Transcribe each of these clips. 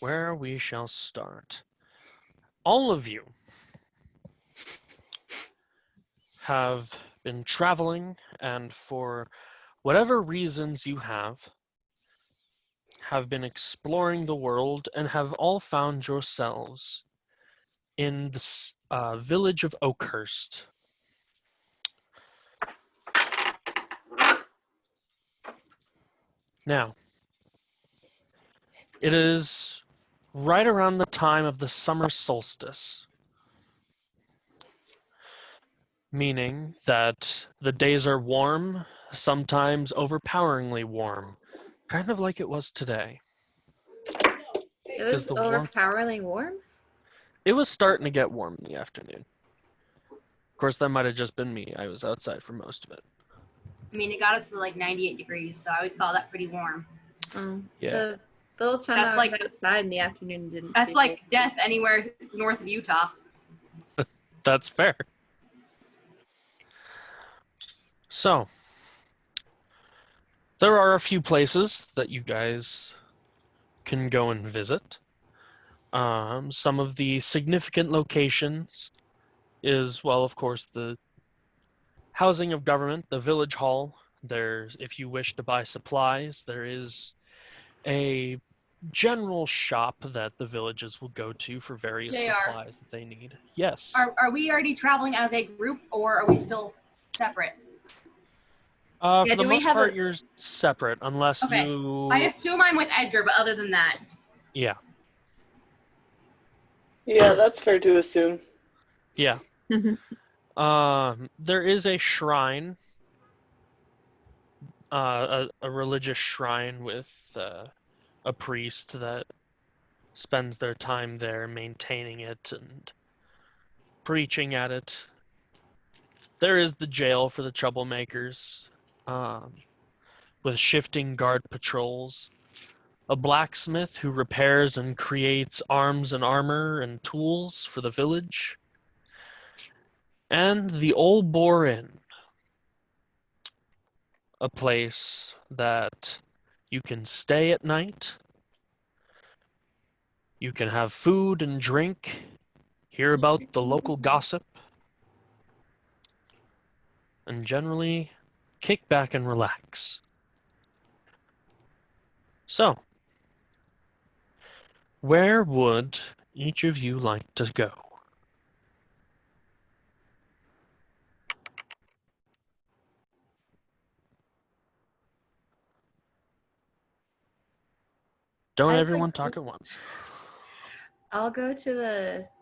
where we shall start. All of you have been traveling, and for whatever reasons you have been exploring the world and have all found yourselves in the village of Oakhurst. Now, it is right around the time of the summer solstice, meaning that the days are warm, sometimes overpoweringly warm, kind of like it was today. It Because was the warmth, overpoweringly warm? it was starting to get warm in the afternoon. Of course, that might have just been me. I was outside for most of it. I mean, it got up to like 98 degrees, so I would call that pretty warm. Yeah. The little time That's I was like- outside in the afternoon didn't. That's feel like cold. death anywhere north of Utah. That's fair. So, there are a few places that you guys can go and visit. Some of the significant locations is, well, of course, the housing of government, the village hall. There's, if you wish to buy supplies, there is a general shop that the villages will go to for various JR. supplies that they need. Yes. Are we already traveling as a group, or are we still separate? For Yeah, the do we most have part, a- you're separate, unless Okay. you. I assume I'm with Edgar, but other than that, Yeah. Yeah, that's fair to assume. Yeah. There is a shrine, a religious shrine with a priest that spends their time there maintaining it and preaching at it. There is the jail for the troublemakers, with shifting guard patrols. A blacksmith who repairs and creates arms and armor and tools for the village. And the Old Boar Inn, a place that you can stay at night, you can have food and drink, hear about the local gossip, and generally kick back and relax. So, where would each of you like to go? Don't I'd everyone like talk to- at once. I'll go to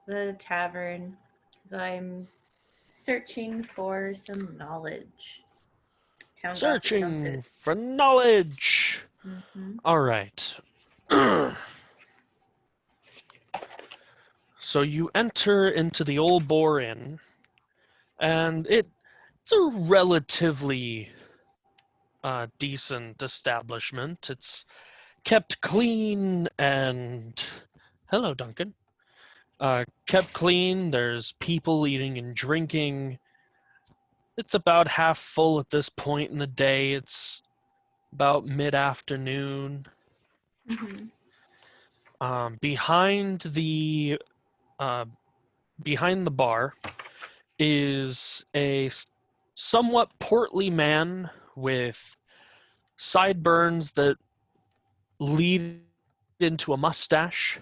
the tavern because I'm searching for some knowledge. Town gossip sounds Searching good. for knowledge. Mm-hmm. All right. So you enter into the Old Boar Inn, and it's a relatively decent establishment. It's kept clean and hello, Duncan. Kept clean. There's people eating and drinking. It's about half full at this point in the day. It's about mid-afternoon. Mm-hmm. Behind the bar is a somewhat portly man with sideburns that lead into a mustache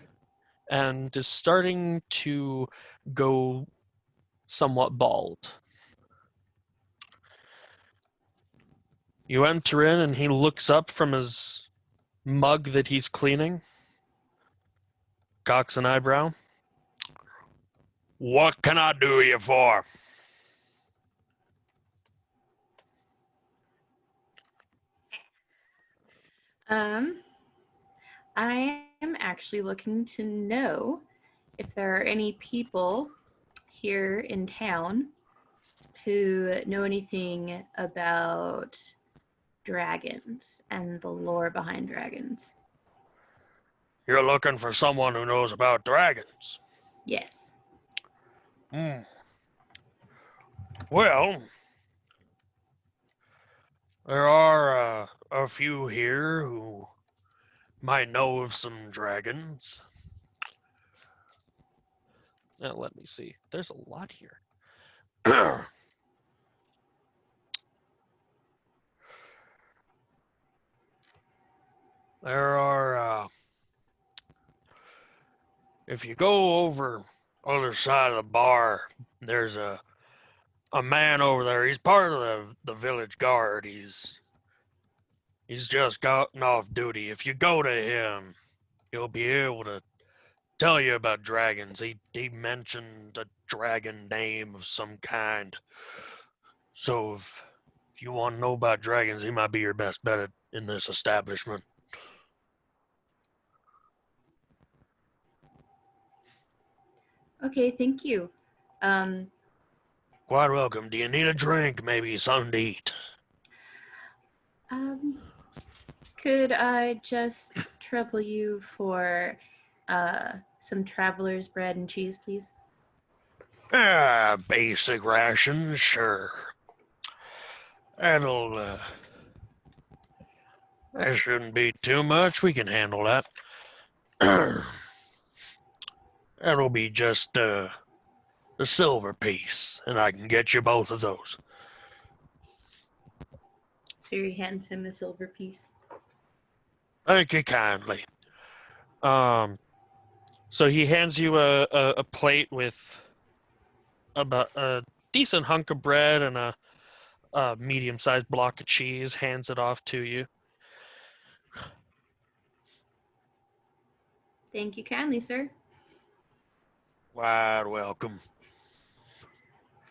and is starting to go somewhat bald. You enter in and he looks up from his mug that he's cleaning, cocks an eyebrow. What can I do you for? I am actually looking to know if there are any people here in town who know anything about dragons and the lore behind dragons. You're looking for someone who knows about dragons. Yes. Well, there are a few here who might know of some dragons. Now, let me see. There's a lot here. There are, if you go over other side of the bar, there's a man over there. He's part of the village guard. He's just gotten off duty. If you go to him, he'll be able to tell you about dragons. He mentioned a dragon name of some kind. So if you want to know about dragons, he might be your best bet in this establishment. Okay, thank you. Quite welcome. Do you need a drink? Maybe something to eat? Could I just trouble you for some traveler's bread and cheese, please? Basic rations, sure. That shouldn't be too much. We can handle that. That'll be just the silver piece, and I can get you both of those. So he hands him a silver piece. Thank you kindly. So he hands you a plate with about a decent hunk of bread and a medium-sized block of cheese. Hands it off to you. Thank you kindly, sir. Quite welcome.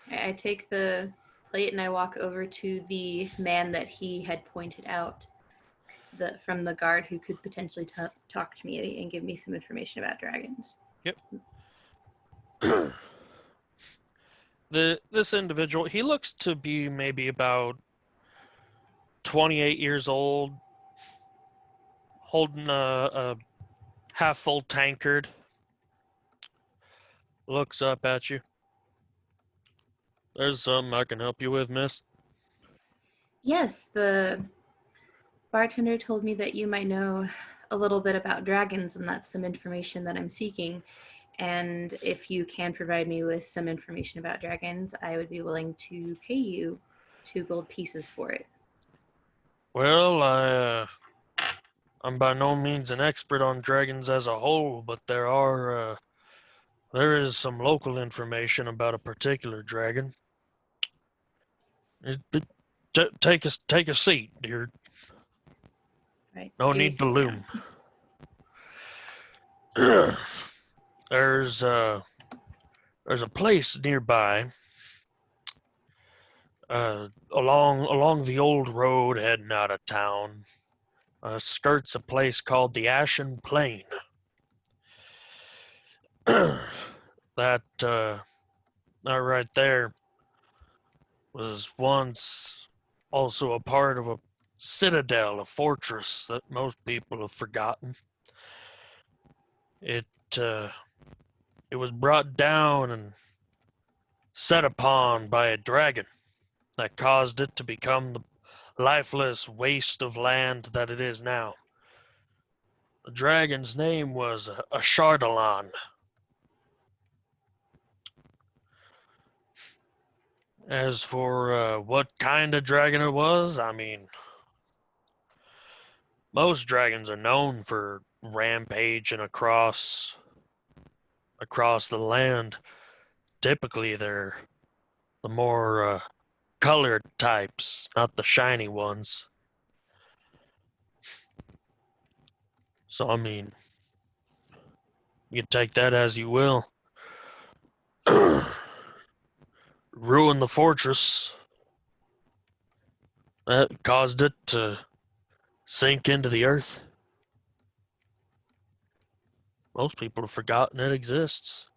I take the plate and I walk over to the man that he had pointed out from the guard who could potentially talk to me and give me some information about dragons. Yep. This individual, he looks to be maybe about 28 years old, holding a half-full tankard. Looks up at you. There's something I can help you with, miss? Yes, the bartender told me that you might know a little bit about dragons, and that's some information that I'm seeking. And if you can provide me with some information about dragons, I would be willing to pay you 2 gold pieces for it. Well, I'm by no means an expert on dragons as a whole, but there is some local information about a particular dragon. Take a seat, dear. Right. No So he need to sits loom. down. There's a place nearby, along the old road heading out of town. Skirts a place called the Ashen Plain. That right there was once also a part of a citadel, a fortress that most people have forgotten. It was brought down and set upon by a dragon that caused it to become the lifeless waste of land that it is now. The dragon's name was Ashardalon. As for what kind of dragon it was, I mean, most dragons are known for rampaging across the land. Typically, they're the more colored types, not the shiny ones. So, I mean, you take that as you will. Ruin the fortress. That caused it to sink into the earth. Most people have forgotten it exists.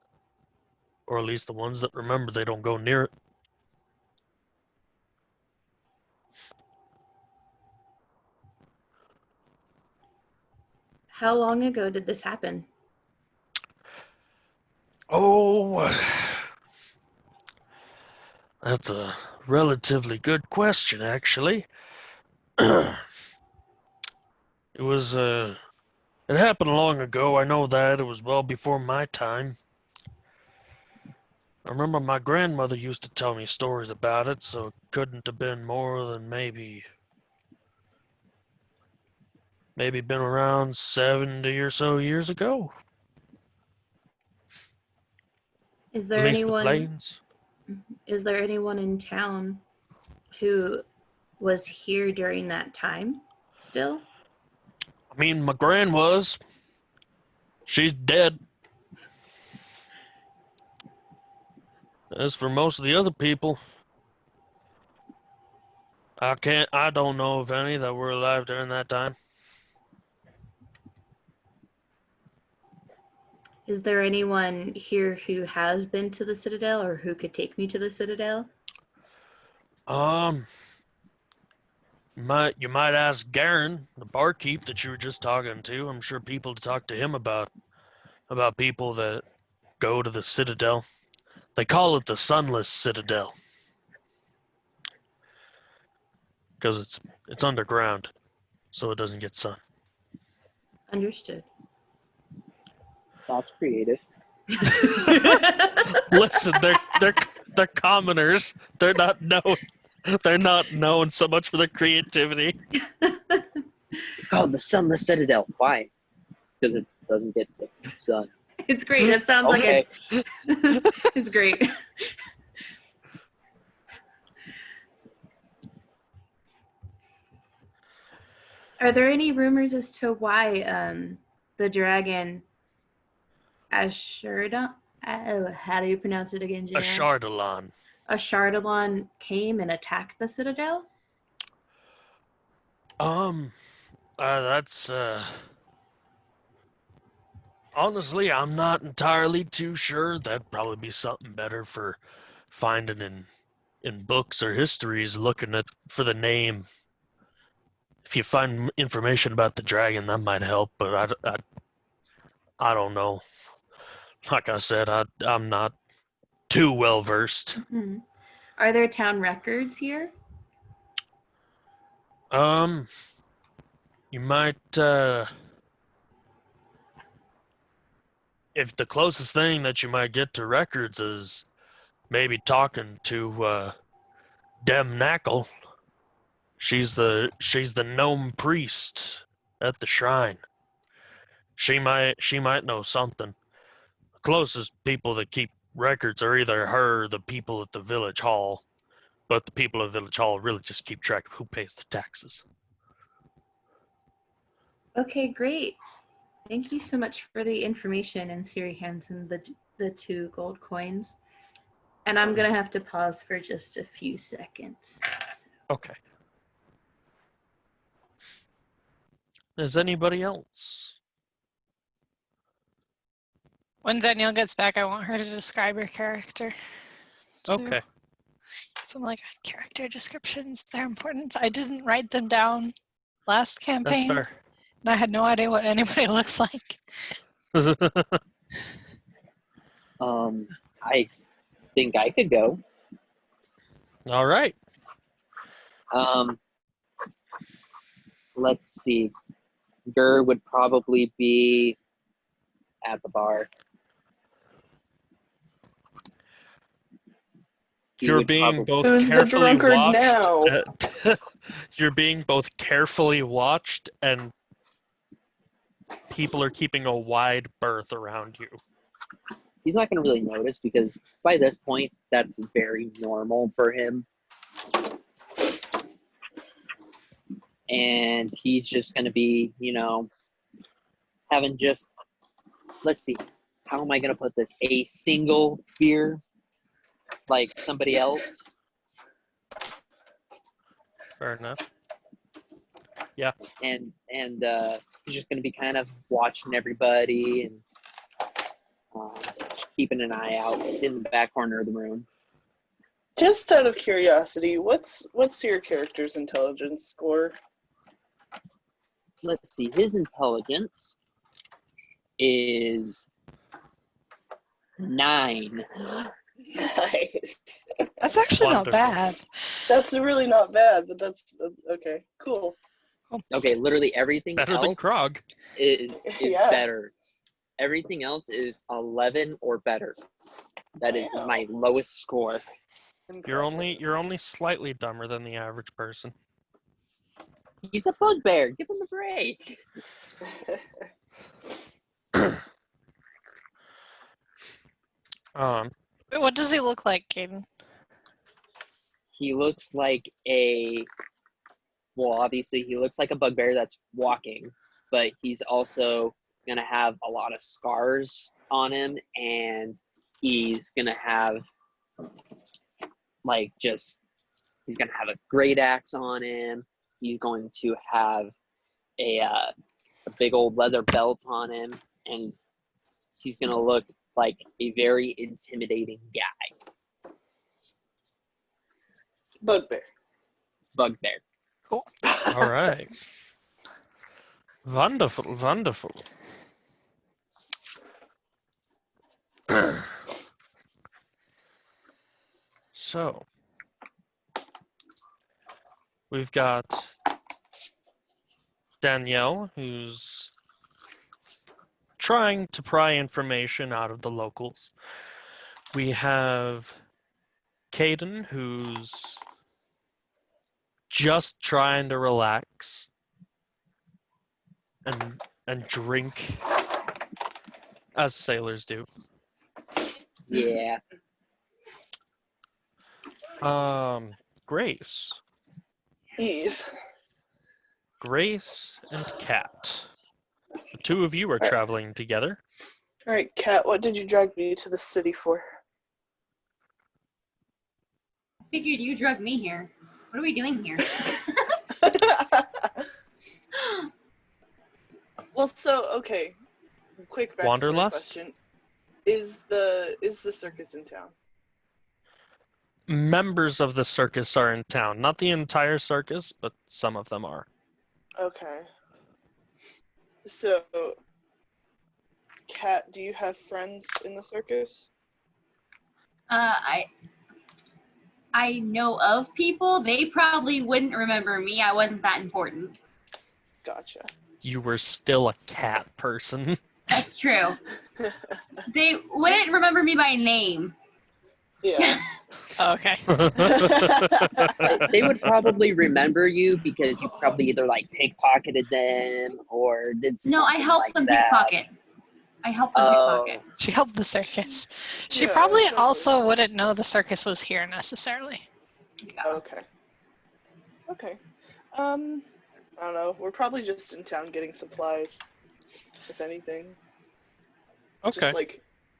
Or at least the ones that remember, they don't go near it. How long ago did this happen? Oh, that's a relatively good question, actually. It was It happened long ago, I know that. It was well before my time. I remember my grandmother used to tell me stories about it, so it couldn't have been more than maybe been around 70 or so years ago. Is At there least the anyone? plains. Is there anyone in town who was here during that time? Still? I mean, my gran was. She's dead. As for most of the other people, I don't know of any that were alive during that time. Is there anyone here who has been to the Citadel or who could take me to the Citadel? Um, you might ask Garen, the barkeep that you were just talking to. I'm sure people to talk to him about people that go to the Citadel. They call it the Sunless Citadel because it's underground, so it doesn't get sun. Understood. That's creative. Listen, they're commoners. They're not known. They're not known so much for their creativity. It's called the Sunless Citadel. Why? Because it doesn't get the sun. It's great. That sounds Okay. like it's great. Are there any rumors as to why the dragon Ashardalon? Oh, how do you pronounce it again, A JR? Chardalon. Ashardalon came and attacked the Citadel? That's honestly, I'm not entirely too sure. That'd probably be something better for finding in books or histories, looking at for the name. If you find information about the dragon, that might help. But I don't know. Like I said, I'm not too well versed. Mm-hmm. Are there town records here? You might if the closest thing that you might get to records is maybe talking to Dem Knackle. She's the gnome priest at the shrine. She might know something. The closest people that keep records are either her or the people at the village hall. But the people at Village Hall really just keep track of who pays the taxes. Okay, great. Thank you so much for the information, and Siri hands him the 2 gold coins. And I'm going to have to pause for just a few seconds. Okay. Is anybody else? When Danielle gets back, I want her to describe her character. Okay. Some like character descriptions, they're important. I didn't write them down last campaign. That's And I had no idea what anybody looks like. fair. I think I could go. All right. Let's see. Gur would probably be at the bar. He You're would being probably- both Who's the carefully drunkard watched. now? You're being both carefully watched, and people are keeping a wide berth around you. He's not going to really notice because by this point, that's very normal for him. And he's just going to be, having just, let's see, how am I going to put this? A single beer, like somebody else. Fair enough. And he's just going to be kind of watching everybody and keeping an eye out in the back corner of the room. Just out of curiosity, what's your character's intelligence score? Let's see, his intelligence is 9. Nice. That's actually not Wonderful. bad. That's really not bad, but that's okay. Cool. Okay, literally everything Better else than Krog. is Yeah. better. Everything else is 11 or better. That is Wow. my lowest score. You're Impressive. only slightly dumber than the average person. He's a bugbear. Give him a break. Wait, what does he look like, Caden? He looks like well, obviously he looks like a bugbear that's walking, but he's also gonna have a lot of scars on him, and he's gonna have he's gonna have a great axe on him. He's going to have a big old leather belt on him, and he's gonna look like a very intimidating guy. Bugbear. Bugbear. Cool. All right. Wonderful, wonderful. So, we've got Danielle, who's trying to pry information out of the locals. We have Caden, who's just trying to relax and drink, as sailors do. Yeah. Grace. Eve. Grace and Kat. The two of you are traveling together. All right, Kat, what did you drag me to the city for? Figured you drugged me here. What are we doing here? Well, so okay. Quick backstory Wanderlust? question: Is the circus in town? Members of the circus are in town. Not the entire circus, but some of them are. Okay. So, Kat, do you have friends in the circus? I know of people. They probably wouldn't remember me. I wasn't that important. Gotcha. You were still a cat person. That's true. They wouldn't remember me by name. Yeah. Oh, okay. They would probably remember you because you probably either pickpocketed them or did something No, I helped like them that. pickpocket. I helped them Oh. pickpocket. She helped the circus. She Yeah, probably exactly. also wouldn't know the circus was here necessarily. Yeah. Okay. Okay. I don't know. We're probably just in town getting supplies, if anything. Okay. Just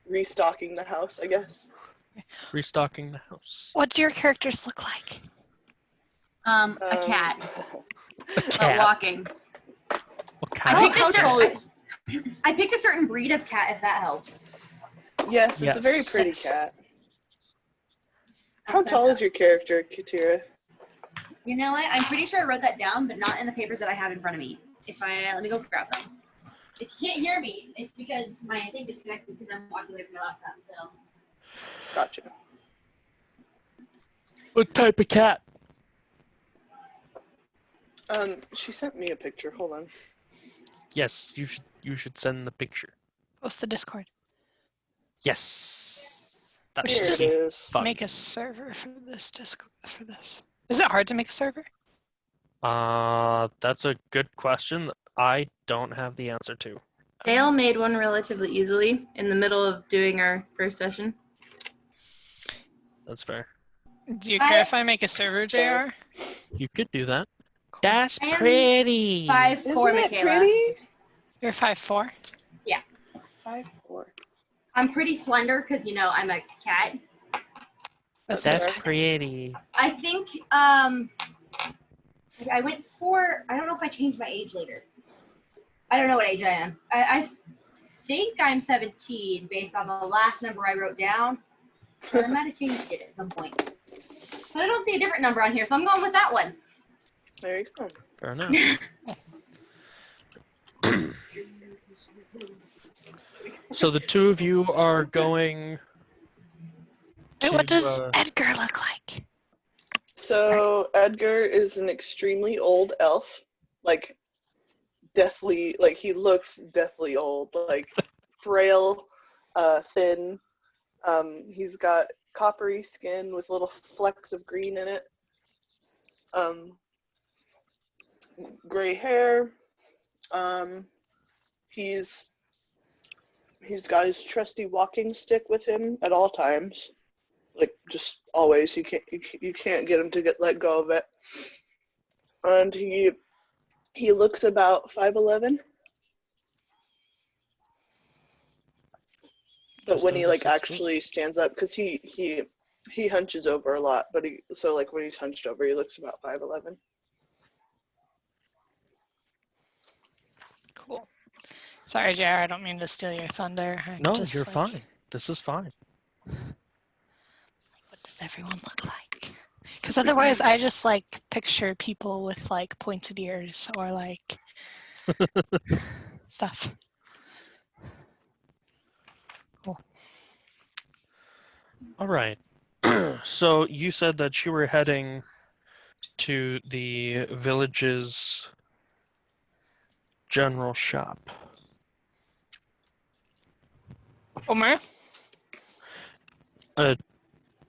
restocking the house, I guess. Restocking the house. What do your characters look like? A cat. A cat. Walking. What I kind? picked a How tall is- certain. I picked a certain breed of cat, if that helps. Yes, it's a very Yes. pretty Yes. cat. How tall is your character, Katira? You know what? I'm pretty sure I wrote that down, but not in the papers that I have in front of me. Let me go grab them. If you can't hear me, it's because my thing disconnected because I'm walking away from my laptop. So Gotcha. What type of cat? She sent me a picture. Hold on. Yes, you should send the picture. Post the Discord. Yes. That We should Here should it just be is. fun. Make a server for this Discord. For this, is it hard to make a server? That's a good question. I don't have the answer to. Dale made one relatively easily in the middle of doing our first session. That's fair. Do you care if I make a server, JR? You could do that. That's I am pretty. 5'4", Isn't it Michaela. pretty? You're 5'4". 5'4". I'm pretty slender because I'm a cat. That's That's it. pretty. I think I went for. I don't know if I changed my age later. I don't know what age I am. I think I'm 17 based on the last number I wrote down. But I might have changed it at some point. But I don't see a different number on here, so I'm going with that one. There you go. Fair enough. So the two of you are going. Wait, what to, does Edgar look like? So Edgar is an extremely old elf. like deathly, like he looks deathly old, like frail, thin. He's got coppery skin with little flecks of green in it. Gray hair. He's got his trusty walking stick with him at all times, like just always. You can't get him to let go of it. And he looks about 5'11". But Just when he under like 6 foot. actually stands up, because he hunches over a lot, but so like when he's hunched over, he looks about 5'11". Cool. Sorry, JR, I don't mean to steal your thunder. No, you're fine. This is fine. What does everyone look like? Because otherwise, I just like picture people with like pointed ears or like stuff. Cool. All right. So you said that you were heading to the village's general shop. Omer?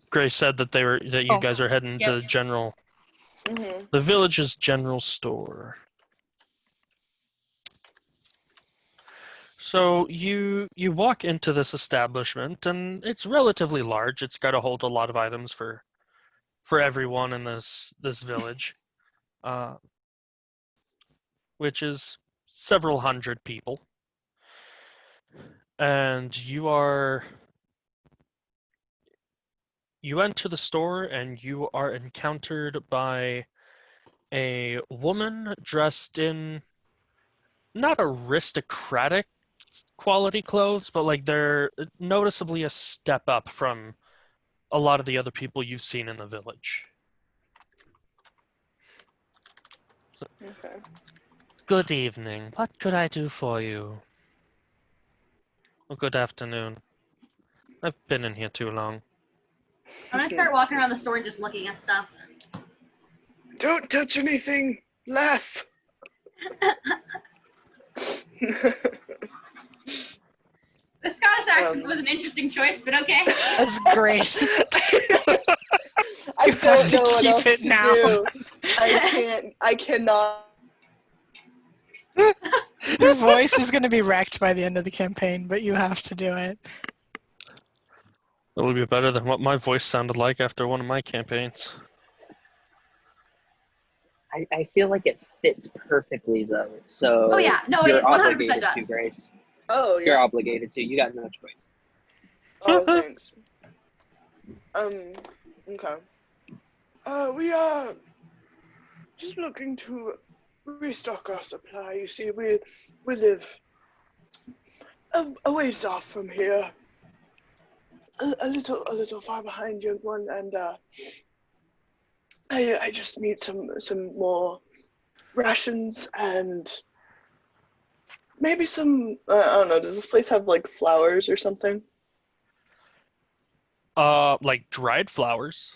Grace said that you Oh, guys are heading to the general, Mm-hmm. the village's general store. So you walk into this establishment, and it's relatively large. It's got to hold a lot of items for everyone in this village, which is several hundred people. And you enter the store, and you are encountered by a woman dressed in not aristocratic quality clothes, but like they're noticeably a step up from a lot of the other people you've seen in the village. Okay. Good evening. What could I do for you? Well, good afternoon. I've been in here too long. I'm gonna start walking around the store and just looking at stuff. Don't touch anything, lass. The Scottish accent was an interesting choice, but okay. That's great. I You have don't to know what keep else it to now. do. I cannot. Your voice is going to be wrecked by the end of the campaign, but you have to do it. It'll be better than what my voice sounded like after one of my campaigns. I feel like it fits perfectly though. So Oh yeah, no, you're it 100% obligated to, does. Grace. Oh You're yeah. obligated to. You got no choice. Oh thanks. Okay. We are just looking to restock our supply. You see, we live a ways off from here, a little far behind, young one, and I just need some more rations and maybe some. I don't know. Does this place have like flowers or something? Like dried flowers.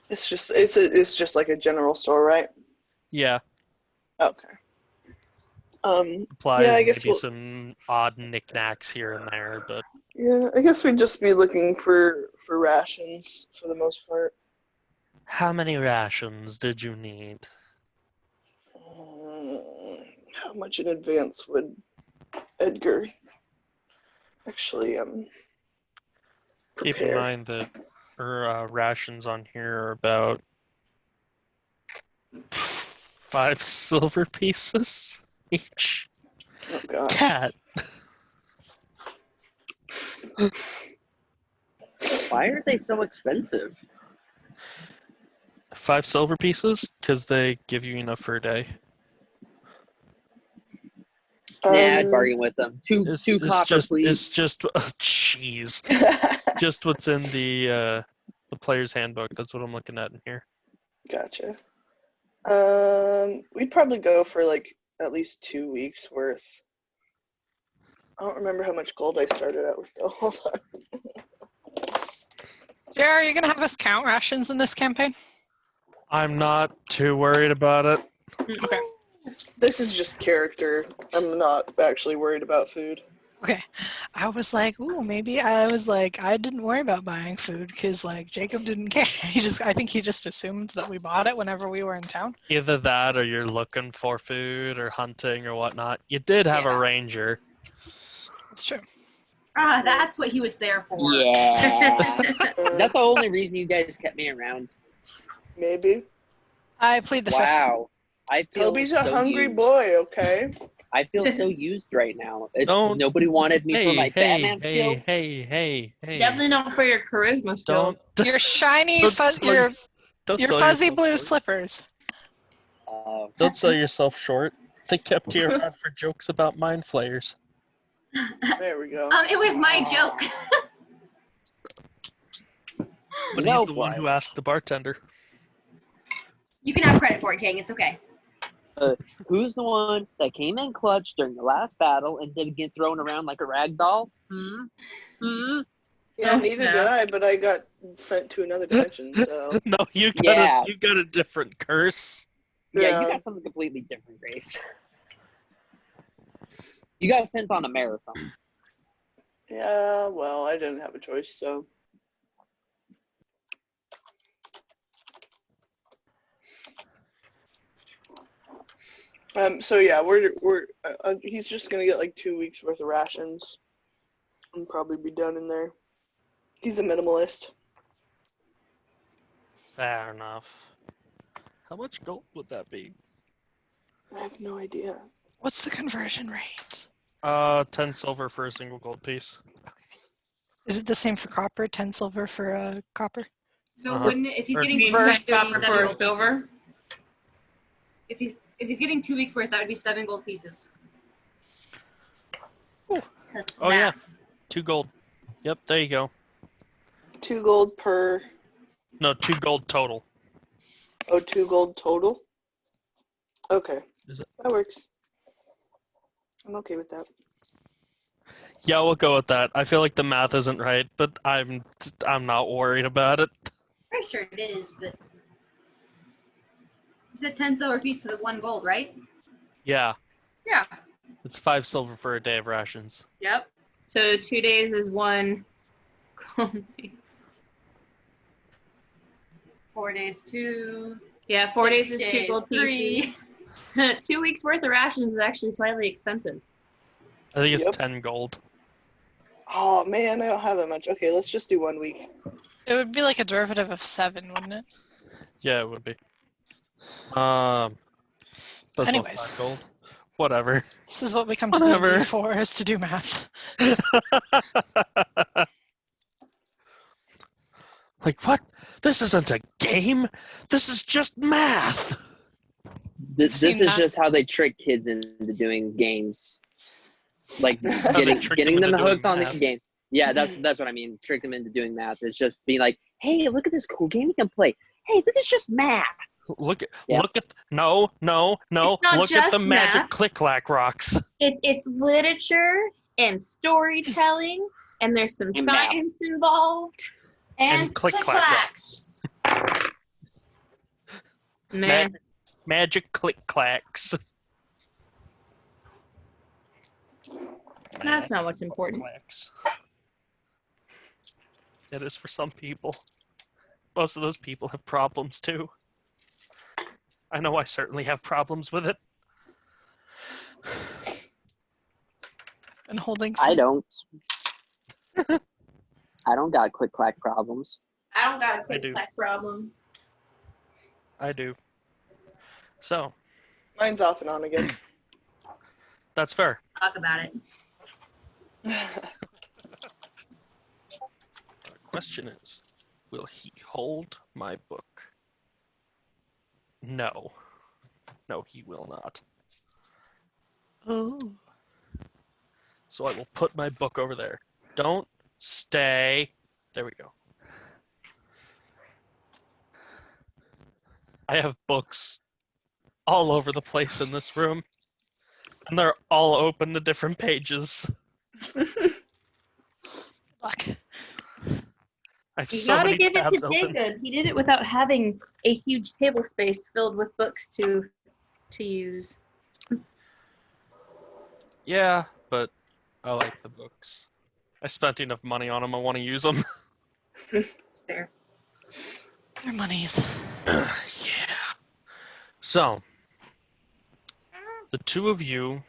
It's just like a general store, right? Yeah, Okay. supplies, Yeah, I and guess maybe we'll. some odd knickknacks here and there, but Yeah, I guess we'd just be looking for rations for the most part. how many rations did you need? How much in advance would Edgar actually Keep in prepare? mind that her rations on here are about 5 silver pieces each. Oh gosh. Cat. Why are they so expensive? 5 silver pieces because they give you enough for a day. Nah, I'd bargain with them. Two copper, please. It's just jeez. Just what's in the player's handbook. That's what I'm looking at in here. Gotcha. We'd probably go for like at least 2 weeks worth. I don't remember how much gold I started out with though. Hold on. Jerry, are you going to have us count rations in this campaign? I'm not too worried about it. Okay. This is just character. I'm not actually worried about food. Okay. I was like, ooh, maybe I didn't worry about buying food because like Jacob didn't care. I think he just assumed that we bought it whenever we were in town. Either that or you're looking for food or hunting or whatnot. You did have a Yeah. ranger. That's true. Ah, that's what he was there for. Yeah. Is Uh, that the only reason you guys kept me around? maybe. I plead the fifth. Wow. I feel Toby's a so hungry used. boy, okay? I feel so used right now. Don't- Nobody wanted me for my Batman skills. Hey. Definitely not for your charisma skills. Don't Your shiny, don't sell your yours- don't your sell fuzzy yourself blue short. slippers. Don't sell yourself short. They kept you around for jokes about mind flayers. There we go. It was my joke. But You know he's the one what? who asked the bartender. You can have credit for it, King. It's okay. Who's the one that came in clutch during the last battle and didn't get thrown around like a rag doll? Yeah, Oh, neither yeah. did I, but I got sent to another dimension, so. No, you Yeah. got a different curse. Yeah, you got something completely different, Grace. You got sent on a marathon. Yeah, well, I didn't have a choice, so. So yeah, he's just gonna get like 2 weeks worth of rations and probably be done in there. He's a minimalist. Fair enough. How much gold would that be? I have no idea. What's the conversion rate? 10 silver for a single gold piece. Is it the same for copper? 10 silver for copper? So Uh-huh. wouldn't it, if he's Or getting reverse 2 weeks, copper seven for gold silver? pieces. If he's getting 2 weeks worth, that would be 7 gold pieces. Ooh. That's Oh, yeah. math. 2 gold. Yep, there you go. 2 gold per. No, 2 gold total. Oh, 2 gold total. Okay, Is it? that works. I'm okay with that. Yeah, we'll go with that. I feel like the math isn't right, but I'm not worried about it. Pretty sure it is, but you said 10 silver pieces to the 1 gold, right? Yeah, Yeah. it's 5 silver for a day of rations. Yep. So 2 days is 1 gold piece. 4 days, 2. Yeah, 4 days 6 is 2 gold pieces. 3. 2 weeks worth of rations is actually slightly expensive. I think it's Yep. 10 gold. Oh man, I don't have that much. Okay, let's just do 1 week. It would be like a derivative of 7, wouldn't it? Yeah, it would be. That's Anyways. 5 gold. Whatever. This is what we come to Whatever. D&D for, is to do math. Like, what? This isn't a game. This is just math. This seen is that. just how they trick kids into doing games. Like How they trick getting them into doing hooked on the math. game. Yeah, that's what I mean. Trick them into doing math. It's just being like, hey, look at this cool game you can play. Hey, this is just math. Look at Yeah. no. It's not Look at the just magic math. click-clack rocks. It's literature and storytelling, and there's some And math. science involved. And click-clack click-clacks. Man, Magic click-clacks. that's not what's important. Clacks. It is for some people. Most of those people have problems too. I know I certainly have problems with it. Been holding I don't. I don't got click clack problems. I don't got a I do. click-clack problem. I do. So, Mine's off and on again. that's fair. Talk about it. The question is, will he hold my book? No. No, he will not. Oh. So I will put my book over there. Don't stay. There we go. I have books all over the place in this room, and they're all open to different pages. Luck. I have You so gotta many give it tabs to open. Jacob. He did it without having a huge table space filled with books to use. Yeah, but I like the books. I spent enough money on them. I want to use them. It's fair. Their monies. Yeah. So, the two of you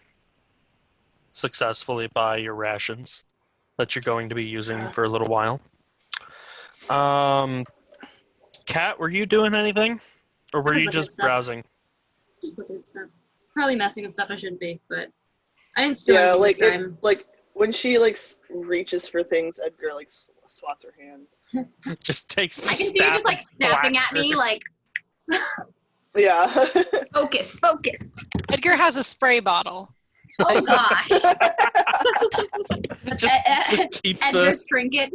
successfully buy your rations that you're going to be using for a little while. Kat, were you doing anything? Or were I was you looking at just stuff. browsing? Just looking at stuff. Probably messing with stuff I shouldn't be, but I didn't steal Yeah, anything like this it, time. like when she like reaches for things, Edgar like swats her hand. Just takes the I can see you staff just like and snapping whacks at me, her. like Yeah. Focus, focus. Edgar has a spray bottle. oh gosh. Just keeps Edgar's trinket.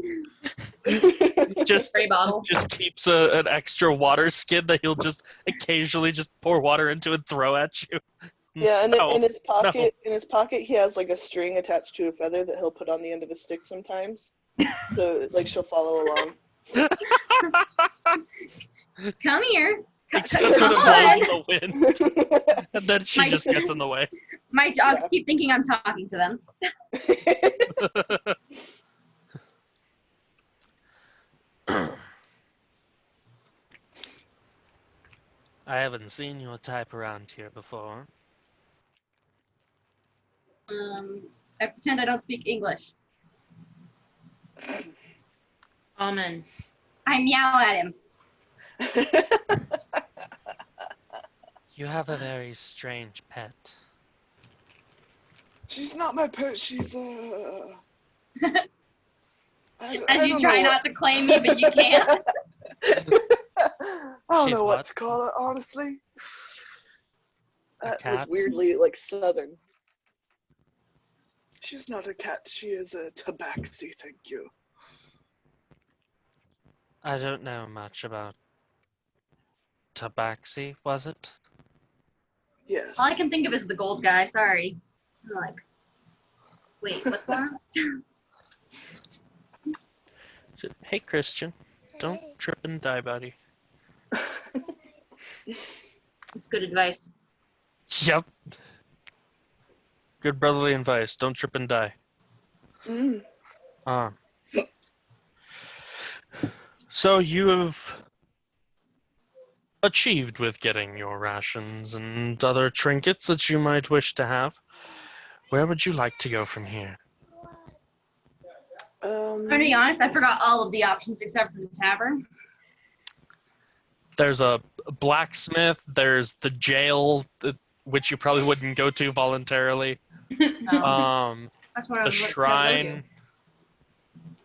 just Spray bottle. just keeps an extra water skid that he'll just occasionally just pour water into and throw at you. Yeah, and No, in his pocket, he has like a string attached to a feather that he'll put on the end of a stick sometimes. So like she'll follow along. Come here. Except when Come it on. blows in the wind, and then she My- just gets in the way. My dogs keep thinking I'm talking to them. I haven't seen your type around here before. I pretend I don't speak English. Amen. I meow at him. You have a very strange pet. She's not my pet. She's As you try not to claim me, but you can't. I don't She's know what? what to call it, honestly. That was cat? weirdly like southern. She's not a cat. She is a tabaxi. Thank you. I don't know much about Tabaxi, was it? Yes. All I can think of is the gold guy. Sorry. I'm like, wait, what's going on? Hey, Christian, don't trip and die, buddy. It's good advice. Yep. Good brotherly advice. Don't trip and die. Mm. So you have achieved with getting your rations and other trinkets that you might wish to have. Where would you like to go from here? I'm gonna be honest, I forgot all of the options except for the tavern. There's a blacksmith. There's the jail, which you probably wouldn't go to voluntarily. That's what I The was shrine.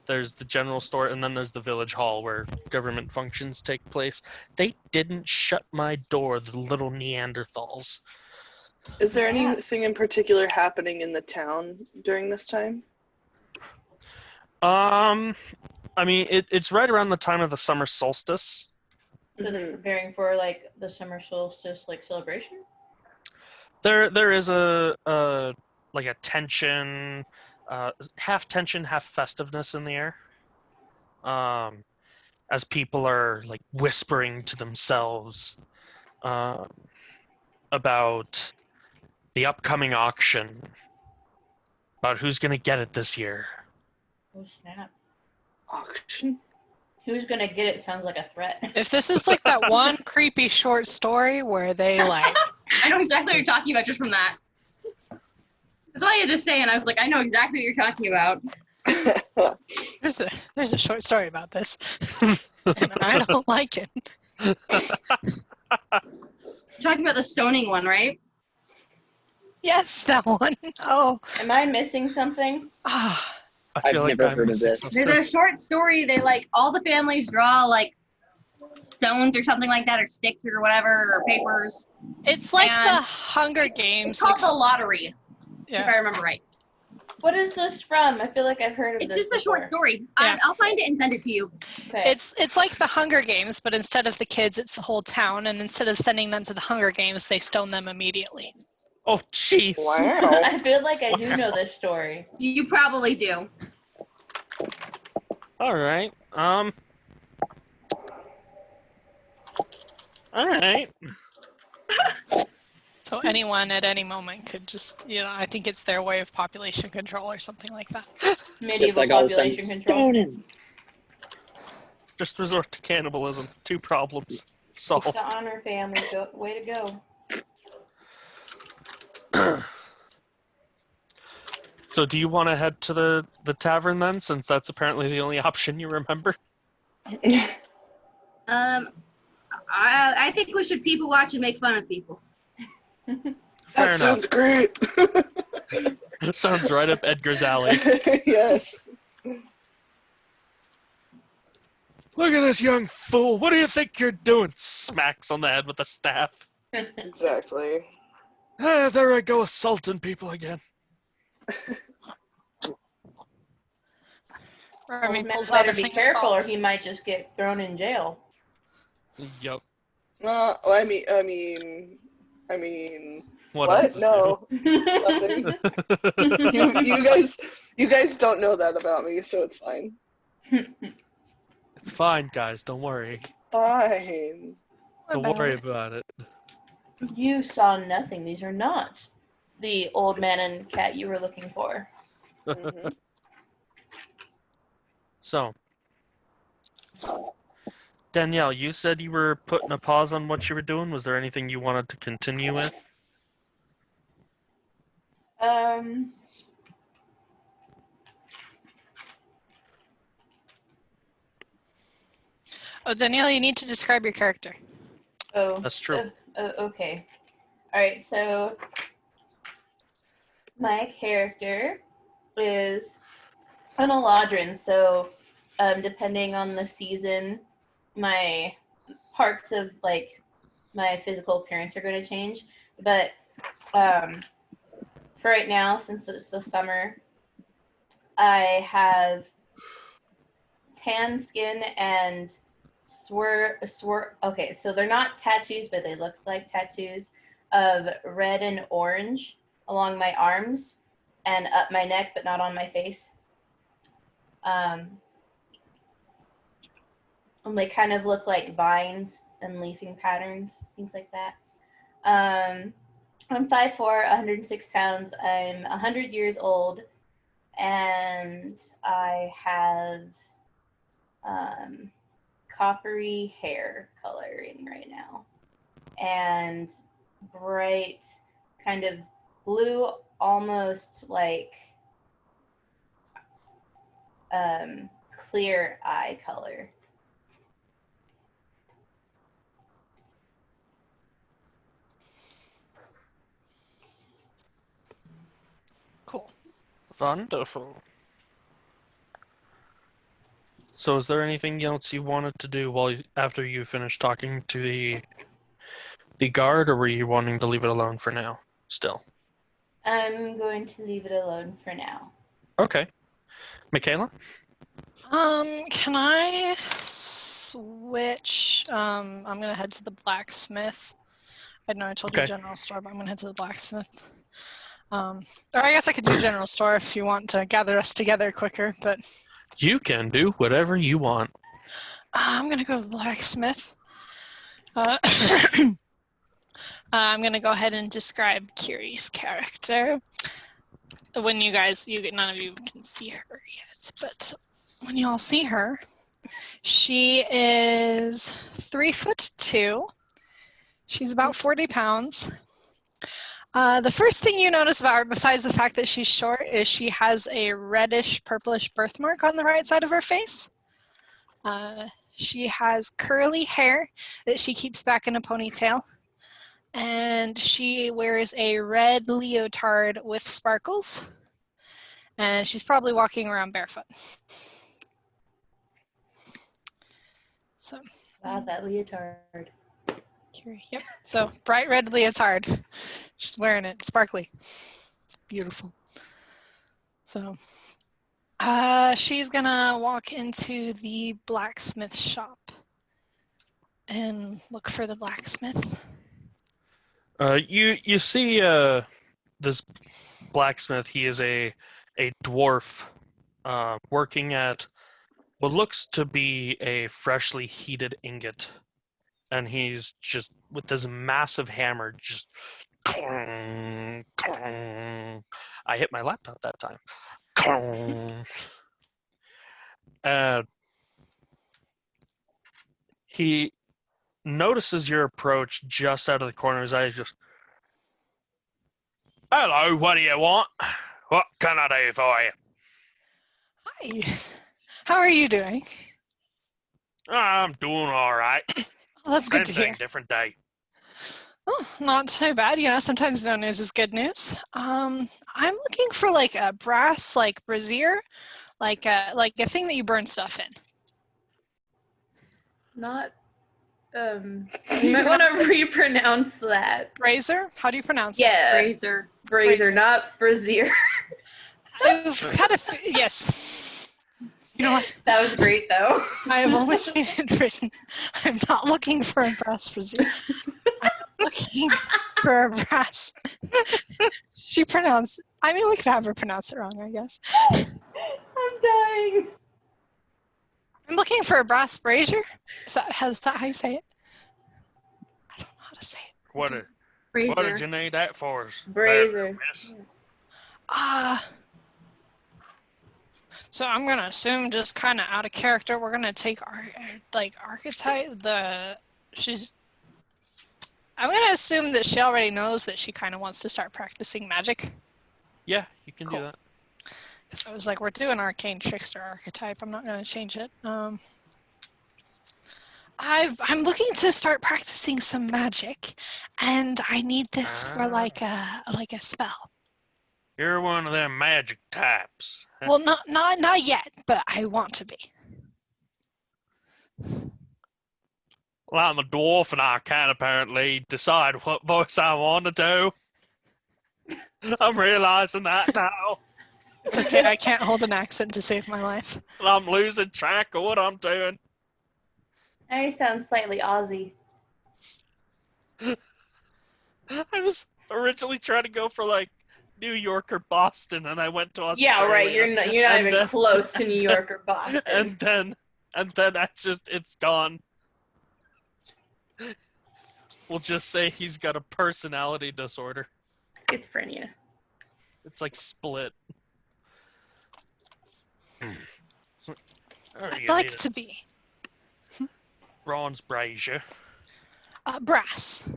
There's the general store, and then there's the village hall where government functions take place. They didn't shut my door, the little Neanderthals. Is there anything in particular happening in the town during this time? I mean, it's right around the time of the summer solstice. So they're preparing for like the summer solstice like celebration. There is a like a tension, half tension, half festiveness in the air. As people are like whispering to themselves about the upcoming auction, about who's gonna get it this year. Oh snap! Auction? Who's gonna get it? Sounds like a threat. If this is like that one creepy short story where they like I know exactly what you're talking about just from that. That's all you had to say, and I was like, I know exactly what you're talking about. there's a short story about this, and I don't like it. You're talking about the stoning one, right? Yes, that one. Oh, Am I missing something? ah, I feel I've like never I'm heard of missing this. something. There's a short story. They like all the families draw like stones or something like that, or sticks or whatever, or papers. it's like And the Hunger Games. It's called the lottery, if yeah. I remember right. What is this from? I feel like I've heard of It's this just a short before. story. Yeah. I'll find it and send it to you. Okay. It's like the Hunger Games, but instead of the kids, it's the whole town. And instead of sending them to the Hunger Games, they stone them immediately. Oh, jeez. Wow. I feel like I do know this story. You probably do. All right. All right. So anyone at any moment could just, I think it's their way of population control or something like that. Just like all of a sudden, stone him. Just resort to cannibalism. 2 problems It's solved. the honor family. Way to go. So do you want to head to the tavern then, since that's apparently the only option you remember? I think we should people watch and make fun of people. Fair That sounds great. Sounds right up Edgar's alley. Yes. Look at this young fool. What do you think you're doing? Smacks on the head with a staff. Exactly. Ah, there I go assaulting people again. Remy Old man pulls out better a be thing of careful, or salt. he might just get thrown in jail. Yup. I mean, What what? else is No, nothing. You guys don't know that about me, so it's fine. It's fine, guys. Don't worry. Fine. Don't worry about it. You saw nothing. These are not the old man and cat you were looking for. Mhm. So, Danielle, you said you were putting a pause on what you were doing. Was there anything you wanted to continue with? Oh, Danielle, you need to describe your character. Oh, That's true. Okay. All right. So my character is an Eladrin. So, depending on the season, my parts of like my physical appearance are going to change. But for right now, since it's the summer, I have tan skin and okay, so they're not tattoos, but they look like tattoos of red and orange along my arms and up my neck, but not on my face. And they kind of look like vines and leafing patterns, things like that. I'm 5'4", 106 pounds. I'm 100 years old, and I have coppery hair coloring right now, and bright kind of blue, almost like clear eye color. Cool. Wonderful. So, is there anything else you wanted to do after you finished talking to the guard, or were you wanting to leave it alone for now? Still. I'm going to leave it alone for now. Okay. Michaela? Can I switch? I'm gonna head to the blacksmith. I know I told you Okay. general store, but I'm gonna head to the blacksmith. Or I guess I could do general store if you want to gather us together quicker, but You can do whatever you want. I'm gonna go to the blacksmith. I'm gonna go ahead and describe Kiri's character. When none of you can see her yet, but when you all see her, she is 3'2". She's about 40 pounds. The first thing you notice about her, besides the fact that she's short, is she has a reddish purplish birthmark on the right side of her face. She has curly hair that she keeps back in a ponytail. And she wears a red leotard with sparkles. And she's probably walking around barefoot. So, Wow, that leotard. yep. So, bright red leotard. She's wearing it, sparkly. It's beautiful. So, she's gonna walk into the blacksmith shop and look for the blacksmith. You see this blacksmith. He is a dwarf working at what looks to be a freshly heated ingot. and he's just with this massive hammer, just. Clong, clong. I hit my laptop that time. Clong. And he notices your approach just out of the corner of his eyes. Just, hello, what do you want? What can I do for you? Hi. How are you doing? I'm doing all right. Well, that's good Same to thing, hear. different day. Oh, not too bad. You know, sometimes no news is good news. I'm looking for like a brass, like brazier, like a thing that you burn stuff in. Not. You you might want pronounce to it? repronounce that. Brazier? How do you pronounce it? Yeah, Razor. brazier, Brazier. not brazier. I've had yes. You know what? That was great, though. I have only seen it written. I'm not looking for a brass brazier. I'm looking for a brass. She pronounced. I mean, we could have her pronounce it wrong, I guess. I'm dying. I'm looking for a brass brazier. Is that how you say it? I don't know how to say it. What did Razor. you need that for? Brazier. Miss? So I'm gonna assume, just kind of out of character, we're gonna take archetype. I'm gonna assume that she already knows that she kind of wants to start practicing magic. Yeah, you can Cool. do that. Because I was like, we're doing arcane trickster archetype. I'm not gonna change it. I'm looking to start practicing some magic, and I need this for like a spell. You're one of them magic types. huh? Well, not yet, but I want to be. Well, I'm a dwarf, and I can apparently decide what voice I want to do. I'm realizing that now. It's okay. I can't hold an accent to save my life. I'm losing track of what I'm doing. I sound slightly Aussie. I was originally trying to go for like New York or Boston, and I went to Australia. Yeah, right. You're not And even then- close to New York or Boston. and then it's gone. We'll just say he's got a personality disorder. Schizophrenia. It's like split. I'd like to be bronze brazier, brass.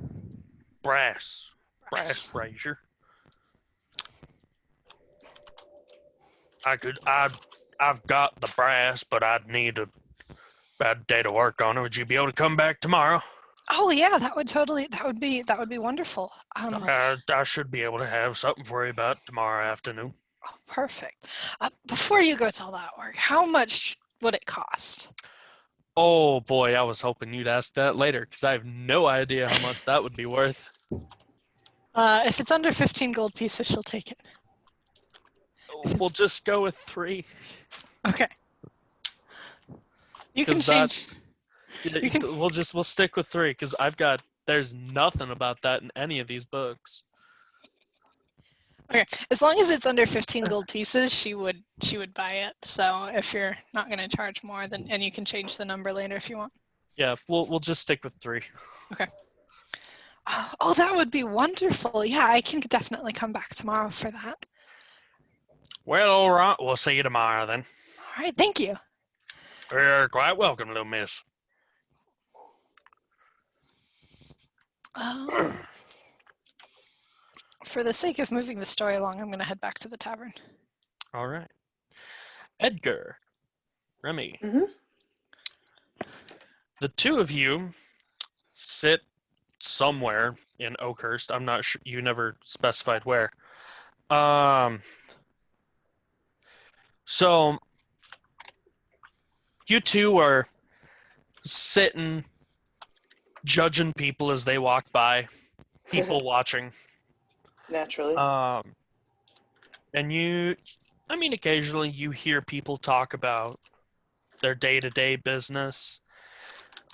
brass brazier. I've got the brass, but I'd need a bad day to work on it. Would you be able to come back tomorrow? Oh yeah, that would be wonderful. I should be able to have something for you about tomorrow afternoon. Perfect. Before you go to all that work, how much would it cost? Oh boy, I was hoping you'd ask that later, because I have no idea how much that would be worth. If it's under 15 gold pieces, she'll take it. We'll just go with 3. Okay. You can 'Cause change. You can, we'll stick with 3, because there's nothing about that in any of these books. Okay, as long as it's under 15 gold pieces, she would buy it. So if you're not going to charge more, then and you can change the number later if you want. Yeah, we'll just stick with 3. Oh, that would be wonderful. Yeah, I can definitely come back tomorrow for that. Well, all right. We'll see you tomorrow then. All right, thank you. You're quite welcome, little miss. For the sake of moving the story along, I'm going to head back to the tavern. All right. Edgar, Remy, Mhm. the two of you sit somewhere in Oakhurst. I'm not sure. You never specified where. So you two are sitting, judging people as they walk by, people watching. Naturally. And occasionally you hear people talk about their day-to-day business.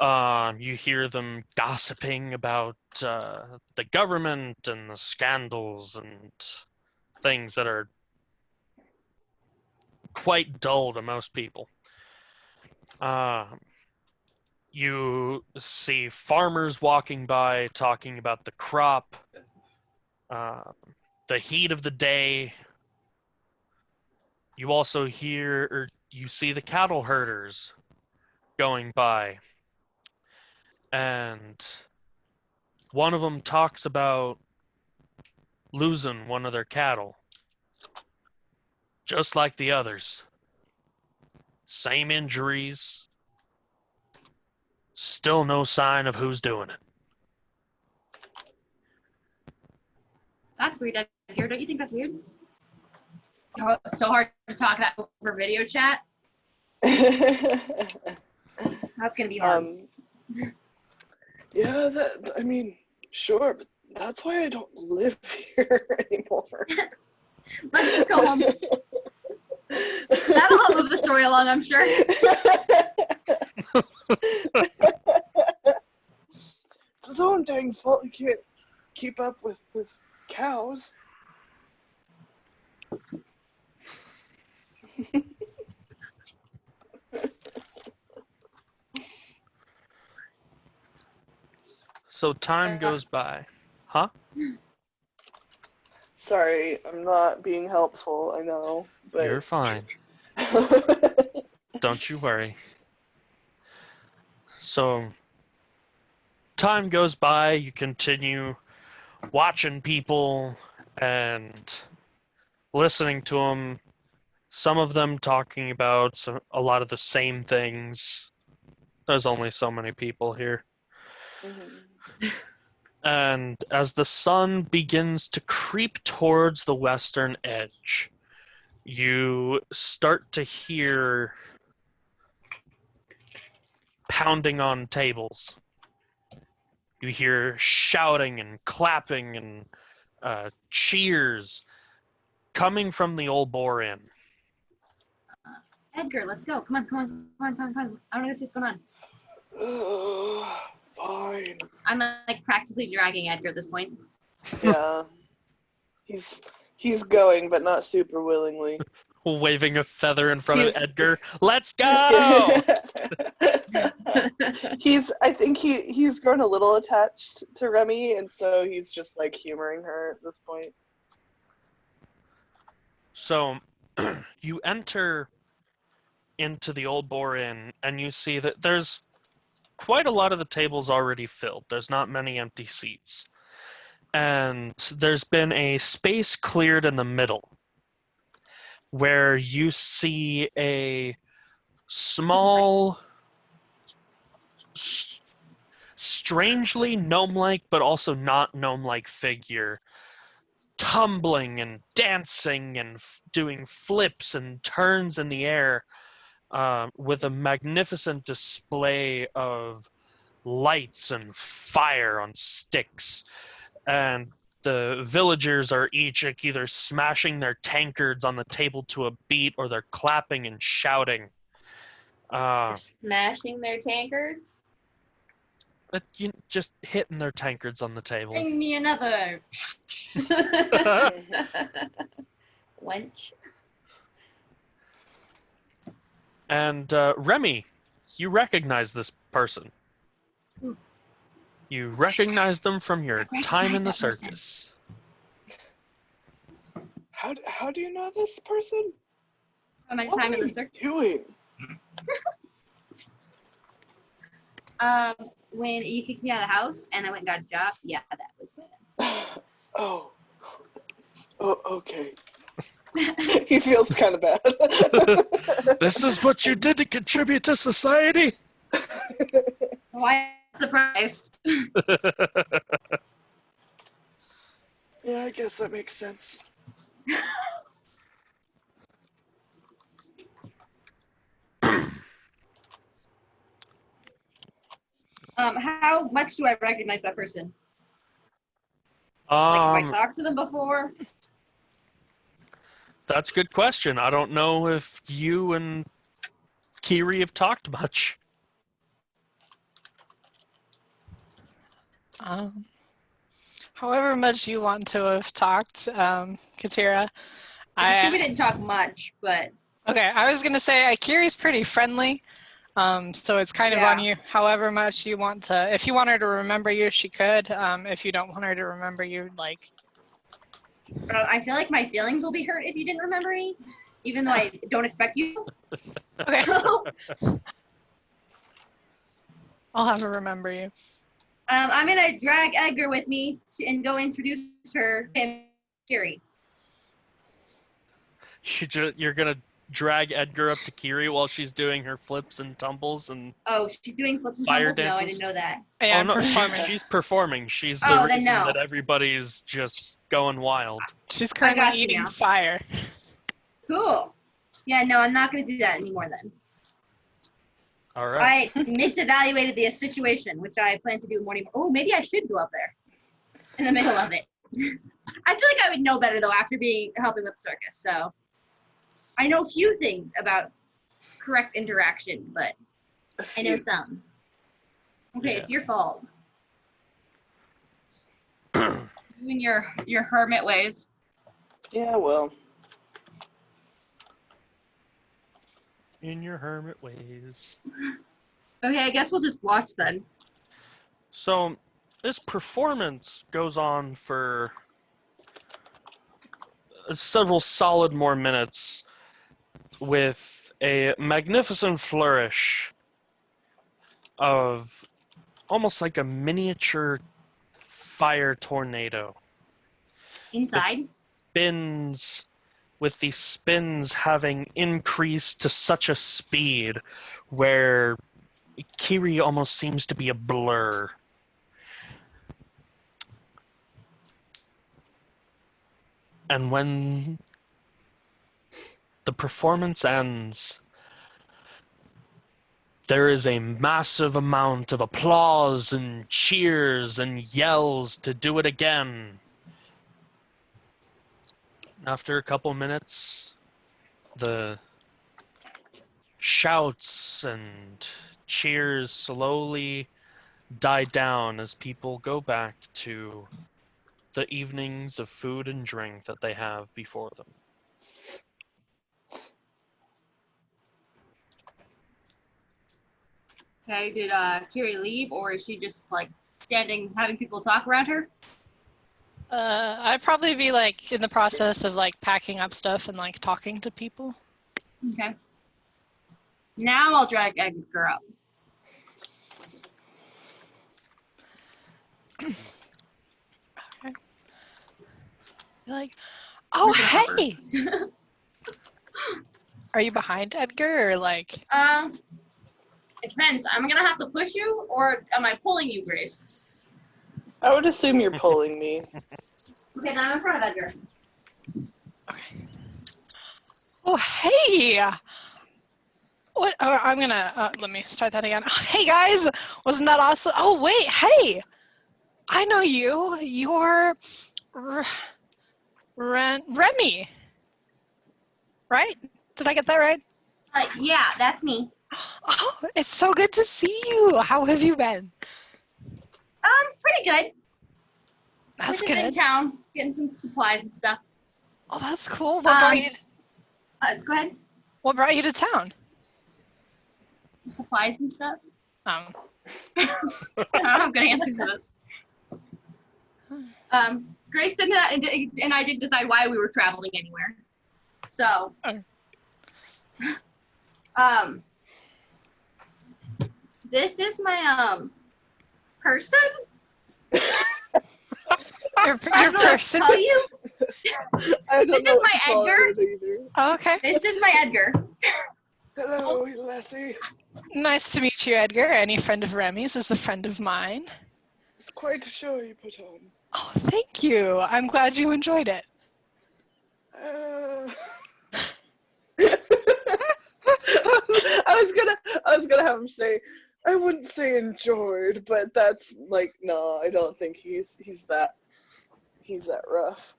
You hear them gossiping about the government and the scandals and things that are quite dull to most people. You see farmers walking by talking about the crop, the heat of the day. You also hear, or you see the cattle herders going by. And one of them talks about losing one of their cattle. Just like the others. Same injuries. Still no sign of who's doing it. That's weird, Edgar. Don't you think that's weird? Oh, it's so hard to talk that over video chat. That's gonna be hard. Yeah, I mean, sure, but that's why I don't live here anymore. Let's just go home. That'll help move the story along, I'm sure. It's his own dang fault he can't keep up with his cows. So time goes by. Huh? Sorry, I'm not being helpful, I know, but... You're fine. Don't you worry. So, time goes by, you continue watching people and listening to them. Some of them talking about a lot of the same things. There's only so many people here. Mhm. And as the sun begins to creep towards the western edge, you start to hear pounding on tables. You hear shouting and clapping and cheers coming from the Old Boar Inn. Edgar, let's go. Come on. I want to go see what's going on. Fine. I'm like practically dragging Edgar at this point. Yeah. He's going, but not super willingly. Waving a feather in front of He's- Edgar. Let's go! I think he's grown a little attached to Remy, and so he's just like humoring her at this point. So, you enter into the Old Boar Inn, and you see that there's quite a lot of the tables already filled. There's not many empty seats. And there's been a space cleared in the middle where you see a small, strangely gnome-like, but also not gnome-like figure tumbling and dancing and doing flips and turns in the air with a magnificent display of lights and fire on sticks. And the villagers are each either smashing their tankards on the table to a beat or they're clapping and shouting. Smashing their tankards. But just hitting their tankards on the table. Bring me another. Wench. And Remy, you recognize this person. You recognize them from your time in the recognize that person. circus. How do you know this person? From my What time are in the you circus. doing? When you kicked me out of the house and I went and got a job, yeah, that was when. Oh, okay. He feels kind of bad. This is what you did to contribute to society? Why surprised? Yeah, I guess that makes sense. How much do I recognize that person? Like, if I talked to them before? That's a good question. I don't know if you and Kiri have talked much. However much you want to have talked, Katira. I'm sure we didn't talk much, but Okay, I was gonna say Kiri's pretty friendly. So it's kind of on you, however much you want to. If you want her to remember you, she could. If you don't want her to remember you, like. I feel like my feelings will be hurt if you didn't remember me, even though I don't expect you. Okay. I'll have her remember you. I'm gonna drag Edgar with me and go introduce her to Kiri. You're gonna drag Edgar up to Kiri while she's doing her flips and tumbles and Oh, she's doing flips and fire tumbles? No, I dances? didn't know that. Yeah, oh I'm no, performing. she's performing. She's Oh, the then reason no. that everybody's just going wild. She's I currently got you eating now. fire. Cool. Yeah, no, I'm not gonna do that anymore then. All right. I misevaluated the situation, which I plan to do morning. Oh, maybe I should go up there in the middle of it. I feel like I would know better though after helping with circus. So I know a few things about correct interaction, but I know some. Okay, Yeah. it's your fault. You and your hermit ways. Yeah, well. In your hermit ways. Okay, I guess we'll just watch then. So, this performance goes on for several solid more minutes with a magnificent flourish of almost like a miniature fire tornado. Inside. With the spins having increased to such a speed where Kiri almost seems to be a blur. And when the performance ends, there is a massive amount of applause and cheers and yells to do it again. After a couple minutes, the shouts and cheers slowly die down as people go back to the evenings of food and drink that they have before them. Okay, did Kiri leave, or is she just like standing, having people talk around her? I'd probably be like in the process of like packing up stuff and like talking to people. Okay. Now I'll drag Edgar up. Okay. Like, oh hey! Are you behind Edgar or like? It depends. I'm gonna have to push you, or am I pulling you, Grace? I would assume you're pulling me. Okay, then I'm in front of Edgar. Okay. Oh hey! What? Oh, I'm gonna let me start that again. Hey guys, wasn't that awesome? Oh wait, hey! I know you. You're Remy, right? Did I get that right? Yeah, that's me. Oh, it's so good to see you. How have you been? Pretty good. That's We're just in good. town, getting some supplies and stuff. Oh, that's cool. What brought you? Go ahead. What brought you to town? Supplies and stuff. Um, I don't have good answers to this. Grace did that, and I didn't decide why we were traveling anywhere. So, this is my person. your I don't know what to person. tell you. I don't This know is what my to call Edgar. it either. Oh, okay. This is my Edgar. Hello, Lassie. Nice to meet you, Edgar. Any friend of Remy's is a friend of mine. It's quite a show you put on. Oh, thank you. I'm glad you enjoyed it. I was gonna have him say, I wouldn't say enjoyed, but that's like, no, I don't think he's that rough.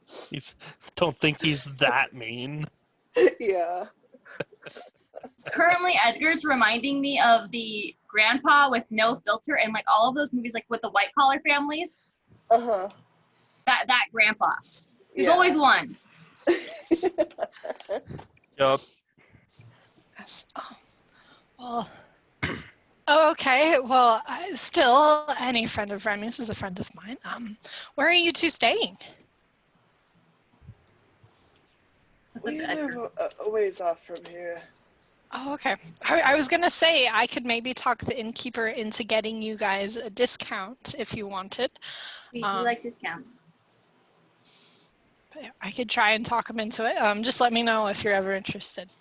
Don't think he's that mean. Yeah. Currently, Edgar's reminding me of the grandpa with no filter and like all of those movies, like with the white collar families. Uh-huh. That grandpa. There's Yeah. always one. Yup. Yes. Oh, well, Okay, well, still, any friend of Remy's is a friend of mine. Where are you two staying? What's up, We Edgar? live a ways off from here. Oh, okay. I was gonna say I could maybe talk the innkeeper into getting you guys a discount if you wanted. We do Um, like discounts. But yeah, I could try and talk him into it. Just let me know if you're ever interested.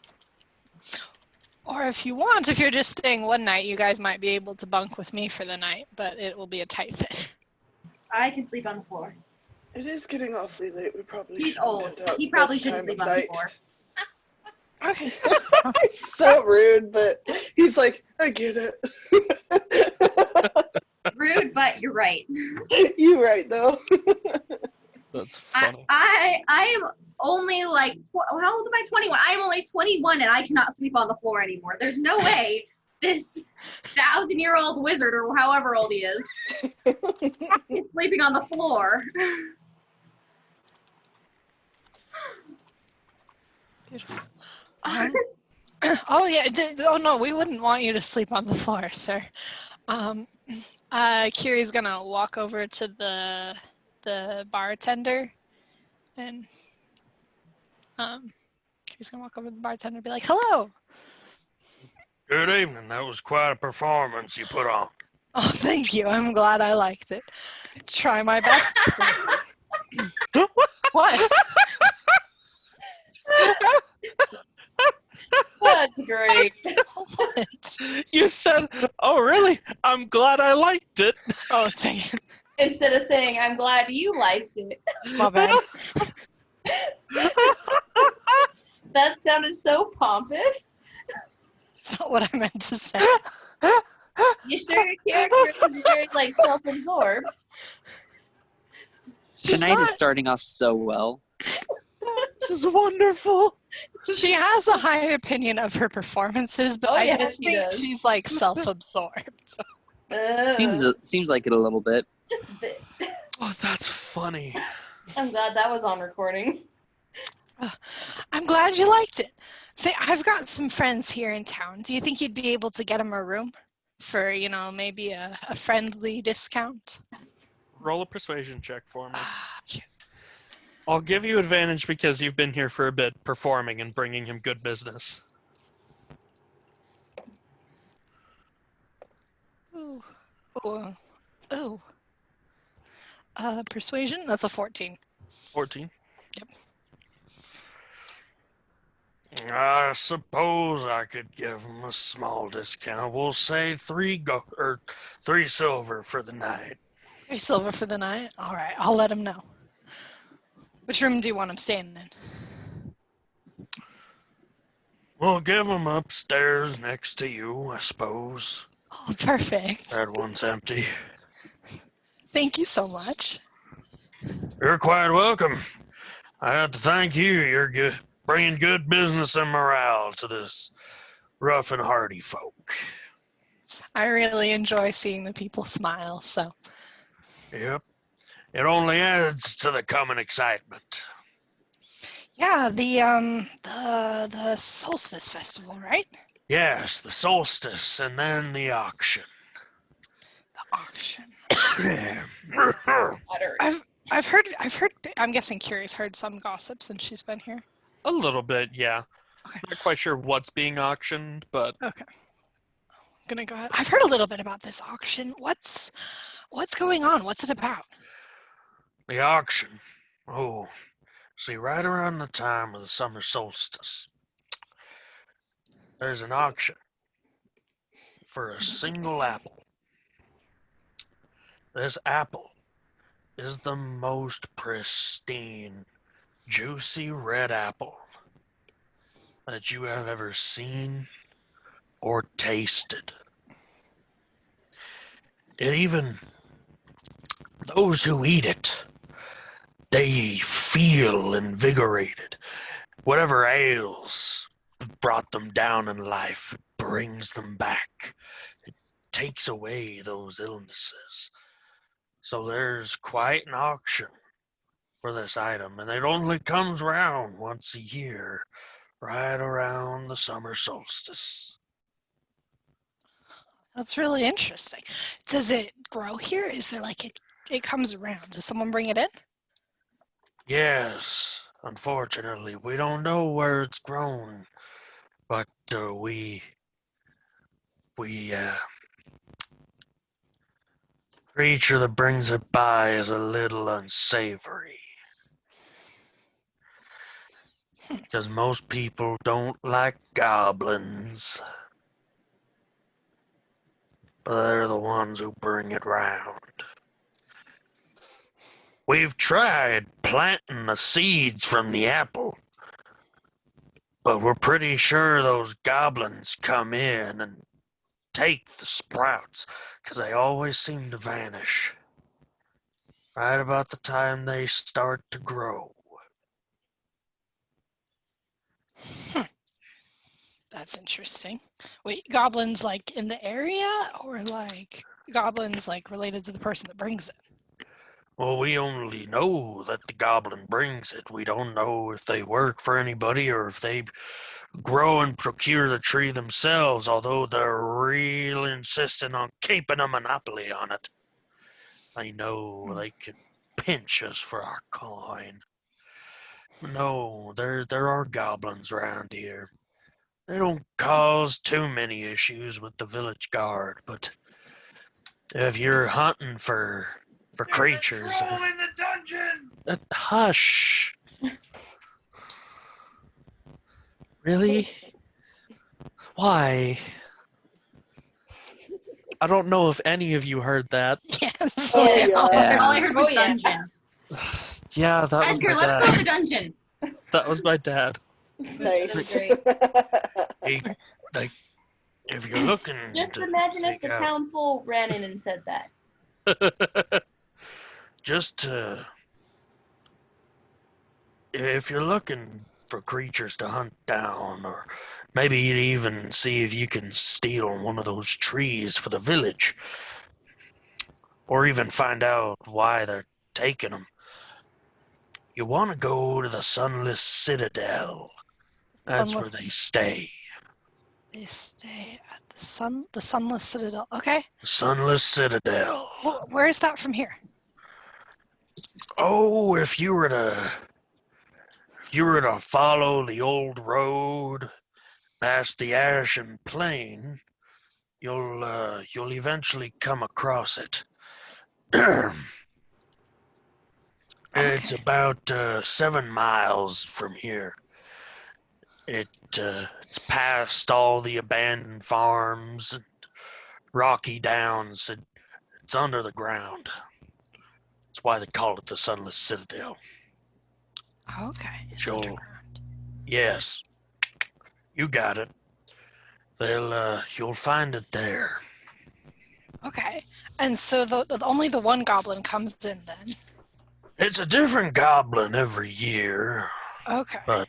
Or if you want, if you're just staying one night, you guys might be able to bunk with me for the night, but it will be a tight fit. I can sleep on the floor. It is getting awfully late. We probably He's shouldn't old. head out He probably this shouldn't time sleep of on the night. floor. Okay. It's so rude, but he's like, I get it. Rude, but you're right. You right though. That's I, funny. I I am only like how old am I? 21. I am only 21 and I cannot sleep on the floor anymore. There's no way this 1,000-year-old wizard or however old he is sleeping on the floor. Beautiful. Oh yeah. Oh no, we wouldn't want you to sleep on the floor, sir. Kiri's gonna walk over to the bartender, and Kiri's gonna walk over to the bartender and be like, "Hello." Good evening. That was quite a performance you put on. Oh, thank you. I'm glad I liked it. Try my best. What? That's great. What? You said, "Oh, really? I'm glad I liked it." Oh, dang it. Instead of saying, I'm glad you liked it. My bad. That sounded so pompous. That's not what I meant to say. You sure your character is very, like, self-absorbed? She's Tonight not. is starting off so well. This is wonderful. She has a high opinion of her performances, but Oh, I yeah, don't she think does. she's like self-absorbed. Seems like it a little bit. Just a bit. Oh, that's funny. I'm glad that was on recording. I'm glad you liked it. Say, I've got some friends here in town. Do you think you'd be able to get them a room for, maybe a friendly discount? Roll a persuasion check for me. Ah, shit. I'll give you advantage because you've been here for a bit, performing and bringing him good business. Ooh. Ooh. Ooh. Persuasion? That's a 14. 14. Yep. I suppose I could give him a small discount. We'll say 3 silver for the night. 3 silver for the night? All right, I'll let him know. Which room do you want him staying in? We'll give him upstairs next to you, I suppose. Oh, perfect. That one's empty. Thank you so much. You're quite welcome. I have to thank you. You're bringing good business and morale to this rough and hardy folk. I really enjoy seeing the people smile, so. Yep. It only adds to the coming excitement. Yeah, the Solstice Festival, right? Yes, the solstice and then the auction. The auction. Utter. I've heard, I'm guessing Kiri's heard some gossip since she's been here. A little bit, yeah. Okay. Not quite sure what's being auctioned, but Okay. I'm gonna go ahead. I've heard a little bit about this auction. What's going on? What's it about? the auction. Oh, see, right around the time of the summer solstice, there's an auction for a single apple. This apple is the most pristine, juicy red apple that you have ever seen or tasted. Those who eat it, they feel invigorated. Whatever ails brought them down in life, it brings them back. It takes away those illnesses. So there's quite an auction for this item, and it only comes around once a year, right around the summer solstice. That's really interesting. Does it grow here? Is there like it comes around? Does someone bring it in? Yes, unfortunately, we don't know where it's grown, but creature that brings it by is a little unsavory. Because most people don't like goblins. But they're the ones who bring it round. We've tried planting the seeds from the apple, but we're pretty sure those goblins come in and take the sprouts, because they always seem to vanish right about the time they start to grow. That's interesting. Wait, goblins like in the area or like goblins like related to the person that brings it? Well, we only know that the goblin brings it. We don't know if they work for anybody or if they grow and procure the tree themselves, although they're real insistent on keeping a monopoly on it. They know they can pinch us for our coin. No, there are goblins around here. They don't cause too many issues with the village guard, but if you're hunting for creatures, There's a troll in the dungeon. Hush. Really? Why? I don't know if any of you heard that. Yes. Oh, Yeah. yeah. All I heard was Oh, yeah. dungeon. Yeah, that was Edgar, my let's go to dad. the dungeon. That was my dad. Nice. He, like, if you're looking Just to imagine if take the out- town full ran in and said that. If you're looking for creatures to hunt down, or maybe you'd even see if you can steal one of those trees for the village, or even find out why they're taking them, you want to go to the Sunless Citadel. That's where they stay. They stay at the Sunless Citadel. Okay. Sunless Citadel. Where is that from here? Oh, if you were to follow the old road past the Ashen Plain, you'll eventually come across it. It's Okay. about 7 miles from here. It's past all the abandoned farms and rocky downs. It's under the ground. That's why they call it the Sunless Citadel. Okay. It's Joel. underground. Yes, you got it. You'll find it there. Okay. And so only the one goblin comes in then. It's a different goblin every year, Okay. but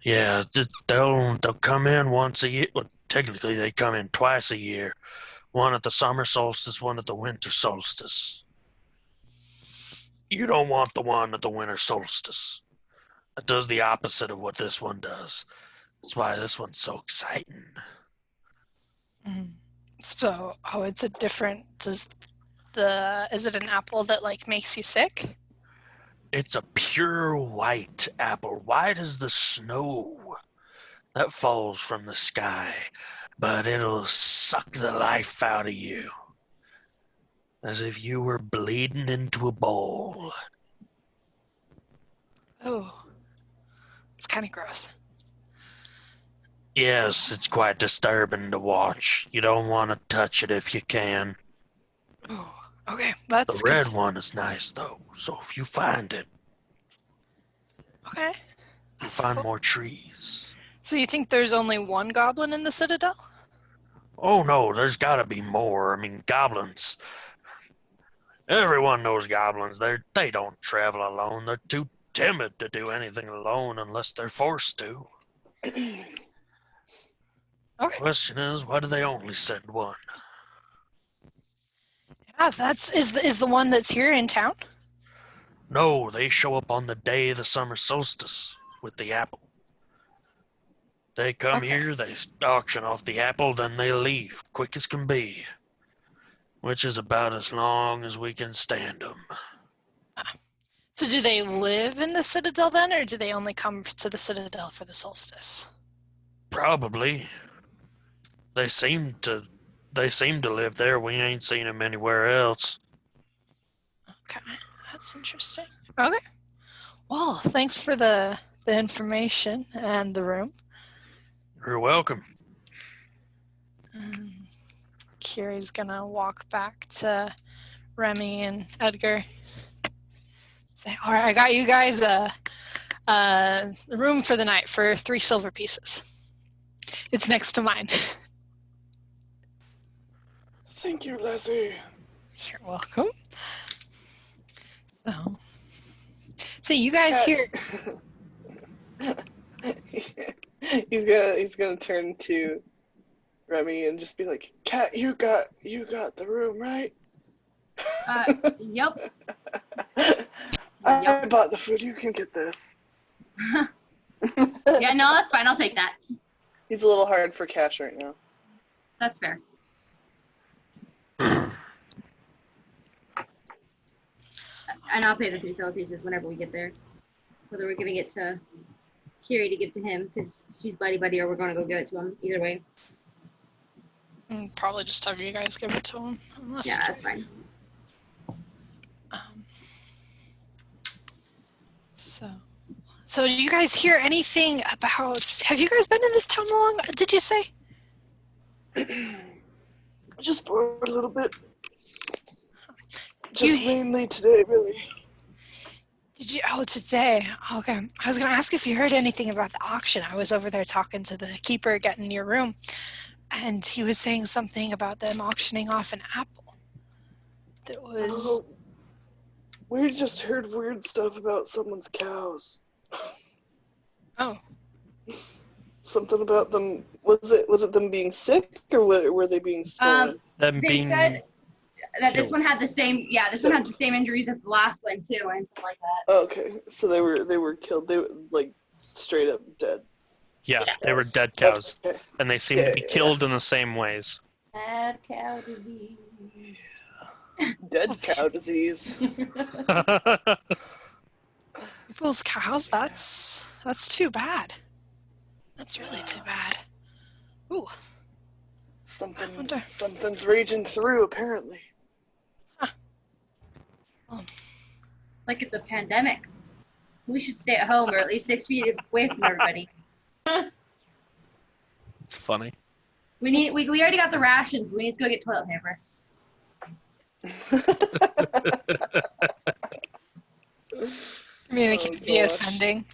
yeah, they'll come in once a year. Well, technically, they come in twice a year. One at the summer solstice, one at the winter solstice. You don't want the one at the winter solstice. It does the opposite of what this one does. That's why this one's so exciting. Mhm. So, it's a different. Is it an apple that like makes you sick? It's a pure white apple, white as the snow that falls from the sky, but it'll suck the life out of you, as if you were bleeding into a bowl. Oh, it's kind of gross. Yes, it's quite disturbing to watch. You don't want to touch it if you can. Oh, okay. That's The good red to- one is nice, though, so if you find it, Okay. you That's find cool. more trees. So you think there's only one goblin in the Citadel? Oh no, there's gotta be more. I mean, goblins. Everyone knows goblins. They don't travel alone. They're too timid to do anything alone unless they're forced to. Okay. Question is, why do they only send one? Yeah, is the one that's here in town? No, they show up on the day of the summer solstice with the apple. They come Okay. here, they auction off the apple, then they leave, quick as can be. Which is about as long as we can stand them. So do they live in the Citadel then, or do they only come to the Citadel for the solstice? Probably. They seem to live there. We ain't seen them anywhere else. Okay, that's interesting. Okay. Well, thanks for the information and the room. You're welcome. Kiri's gonna walk back to Remy and Edgar. Say, all right, I got you guys a room for the night for 3 silver pieces. It's next to mine. Thank you, Leslie. You're welcome. So you guys here. He's gonna turn to Remy and just be like, "Cat, you got the room, right?" Yep. I bought the food. You can get this. Yeah, no, that's fine. I'll take that. He's a little hard for cash right now. That's fair. And I'll pay the 3 silver pieces whenever we get there. Whether we're giving it to Kiri to give to him because she's buddy, or we're going to go give it to him. Either way. Probably just have you guys give it to him. Unless Yeah, that's fine. So do you guys hear anything about? Have you guys been in this town long? Did you say? Just bored a little bit. Just mainly today, really. Did you? Oh, today. Okay. I was gonna ask if you heard anything about the auction. I was over there talking to the keeper, getting your room, and he was saying something about them auctioning off an apple. That was. Oh, we just heard weird stuff about someone's cows. Oh. Something about them. Was it them being sick or were they being stolen? Them They being said that this killed. one had the same. Yeah, this one had the same injuries as the last one too, and stuff like that. Oh, okay, so they were killed. They were like straight up dead. Yeah, Yeah. they were dead cows, Okay. and they seem to be killed in the same ways. Mad cow disease. Dead cow disease. People's cows. That's too bad. That's really too bad. Ooh. Something's raging through apparently. Like it's a pandemic. We should stay at home or at least 6 feet away from everybody. It's funny. We already got the rations. We need to go get toilet paper. Communicate Oh, via gosh. sending.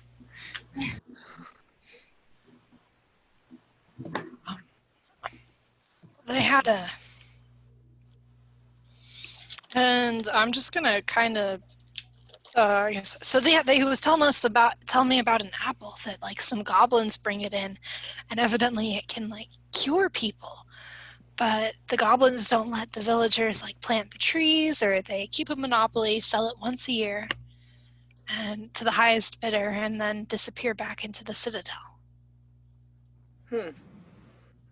They had a, and I'm just gonna kind of, I guess. So he was telling me about an apple that like some goblins bring it in, and evidently it can like cure people, but the goblins don't let the villagers like plant the trees, or they keep a monopoly, sell it once a year, and to the highest bidder, and then disappear back into the citadel.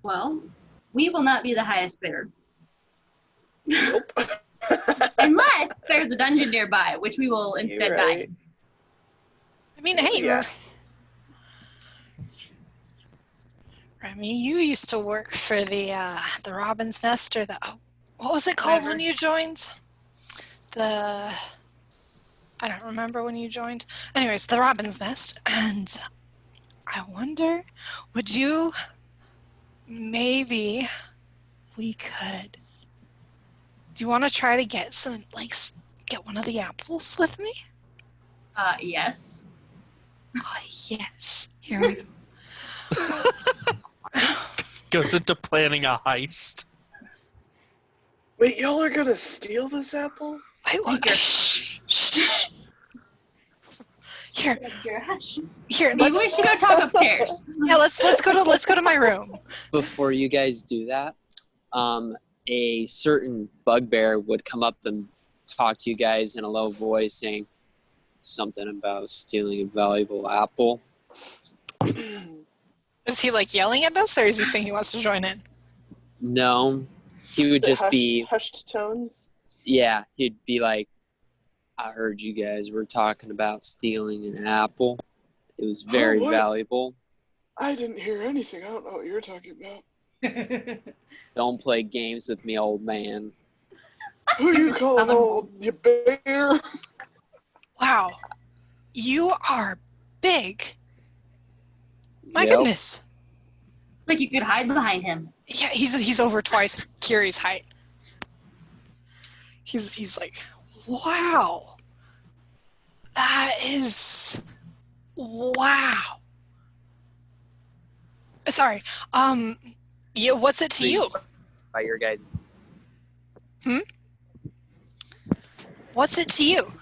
Well, we will not be the highest bidder. Nope. Unless there's a dungeon nearby, which we will instead You're die right. in. I mean, hey, Yeah. Remy, you used to work for the Robin's Nest, or what was it called when Whatever. you joined? I don't remember when you joined. Anyways, the Robin's Nest, and I wonder, maybe we could. Do you want to try to get get one of the apples with me? Yes. Oh, yes. Here we go. Goes into planning a heist. Wait, y'all are gonna steal this apple? Wait, what? Shh. Shh. Here, Maybe we should go talk upstairs. Yeah, let's go to my room. Before you guys do that, a certain bugbear would come up and talk to you guys in a low voice, saying something about stealing a valuable apple. Is he like yelling at us, or is he saying he wants to join in? No, he would The just be, hushed tones. yeah, he'd be like, I heard you guys were talking about stealing an apple. It was very what? valuable. I didn't hear anything. I don't know what you're talking about. Don't play games with me, old man. Who you calling old? You bear? Wow, you are big. My Yep. goodness. It's like you could hide behind him. Yeah, he's over twice Kiri's height. He's like, wow. That is wow. Sorry. Yeah, what's it to you? By your guide. What's it to you?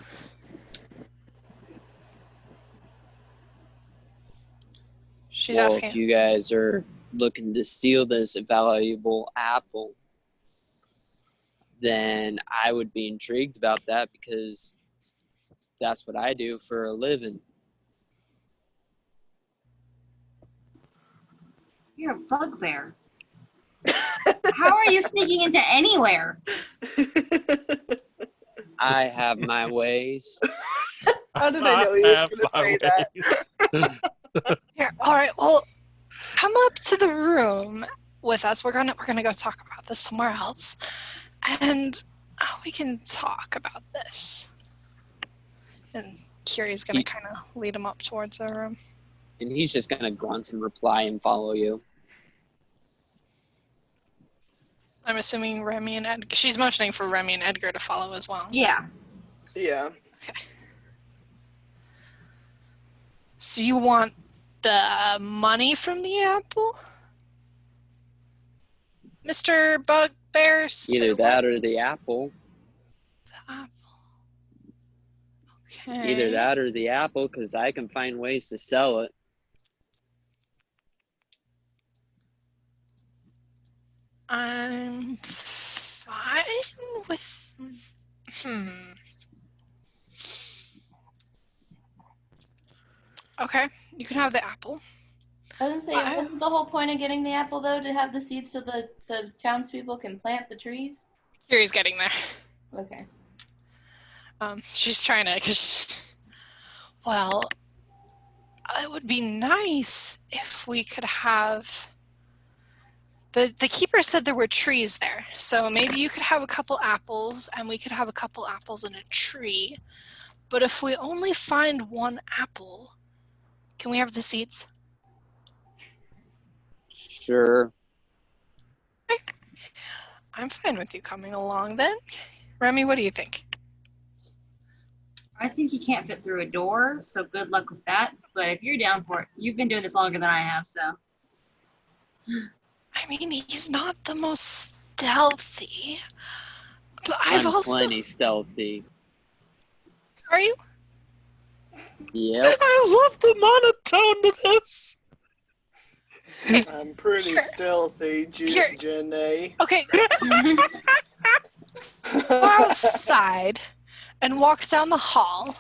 She's Well, asking. if you guys are looking to steal this valuable apple, then I would be intrigued about that because that's what I do for a living. You're a bugbear. How are you sneaking into anywhere? I have my ways. How did I know he was have going to my say that? ways. Here, all right. Well, come up to the room with us. We're gonna go talk about this somewhere else, and we can talk about this. And Kiri's gonna kind of lead him up towards the room. And he's just going to grunt and reply and follow you. I'm assuming Remy and Edgar. She's motioning for Remy and Edgar to follow as well. Yeah. Yeah. Okay. So you want the money from the apple, Mr. Bugbear? Either that or the apple. The apple. Okay. Either that or the apple, because I can find ways to sell it. I'm fine with. Okay, you can have the apple. I was gonna say, wasn't the whole point of getting the apple though to have the seeds so the townspeople can plant the trees? Kiri's getting there. Okay. She's trying to, well, it would be nice if we could have. The keeper said there were trees there, so maybe you could have a couple apples, and we could have a couple apples in a tree. But if we only find one apple, can we have the seeds? Sure. I'm fine with you coming along then. Remy, what do you think? I think you can't fit through a door, so good luck with that. But if you're down for it, you've been doing this longer than I have, so. I mean, he's not the most stealthy, but I've I'm also. plenty stealthy. Are you? Yep. I love the monotone to this. I'm pretty stealthy, Here. Janae. Okay. Go outside and walk down the hall,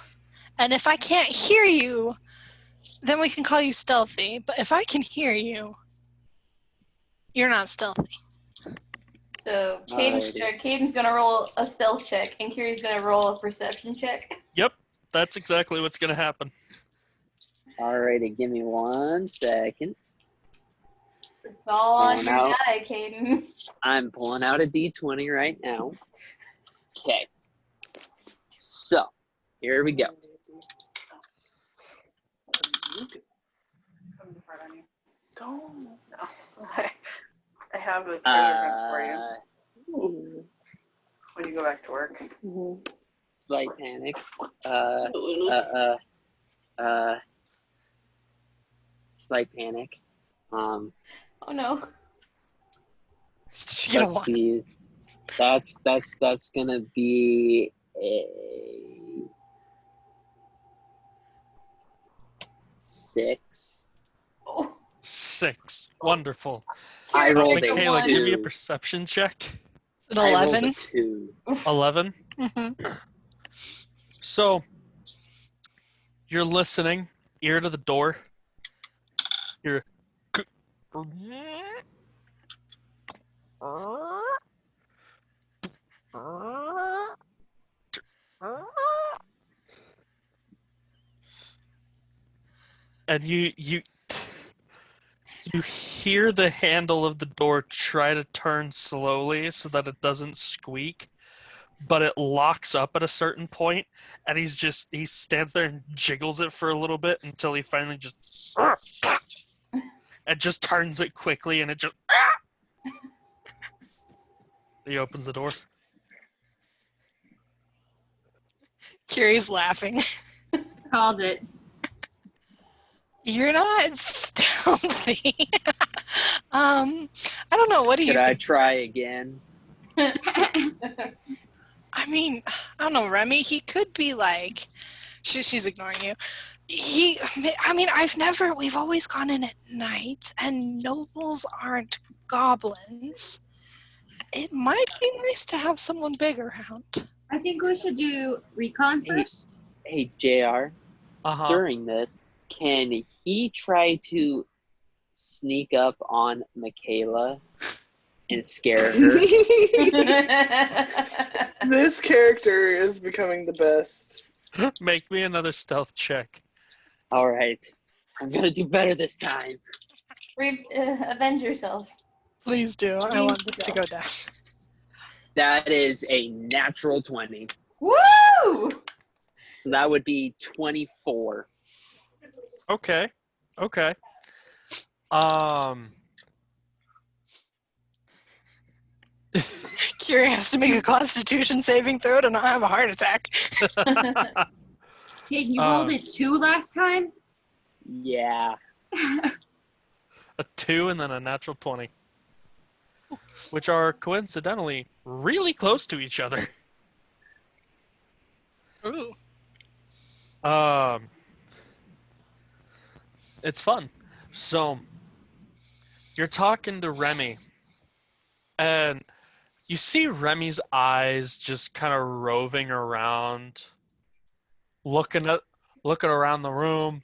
and if I can't hear you, then we can call you stealthy. But if I can hear you, you're not stealthy. So Alrighty. Caden's gonna roll a stealth check, and Kiri's gonna roll a perception check. Yep, that's exactly what's going to happen. Alrighty, give me 1 second. It's all on Oh, your no. die, Caden. I'm pulling out a D20 right now. Okay. So, here we go. Don't. No. I have a treasure hunt for you Ooh, when you go back to work. slight panic. Slight panic. Oh no. Did you get a Let's one? see. That's gonna be a 6. Oh. 6. Wonderful. I rolled a Michaela, give me a 2. perception check. An I rolled 11? a 2. 11. Mhm. So, you're listening, ear to the door. You're And you hear the handle of the door try to turn slowly so that it doesn't squeak, but it locks up at a certain point, and he stands there and jiggles it for a little bit until he finally just and just turns it quickly, and it just he opens the door. Curie's laughing. Called it. You're not stealthy. I don't know. What do you Could I think? try again? I mean, I don't know, Remy. He could be like, she's ignoring you. We've always gone in at night, and nobles aren't goblins. It might be nice to have someone big around. I think we should do recon first. Hey, JR, Uh-huh. during this, can he try to sneak up on Michaela and scare her? This character is becoming the best. Make me another stealth check. All right. I'm going to do better this time. Avenge yourself. Please do. I Please want this to do. go down. That is a natural 20. Woo! So that would be 24. Okay. Curie has to make a Constitution saving throw to not have a heart attack. Kate, you rolled a 2 last time? Yeah. A 2 and then a natural 20. Which are coincidentally really close to each other. Ooh. It's fun. So, you're talking to Remy, and you see Remy's eyes just kind of roving around, looking around the room,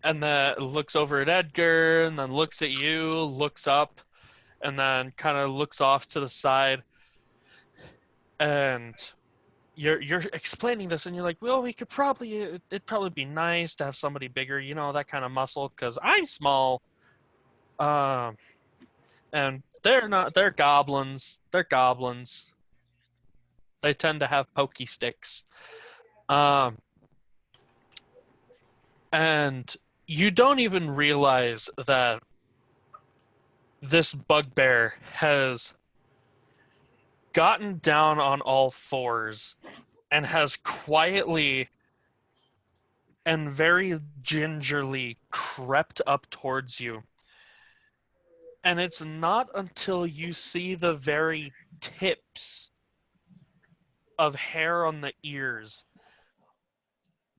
and then looks over at Edgar, and then looks at you, looks up, and then kind of looks off to the side, and you're explaining this, and you're like, well, it'd probably be nice to have somebody bigger, that kind of muscle, because I'm small, and they're goblins. They tend to have pokey sticks, and you don't even realize that this bugbear has gotten down on all fours and has quietly and very gingerly crept up towards you. And it's not until you see the very tips of hair on the ears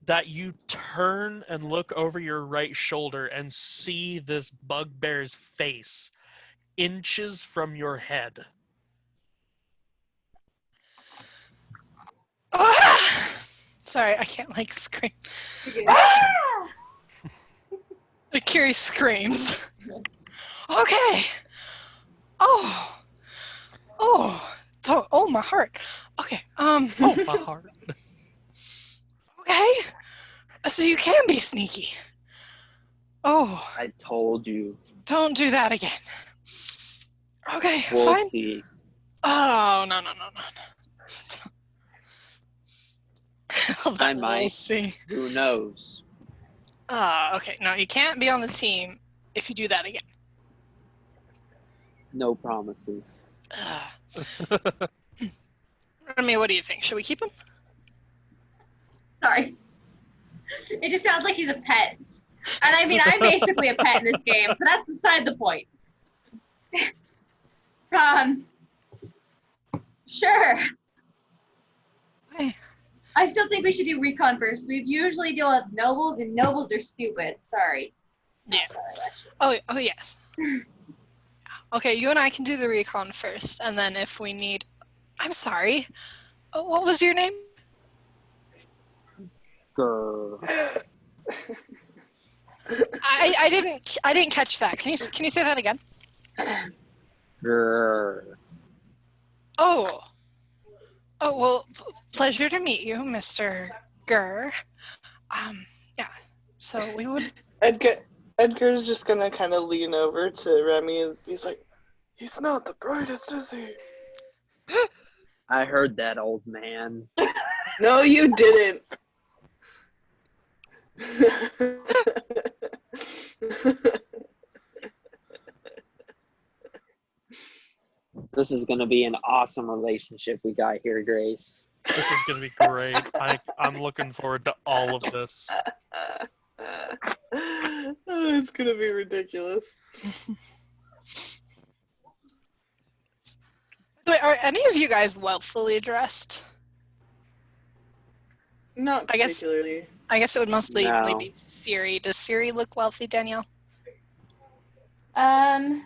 that you turn and look over your right shoulder and see this bugbear's face inches from your head. Ah! Sorry, I can't scream. Curie screams. Okay. Oh, my heart. Okay. Oh, my heart. Okay. So you can be sneaky. Oh, I told you. don't do that again. Okay, We'll fine. see. Oh, no. I might. We'll see. Who knows? Okay. No, you can't be on the team if you do that again. No promises. I mean, what do you think? Should we keep him? Sorry. It just sounds like he's a pet. And I mean, I'm basically a pet in this game, but that's beside the point. Sure. Okay. I still think we should do recon first. We usually deal with nobles, and nobles are stupid. Sorry. Yeah. Sorry, actually. Oh yes. Okay, you and I can do the recon first, and then if we need... I'm sorry. What was your name? Grr. I I didn't catch that. Can you say that again? Grr. Oh. Oh, well, pleasure to meet you, Mr. Gurr. Yeah. So we would Edgar's just gonna kind of lean over to Remy. He's like, he's not the brightest, is he? I heard that, old man. No, you didn't. This is going to be an awesome relationship we got here, Grace. This is gonna be great. I'm looking forward to all of this. Oh, it's gonna be ridiculous. Wait, are any of you guys wealthily dressed? Not I guess- particularly. I guess it would mostly No. be Siri. Does Siri look wealthy, Danielle? Not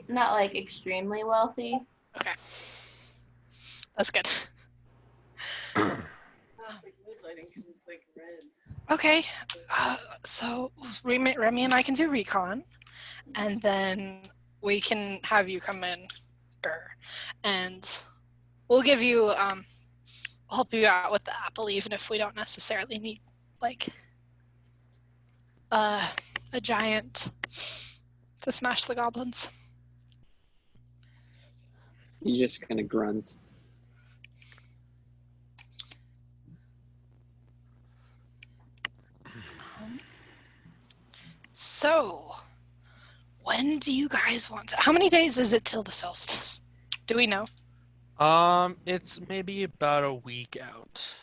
like extremely wealthy. Okay. That's good. Okay. So Remy and I can do recon, and then we can have you come in, and we'll give you help you out with the apple, even if we don't necessarily need like a giant to smash the goblins. He's just going to grunt. So, when do you guys want to? How many days is it till the solstice? Do we know? It's maybe about a week out.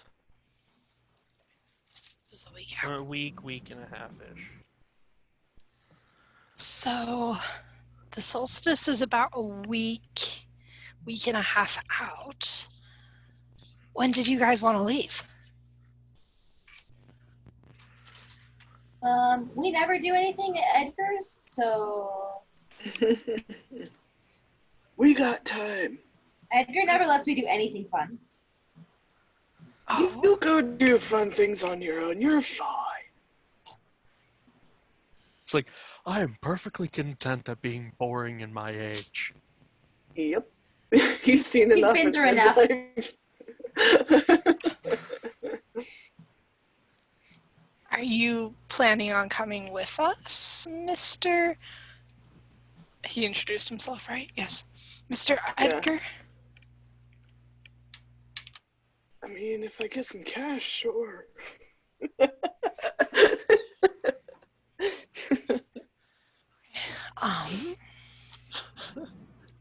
This is a week out. A week and a half-ish. So, the solstice is about a week and a half out. When did you guys want to leave? We never do anything at Edgar's, so We got time. Edgar never lets me do anything fun. Oh, You go do fun things on your own. You're fine. It's like, I am perfectly content at being boring in my age. Yep. He's seen He's enough been in through his enough. life. are you planning on coming with us, Mr.? He introduced himself, right? Yes. Mr. Edgar? I mean, if I get some cash, sure.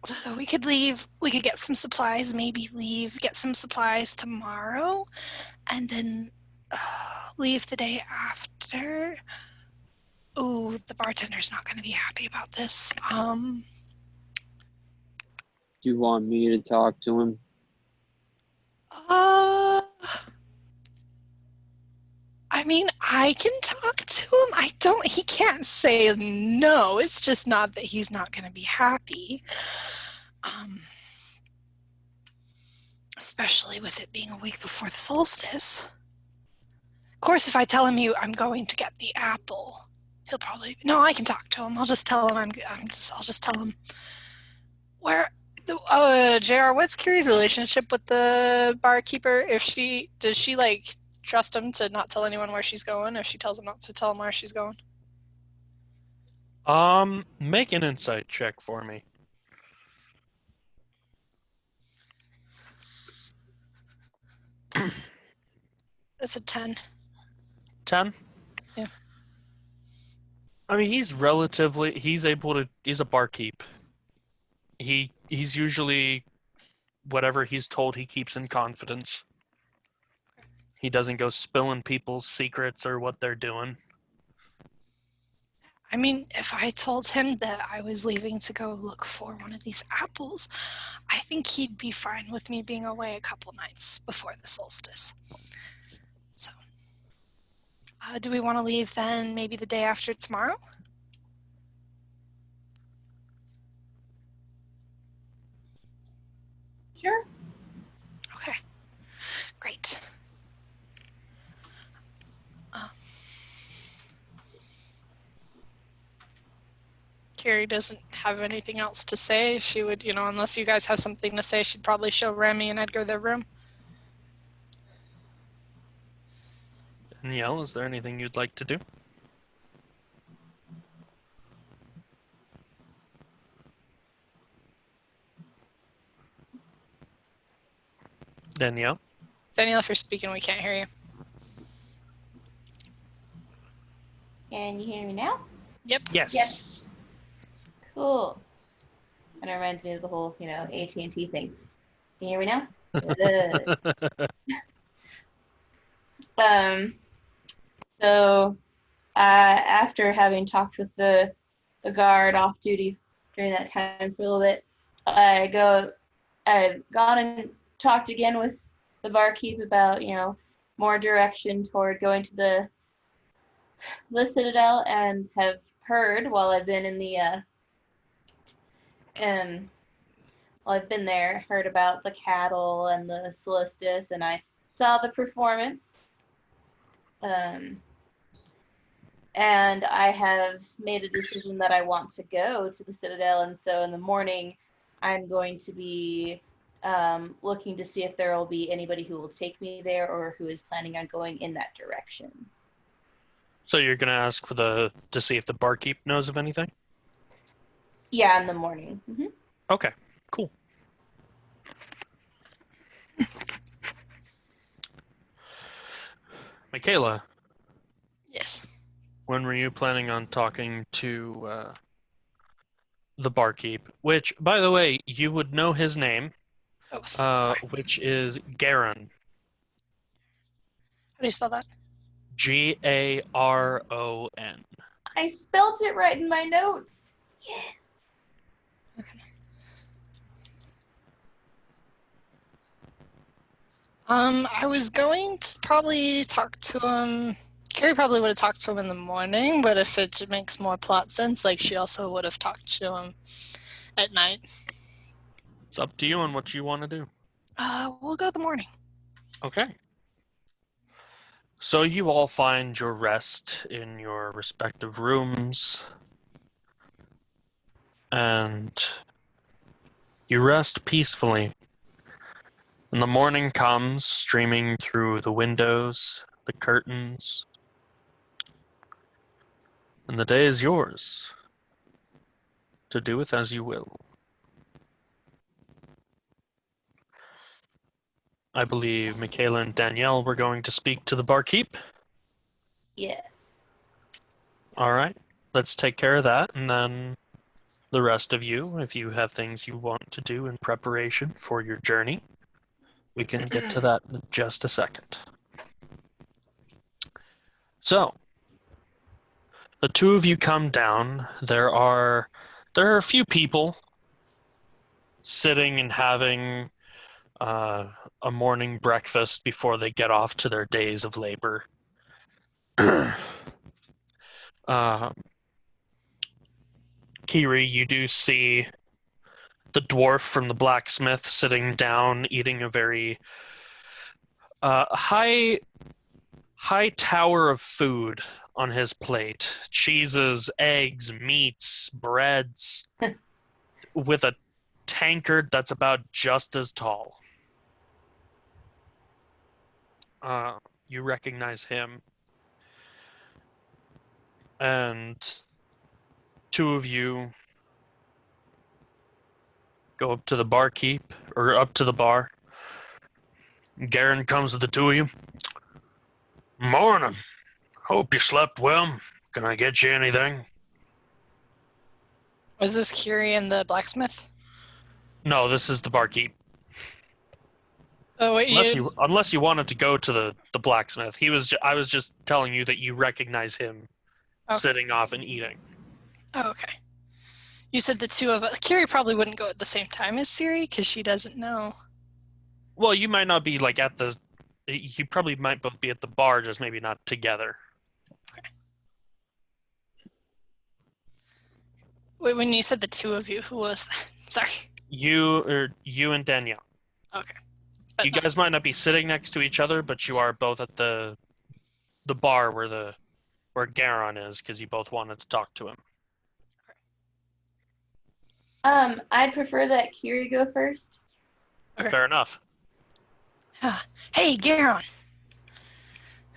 So we could leave, we could get some supplies, get some supplies tomorrow, and then leave the day after. Ooh, the bartender's not going to be happy about this. Do you want me to talk to him? I mean, I can talk to him. He can't say no. It's just not that he's not going to be happy. Especially with it being a week before the solstice. Of course, if I tell him I'm going to get the apple, he'll probably, no, I can talk to him. I'll just tell him I'll just tell him JR, what's Kiri's relationship with the barkeeper? Does she like trust him to not tell anyone where she's going if she tells him not to tell him where she's going? Make an insight check for me. It's a 10. 10? Yeah. I mean, he's a barkeep. He's usually, whatever he's told, he keeps in confidence. He doesn't go spilling people's secrets or what they're doing. I mean, if I told him that I was leaving to go look for one of these apples, I think he'd be fine with me being away a couple nights before the solstice. So, do we want to leave then maybe the day after tomorrow? Sure. Okay, great. Carrie doesn't have anything else to say, she would, unless you guys have something to say, she'd probably show Remy and Edgar their room. Danielle, is there anything you'd like to do? Danielle? Danielle, if you're speaking, we can't hear you. Can you hear me now? Yep. Yes. Yes. Cool. And it reminds me of the whole, AT&T thing. Can you hear me now? Good. So after having talked with the guard off duty during that time for a little bit, I've gone and talked again with the barkeep about, more direction toward going to the Citadel, and have heard while I've been in the while I've been there, heard about the cattle and the solstice, and I saw the performance. And I have made a decision that I want to go to the Citadel, and so in the morning I'm going to be looking to see if there will be anybody who will take me there or who is planning on going in that direction. So you're gonna ask to see if the barkeep knows of anything? Yeah, in the morning. Mm-hmm. Okay, cool. Michaela, Yes. when were you planning on talking to the barkeep? Which, by the way, you would know his name, Oh, sorry. which is Garon. How do you spell that? Garon. I spelt it right in my notes. Yes. Okay. I was going to probably talk to him. Carrie probably would have talked to him in the morning, but if it makes more plot sense, she also would have talked to him at night. It's up to you on what you want to do. We'll go the morning. Okay. So you all find your rest in your respective rooms, and you rest peacefully. And the morning comes streaming through the windows, the curtains, and the day is yours to do with as you will. I believe Michaela and Danielle were going to speak to the barkeep. Yes. All right, let's take care of that, and then the rest of you, if you have things you want to do in preparation for your journey, we can get to that in just a second. So, the two of you come down. There are a few people sitting and having a morning breakfast before they get off to their days of labor. Kiri, you do see the dwarf from the blacksmith sitting down, eating a very high tower of food on his plate. Cheeses, eggs, meats, breads, with a tankard that's about just as tall. You recognize him. And two of you go up to the barkeep, or up to the bar. Garon comes to the two of you. Morning. Hope you slept well. Can I get you anything? Was this Curie and the blacksmith? No, this is the barkeep. Oh, wait, Unless you wanted to go to the blacksmith. I was just telling you that you recognize him sitting off and eating. Oh, okay. You said the two of us. Curie probably wouldn't go at the same time as Siri because she doesn't know. Well, you might not be at the. You probably might both be at the bar, just maybe not together. Okay. Wait, when you said the two of you, who was that? Sorry. You and Danielle. Okay. You guys might not be sitting next to each other, but you are both at the bar where Garon is, because you both wanted to talk to him. I'd prefer that Kiri go first. Okay. Fair enough. Hey, Garon.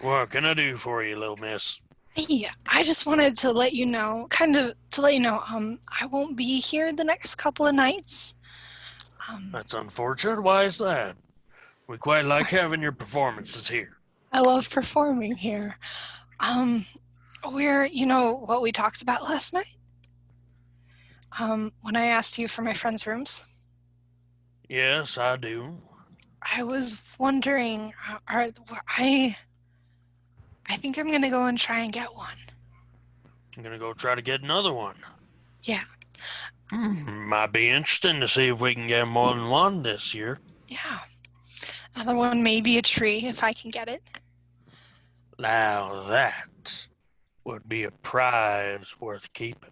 What can I do for you, little miss? Hey, I just wanted to let you know, I won't be here the next couple of nights. That's unfortunate. Why is that? We quite like having your performances here. I love performing here. You know what we talked about last night? When I asked you for my friend's rooms, Yes, I do. I was wondering, I think I'm gonna go and try and get one. I'm gonna go try to get another one. Yeah, Might be interesting to see if we can get more than one this year. yeah. Another one, maybe a tree if I can get it. Now that would be a prize worth keeping.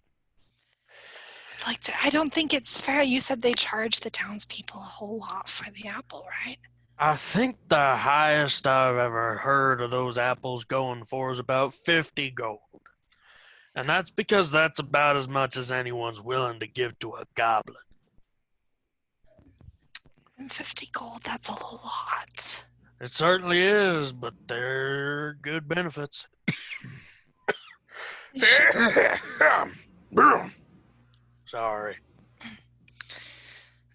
I don't think it's fair. You said they charge the townspeople a whole lot for the apple, right? I think the highest I've ever heard of those apples going for is about 50 gold. And that's because that's about as much as anyone's willing to give to a goblin. And 50 gold, that's a lot. It certainly is, but they're good benefits. They should- Sorry.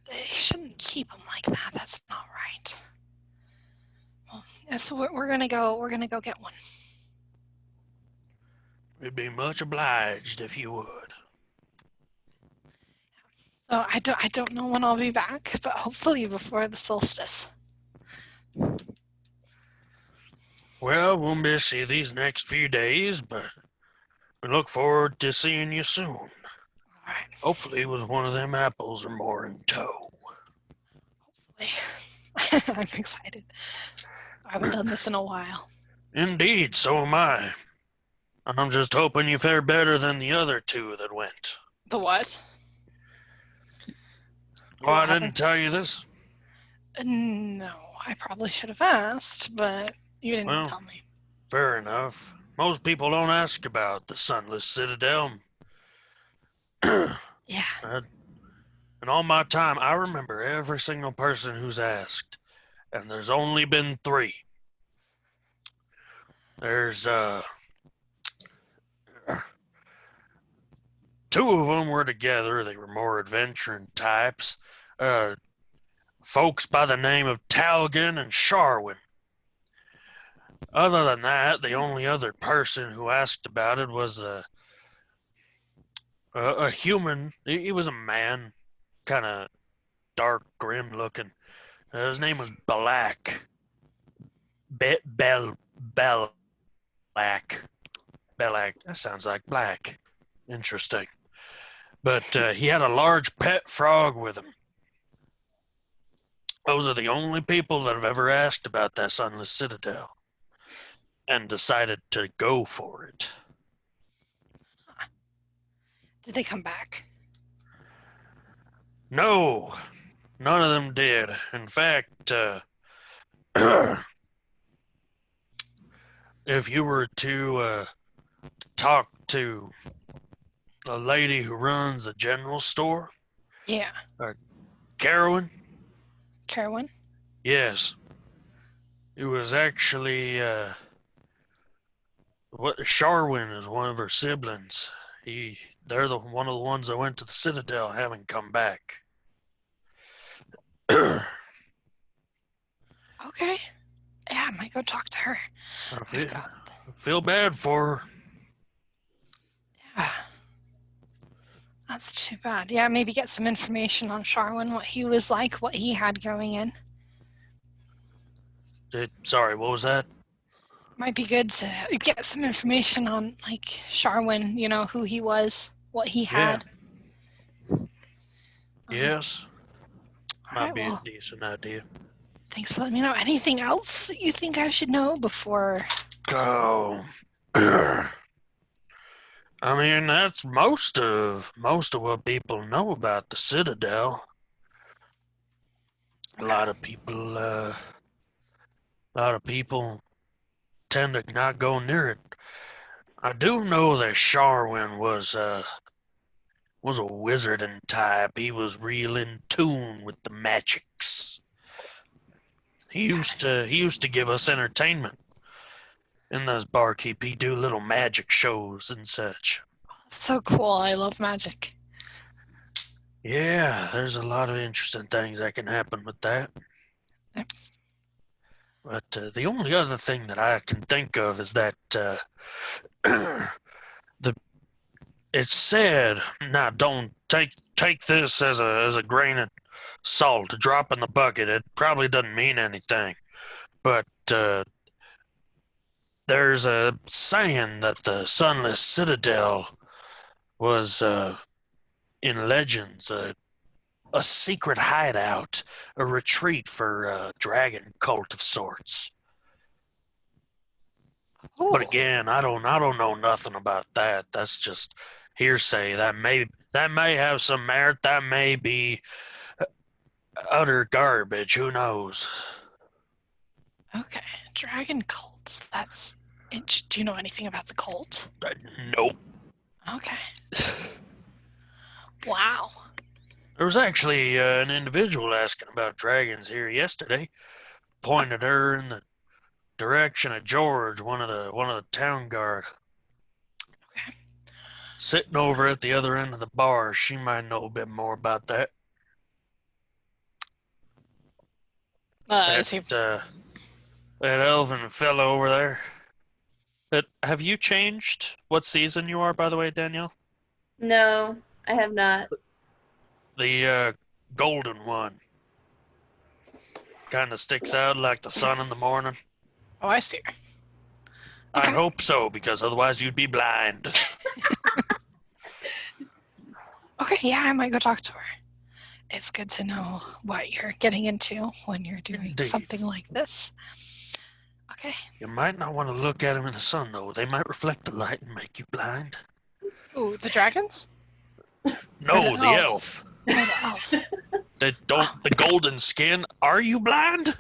They shouldn't keep them like that. That's not right. Well, yeah, so we're gonna go get one. We'd be much obliged if you would. So I don't know when I'll be back, but hopefully before the solstice. Well, we'll miss you these next few days, but we look forward to seeing you soon. All right. Hopefully with one of them apples or more in tow. I'm excited. I haven't done this in a while. Indeed, so am I. I'm just hoping you fare better than the other two that went. The what? Oh, I What didn't happened? tell you this? No, I probably should have asked, but you didn't Well. tell me. Fair enough. Most people don't ask about the Sunless Citadel. Yeah. In all my time, I remember every single person who's asked, and there's only been 3. There's 2 of them were together. They were more adventuring types. Folks by the name of Talgan and Sharwin. Other than that, the only other person who asked about it was a human. He was a man, kind of dark, grim looking. His name was Balak. Belak. Belak. That sounds like black. Interesting. But he had a large pet frog with him. Those are the only people that have ever asked about that Sunless Citadel and decided to go for it. Did they come back? No, none of them did. In fact, if you were to talk to a lady who runs a general store, Yeah. Carowin, Carowin? yes, it was actually Sharwin is one of her siblings. They're one of the ones that went to the Citadel, haven't come back. Okay. Yeah, I might go talk to her. I I've got, feel bad for her. yeah. That's too bad. Yeah, maybe get some information on Sharwin, what he was like, what he had going in. Sorry, what was that? Might be good to get some information on, like, Sharwin, you know, who he was, what he had. Yes, All might right, be well, a decent idea. thanks for letting me know. Anything else you think I should know before? Oh, I mean that's most of what people know about the Citadel. A lot of people tend to not go near it. I do know that Sharwin was was a wizarding type. He was real in tune with the magics. He used to give us entertainment. In those barkeep, he'd do little magic shows and such. So cool. I love magic. Yeah, there's a lot of interesting things that can happen with that. Yep. But the only other thing that I can think of is that it's said. Now, don't take this as a grain of salt, a drop in the bucket. It probably doesn't mean anything, but there's a saying that the Sunless Citadel was in legends a secret hideout, a retreat for a dragon cult of sorts. Ooh. But again, I don't know nothing about that. That's just hearsay. That may have some merit. That may be utter garbage. Who knows? Okay, dragon cult. That's. Do you know anything about the cult? Nope. Okay. Wow. There was actually an individual asking about dragons here yesterday. Pointed her in the direction of George, one of the town guard. Okay. Sitting over at the other end of the bar. She might know a bit more about that. Is he? That elven fellow over there. Have you changed what season you are, by the way, Danielle? No, I have not. The golden one. Kind of sticks out like the sun in the morning. Oh, I see her. I Okay. hope so, because otherwise you'd be blind. Okay, yeah, I might go talk to her. It's good to know what you're getting into when you're doing Indeed. something like this. Okay. You might not want to look at them in the sun, though. They might reflect the light and make you blind. Ooh, the dragons? No, the the elves. elf. Oh, the elf. They don't. The golden skin. Are you blind?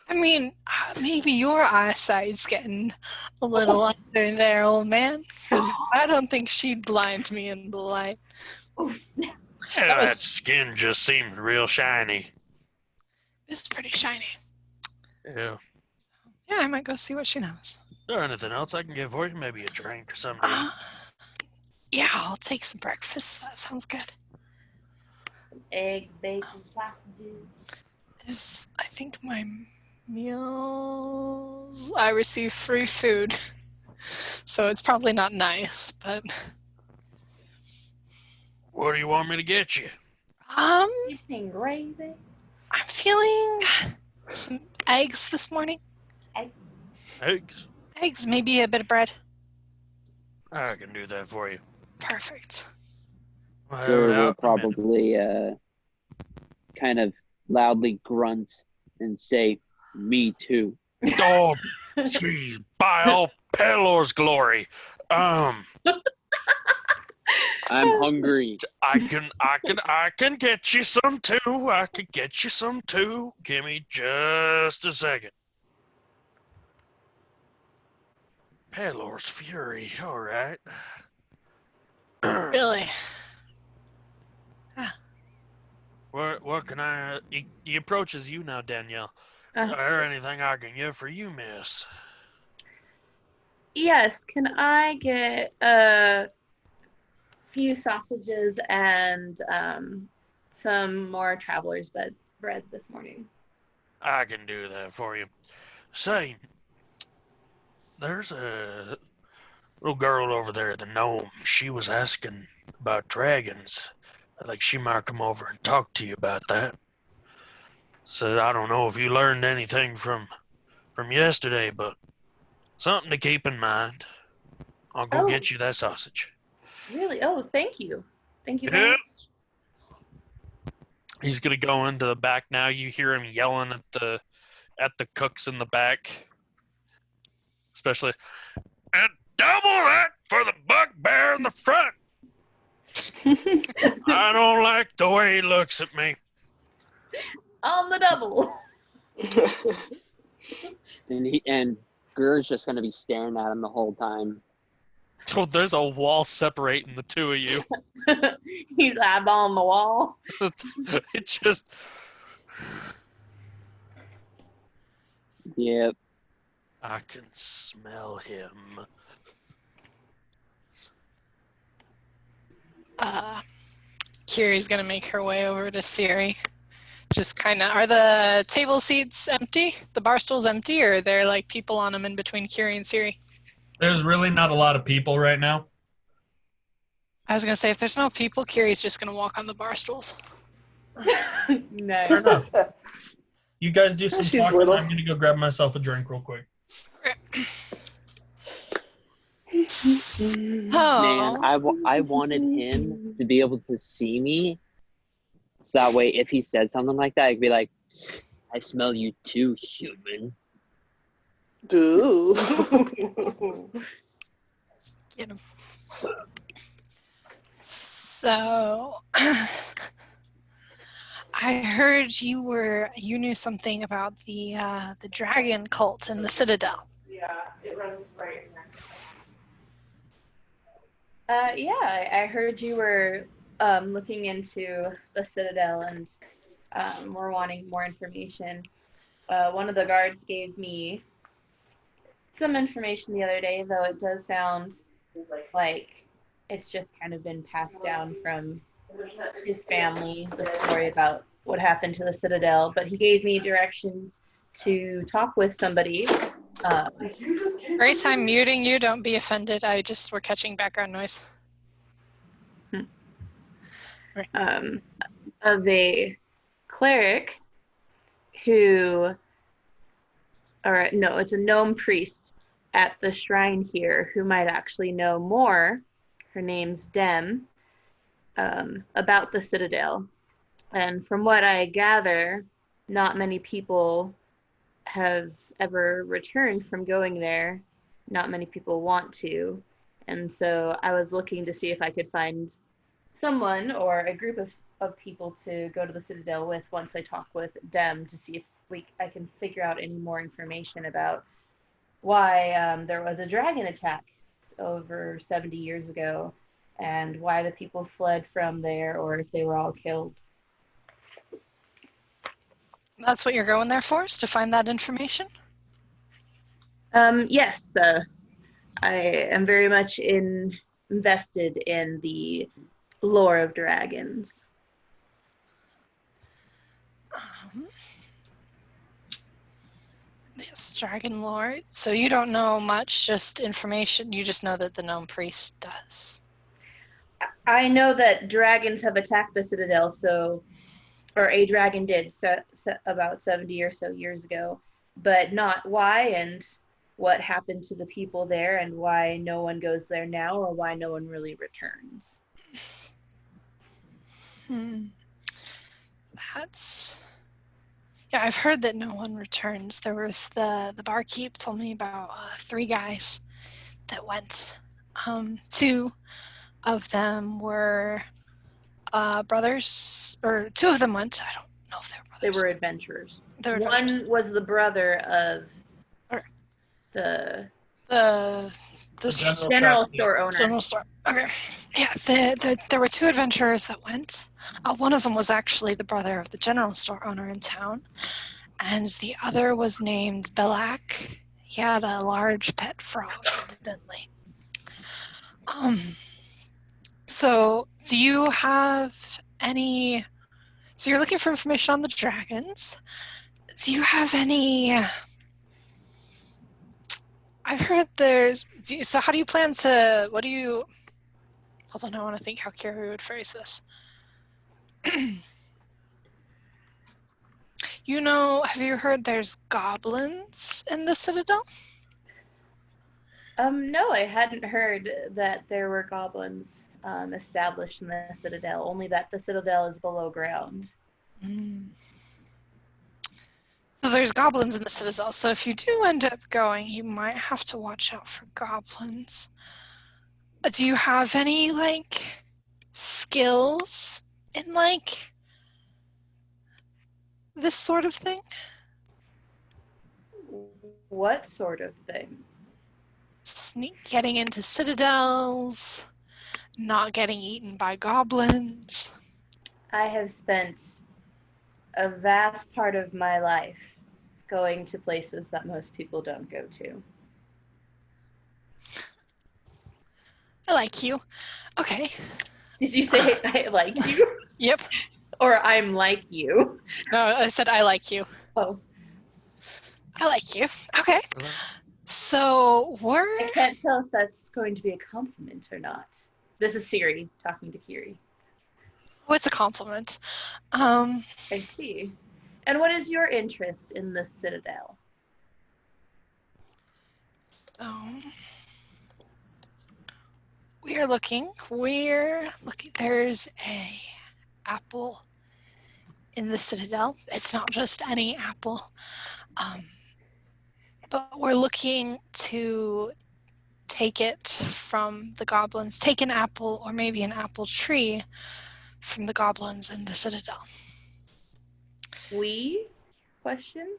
I mean, maybe your eyesight's getting a little under there, old man. 'Cause I don't think she'd blind me in the light. Yeah, That was- that skin just seems real shiny. It's pretty shiny. Yeah. Yeah, I might go see what she knows. Is there anything else I can get for you? Maybe a drink or something. Yeah, I'll take some breakfast. That sounds good. Egg, bacon, sausages. I think my meals, I receive free food. So it's probably not nice, but What do you want me to get you? Anything gravy? I'm feeling some eggs this morning. Eggs. Eggs, maybe a bit of bread. I can do that for you. Perfect. I'll have Gur it will out in a minute. probably kind of loudly grunt and say, "Me too." Oh, gee, by all Pelor's glory. I'm hungry. I can get you some too. I can get you some too. Give me just a second. Pelor's fury. All right. Really? What can I? He approaches you now, Danielle. Uh. Is there anything I can get for you, miss? Yes, can I get a few sausages and some more traveler's bread this morning? I can do that for you. Say, there's a little girl over there, the gnome. She was asking about dragons. I think she might come over and talk to you about that. Said, I don't know if you learned anything from yesterday, but something to keep in mind. I'll go Oh. get you that sausage. Really? Oh, thank you. Thank you very Yeah. much. He's gonna go into the back now. You hear him yelling at the cooks in the back, especially, and double that for the bugbear in the front. I don't like the way he looks at me. On the double. And Gur's just gonna be staring at him the whole time. Oh, there's a wall separating the two of you. He's eyeballing the wall. It just. Yep. I can smell him. Kiri's gonna make her way over to Siri. Just kind of, are the table seats empty? The bar stools empty, or are there like people on them in between Kiri and Siri? There's really not a lot of people right now. I was gonna say, if there's no people, Kiri's just gonna walk on the bar stools. Fair Nice. enough. You guys do some She's talking. little. I'm gonna go grab myself a drink real quick. Man, Oh, I wanted him to be able to see me, so that way if he said something like that, I'd be like, "I smell you too, human." Dude. get him. So, I heard you knew something about the dragon cult in the Citadel. Yeah, it runs right next. Yeah, I heard you were looking into the Citadel and were wanting more information. One of the guards gave me some information the other day, though it does sound like it's just kind of been passed down from his family, the story about what happened to the Citadel. But he gave me directions to talk with somebody. Grace, I'm muting you. Don't be offended. We're catching background noise. Of a cleric who, or no, it's a gnome priest at the shrine here who might actually know more. Her name's Dem, about the Citadel. And from what I gather, not many people have ever returned from going there. Not many people want to. And so I was looking to see if I could find someone or a group of people to go to the Citadel with once I talk with Dem to see if I can figure out any more information about why there was a dragon attack over 70 years ago and why the people fled from there or if they were all killed. That's what you're going there for, is to find that information? Yes, I am very much invested in the lore of dragons. Yes, dragon lord. So you don't know much, just information. You just know that the gnome priest does. I know that dragons have attacked the Citadel, or a dragon did about 70 or so years ago, but not why and what happened to the people there and why no one goes there now or why no one really returns. Yeah, I've heard that no one returns. There was the barkeep told me about 3 guys that went. 2 of them were brothers, or 2 of them went. I don't know if they were brothers. They were adventurers. They were adventurers. One was the brother of Okay. the General general store owner. General store. Okay. Yeah, there were 2 adventurers that went. One of them was actually the brother of the general store owner in town, and the other was named Belak. He had a large pet frog, evidently. So do you have any? So you're looking for information on the dragons. Do you have any? I've heard there's. So how do you plan to? What do you? Hold on, I want to think how Kiri would phrase this. Have you heard there's goblins in the Citadel? No, I hadn't heard that there were goblins established in the Citadel, only that the Citadel is below ground. So there's goblins in the Citadel, so if you do end up going, you might have to watch out for goblins. Do you have any, skills in, this sort of thing? What sort of thing? getting into citadels, not getting eaten by goblins. I have spent a vast part of my life going to places that most people don't go to. I like you. Okay. Did you say I like you? Yep. Or I'm like you? No, I said I like you. Oh, I like you. Okay. So we're I can't tell if that's going to be a compliment or not. This is Siri talking to Kiri. what's a compliment? I see. And what is your interest in the Citadel? We're looking. There's a apple in the Citadel. It's not just any apple. But we're looking to take it from the goblins, take an apple or maybe an apple tree from the goblins in the Citadel. We? Question?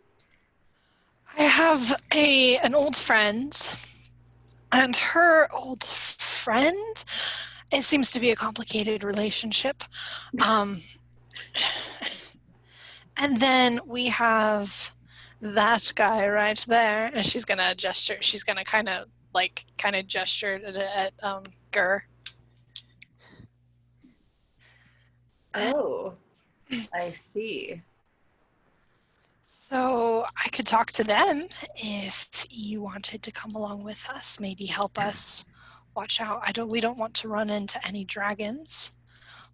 I have an old friend, and her old friend, it seems to be a complicated relationship. And then we have that guy right there, and she's gonna gesture. She's gonna kind of gesture at Gur. Oh, I see. So I could talk to them if you wanted to come along with us. Maybe help us watch out. We don't want to run into any dragons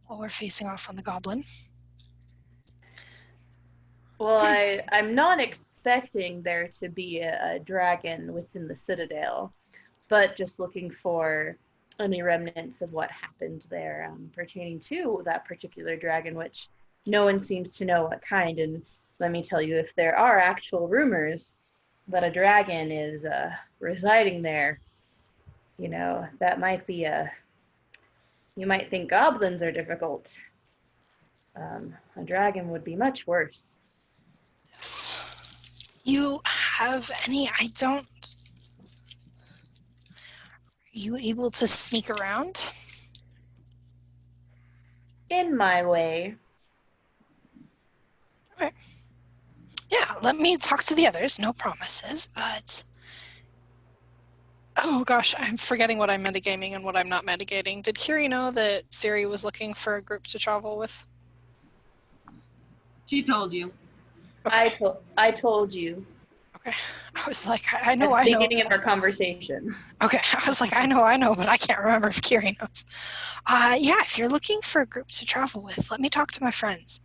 while we're facing off on the goblin. Well, I'm not expecting there to be a dragon within the Citadel, but just looking for any remnants of what happened there pertaining to that particular dragon, which no one seems to know what kind. And let me tell you, if there are actual rumors that a dragon is residing there, you know, that might be you might think goblins are difficult. A dragon would be much worse. You have any? I don't. Are you able to sneak around? In my way. Okay. Yeah, let me talk to the others. No promises, but. Oh gosh, I'm forgetting what I'm metagaming and what I'm not metagaming. Did Kiri know that Siri was looking for a group to travel with? She told you. Okay. I told you. Okay. I was like, I know. At the beginning of our conversation. Okay. I was like, I know, but I can't remember if Kiri knows. Yeah, if you're looking for a group to travel with, let me talk to my friends.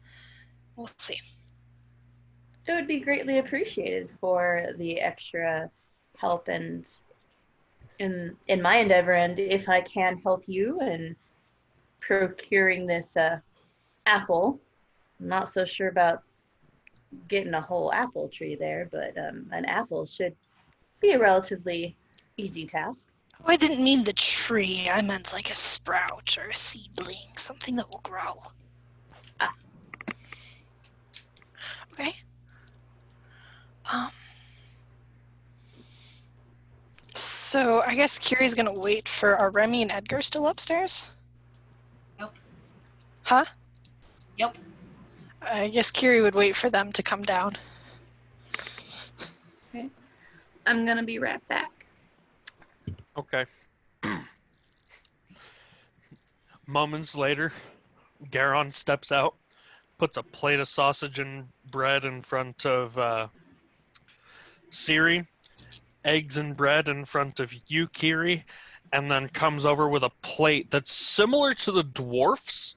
We'll see. It would be greatly appreciated for the extra help and in my endeavor, and if I can help you in procuring this apple. I'm not so sure about getting a whole apple tree there, but an apple should be a relatively easy task. Oh, I didn't mean the tree. I meant like a sprout or a seedling, something that will grow. Ah. Okay. So I guess Kiri's gonna wait for are Remy and Edgar still upstairs? Yep. Huh? Yep. I guess Kiri would wait for them to come down. Okay. I'm gonna be right back. Okay. Moments later, Garon steps out, puts a plate of sausage and bread in front of Siri, eggs and bread in front of you, Kiri, and then comes over with a plate that's similar to the dwarfs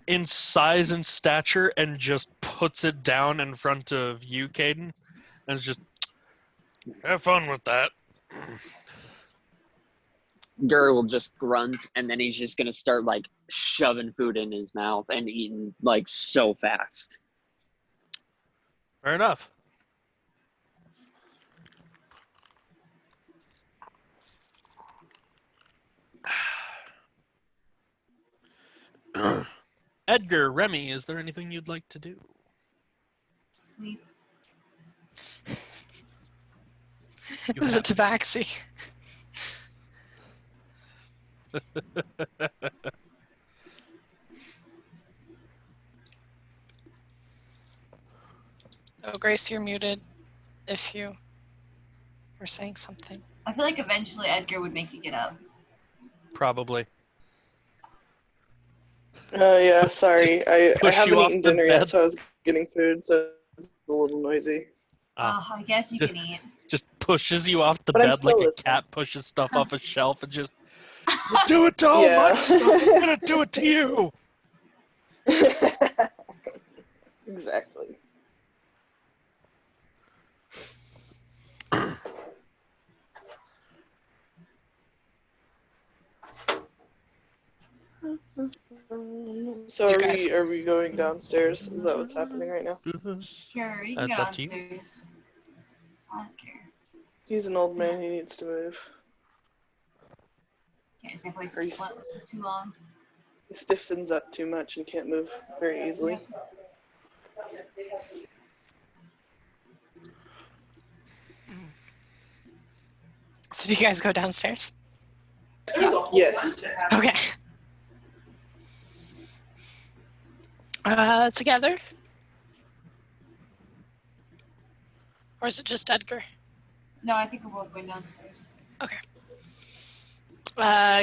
in size and stature and just puts it down in front of you, Caden, and it's just, have fun with that. Gur will just grunt, and then he's just gonna start like shoving food in his mouth and eating like so fast. Fair enough. Edgar, Remy, is there anything you'd like to do? Sleep. You This is a tabaxi. Oh, Grace, you're muted if you were saying something. I feel like eventually Edgar would make you get up. Probably. Yeah, sorry. I push haven't you off eaten the dinner bed. yet, so I was getting food, so it's a little noisy. I guess you can eat. Just pushes you off the But I'm bed like still a listening. cat pushes stuff off a shelf and just you do it to all Yeah. my stuff. I'm gonna do it to you. Exactly. So You are guys- we going downstairs? Is that what's happening right now? Sure, you can That's get up to you. downstairs. I don't care. He's an old man. He needs to move. Can't stay place Grease. too long. He stiffens up too much and can't move very easily. So do you guys go downstairs? Yes. Okay. Together? Or is it just Edgar? No, I think we're both going downstairs.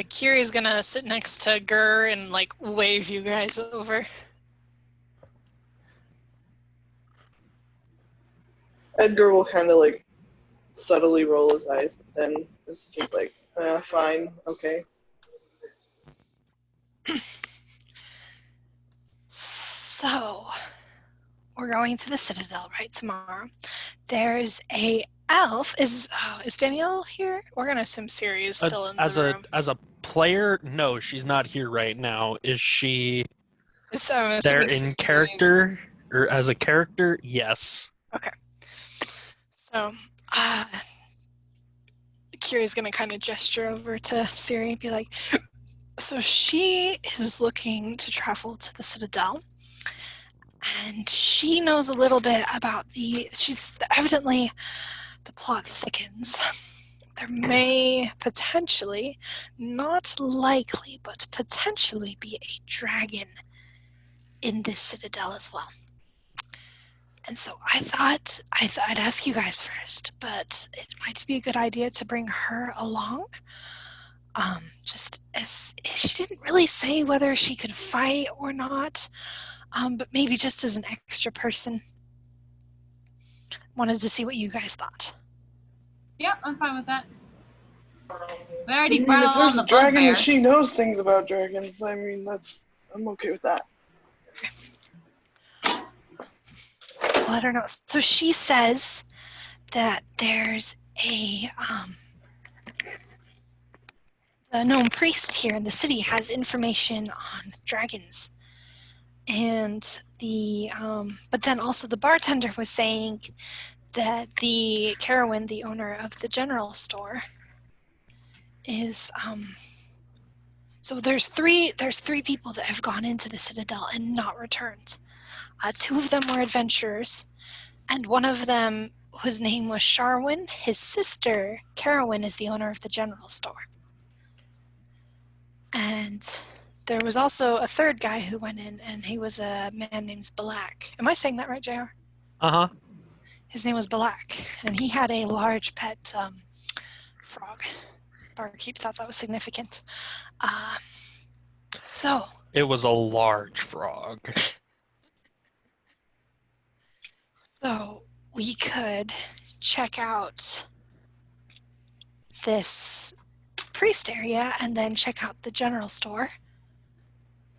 Kiri's gonna sit next to Gur and like wave you guys over. Edgar will kind of like subtly roll his eyes, but then it's just like, fine, okay. So, we're going to the Citadel, right, tomorrow. There's a elf. Is Danielle here? We're gonna assume Siri is still in As the a room. as a player, no, she's not here right now. Is she So I'm there assuming in Siri is- character or as a character? Yes. So, Kiri's gonna kind of gesture over to Siri and be like, so she is looking to travel to the Citadel, and she knows a little bit about she's evidently, the plot thickens. There may potentially, not likely, but potentially be a dragon in this Citadel as well. And so I thought I'd ask you guys first, but it might be a good idea to bring her along. Just as she didn't really say whether she could fight or not, but maybe just as an extra person. Wanted to see what you guys thought. Yeah, I'm fine with that. We already If brought along there's the a dragon bugbear. and she knows things about dragons, I mean, I'm okay with that. Let her know. So she says that there's the gnome priest here in the city has information on dragons. And but then also the bartender was saying that the Carowin, the owner of the general store, is so there's three people that have gone into the Citadel and not returned. Two of them were adventurers, and one of them, whose name was Sharwin, his sister Carowin is the owner of the general store. And there was also a third guy who went in, and he was a man named Balak. Am I saying that right, JR? Uh-huh. His name was Balak, and he had a large pet frog. Barkeep thought that was significant. So It was a large frog. So we could check out this priest area and then check out the general store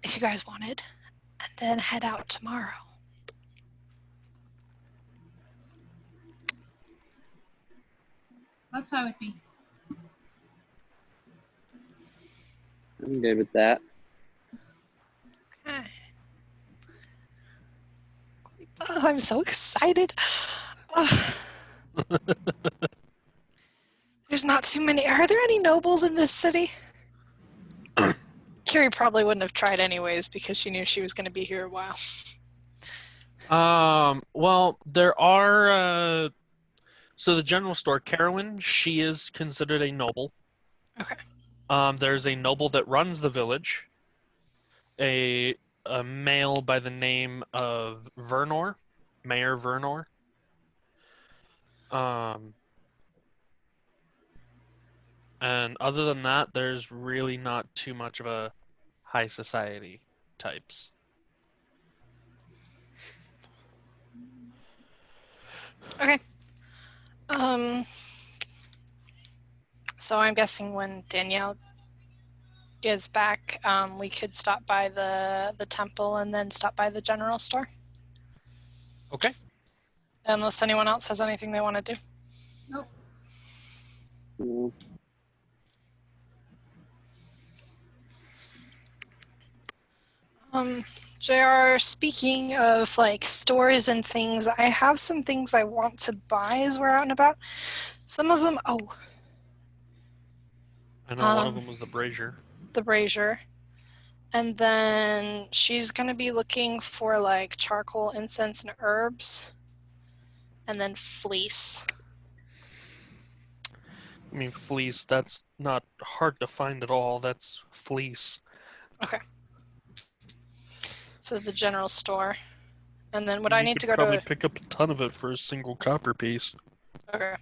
if you guys wanted, and then head out tomorrow. That's fine with me. I'm good with that. Okay. Oh, I'm so excited. Oh. There's not too many. Are there any nobles in this city? Kiri probably wouldn't have tried anyways because she knew she was going to be here a while. Well, there are So the general store, Carowin, she is considered a noble. Okay. There's a noble that runs the village, a male by the name of Vernor, Mayor Vernor. And other than that, there's really not too much of a high society types. Okay. So I'm guessing when Danielle gets back, we could stop by the temple and then stop by the general store. Okay. Unless anyone else has anything they want to do. Mm. JR, speaking of like stores and things, I have some things I want to buy as we're out and about. Some of them, I know one of them was the brazier. the brazier. And then she's going to be looking for like charcoal, incense, and herbs. And then fleece. I mean, fleece, that's not hard to find at all. That's fleece. Okay. So the general store. And then would I You need could to go probably to... pick up a ton of it for a single copper piece. Okay.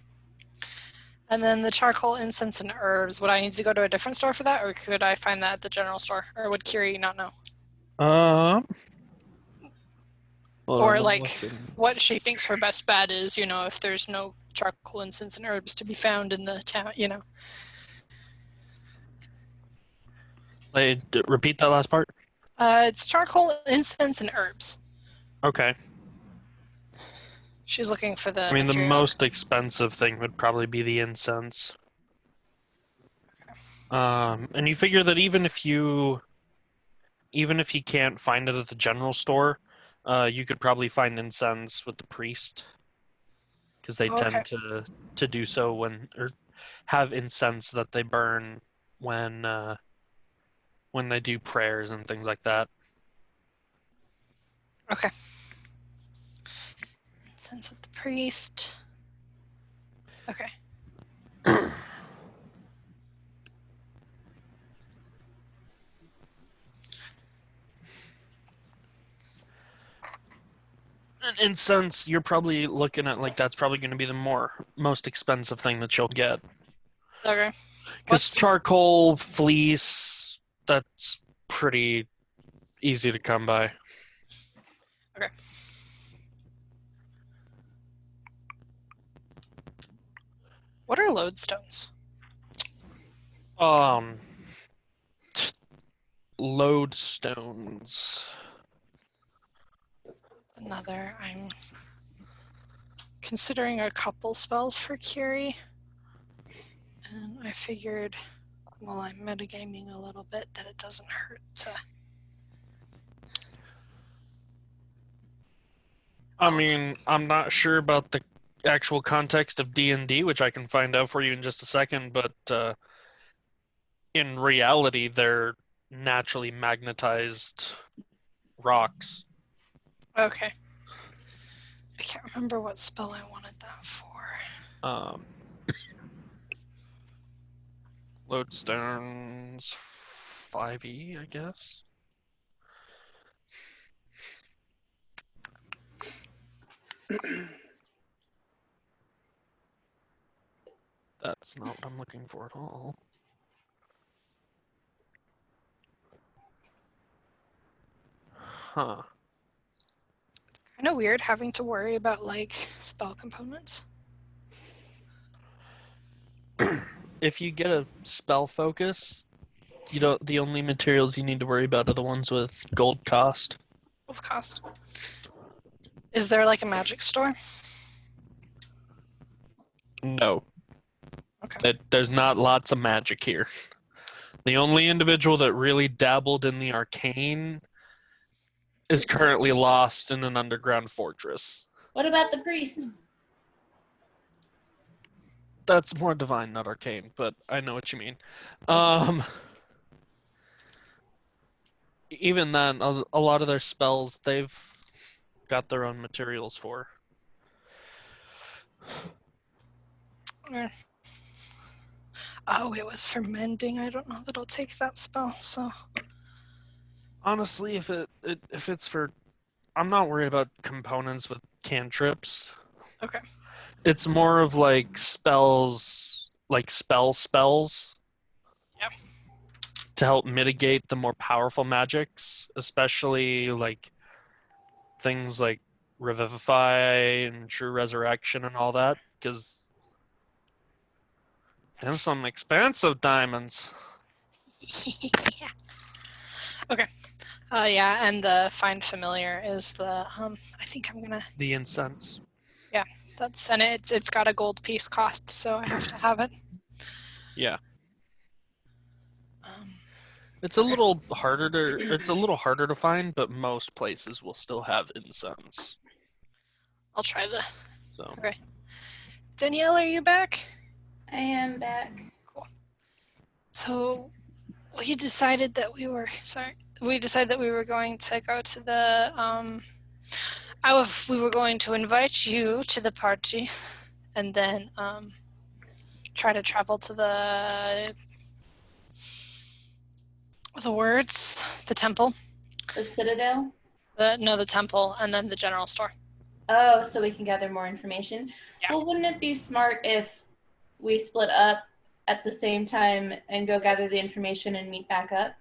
And then the charcoal, incense, and herbs. Would I need to go to a different store for that? Or could I find that at the general store? Or would Kiri not know? Or like what she thinks her best bet is, you know, if there's no charcoal, incense, and herbs to be found in the town, you know. Repeat that last part? It's charcoal, incense, and herbs. Okay. She's looking for the I mean, material. the most expensive thing would probably be the incense. And you figure that even if you can't find it at the general store, you could probably find incense with the priest, because they tend to do so or have incense that they burn when they do prayers and things like that. Okay. Incense with the priest. Okay. And incense, you're probably looking at like that's probably going to be the most expensive thing that you'll get. Okay. Because charcoal, fleece, that's pretty easy to come by. Okay. What are lodestones? Lodestones. Another. I'm considering a couple spells for Kiri. And I figured while I'm metagaming a little bit that it doesn't hurt to... I mean, I'm not sure about the actual context of D&D, which I can find out for you in just a second, but in reality, they're naturally magnetized rocks. Okay. I can't remember what spell I wanted that for. Lodestones 5e, I guess. That's not what I'm looking for at all. Huh. Kind of weird having to worry about like spell components. If you get a spell focus, the only materials you need to worry about are the ones with gold cost. Gold cost. Is there like a magic store? No. Okay. There's not lots of magic here. The only individual that really dabbled in the arcane is currently lost in an underground fortress. What about the priest? That's more divine, not arcane, but I know what you mean. Even then, a lot of their spells, they've got their own materials for. Oh, it was for mending. I don't know that I'll take that spell, so. Honestly, if it's for, I'm not worried about components with cantrips. Okay. It's more of like spells, like spells. Yeah. To help mitigate the more powerful magics, especially like things like Revivify and True Resurrection and all that, because there's some expensive diamonds. Yeah. Okay. Yeah, and the Find Familiar is the, I think I'm gonna, The incense. and it's got a gold piece cost, so I have to have it. Yeah. Um, It's a little harder to find, but most places will still have incense. I'll try the, So okay. Danielle, are you back? I am back. So we decided that we were going to go to the we were going to invite you to the party and then try to travel to the temple. The Citadel? The temple, and then the general store. Oh, so we can gather more information. Yeah. Well, wouldn't it be smart if we split up at the same time and go gather the information and meet back up?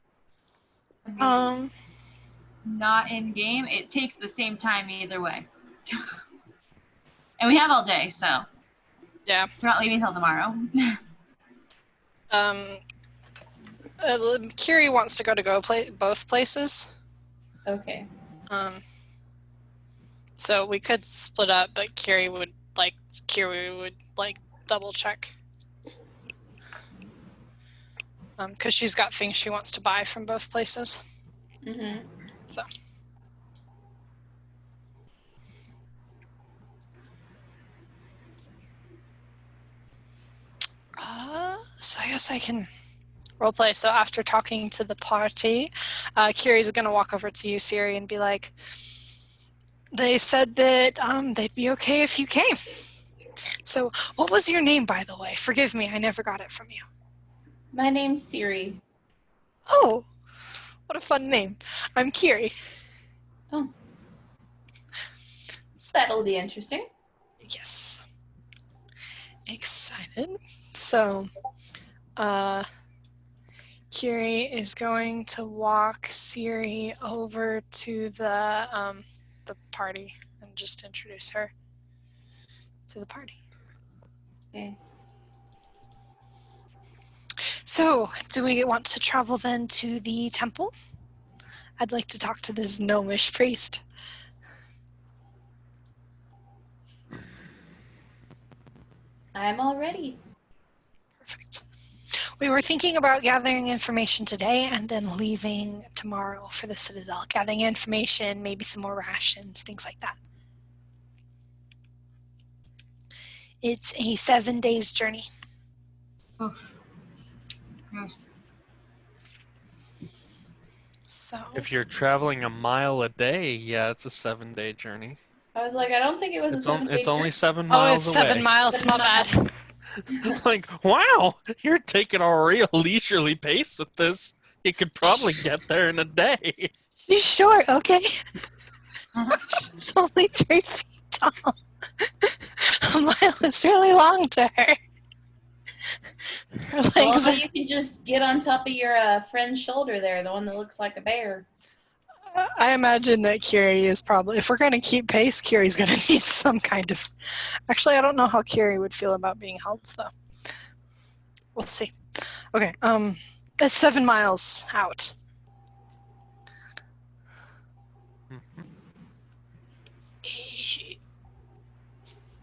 Not in game. It takes the same time either way. And we have all day, so Yeah. we're not leaving until tomorrow. Kiri wants to go both places. Okay. So we could split up, but Kiri would double check. Because she's got things she wants to buy from both places. Mm-hmm. So. So I guess I can roleplay. So after talking to the party, Kiri's gonna walk over to you, Siri, and be like, they said that they'd be okay if you came. So what was your name, by the way? Forgive me, I never got it from you. My name's Siri. Oh, what a fun name. I'm Kiri. Oh. That'll be interesting. Yes. Excited. So, Kiri is going to walk Siri over to the party and just introduce her to the party. Okay. So, do we want to travel then to the temple? I'd like to talk to this gnomish priest. I'm all ready. Perfect. We were thinking about gathering information today and then leaving tomorrow for the Citadel. Gathering information, maybe some more rations, things like that. It's a 7 days journey. Oof. Gross. So if you're traveling a mile a day, yeah, it's a 7-day journey. I was like, I don't think it was It's only 7 oh, miles it's away. 7 miles. 7 My miles. bad. Like, wow, you're taking a real leisurely pace with this. You could probably get there in a day. She's short, okay? She's only 3 feet tall. A mile is really long to her. Her Well, legs so are... you can just get on top of your friend's shoulder there, the one that looks like a bear. I imagine that Kiri is probably, if we're going to keep pace, Kiri's going to need some kind of... Actually, I don't know how Kiri would feel about being held, though. We'll see. Okay, that's 7 miles out.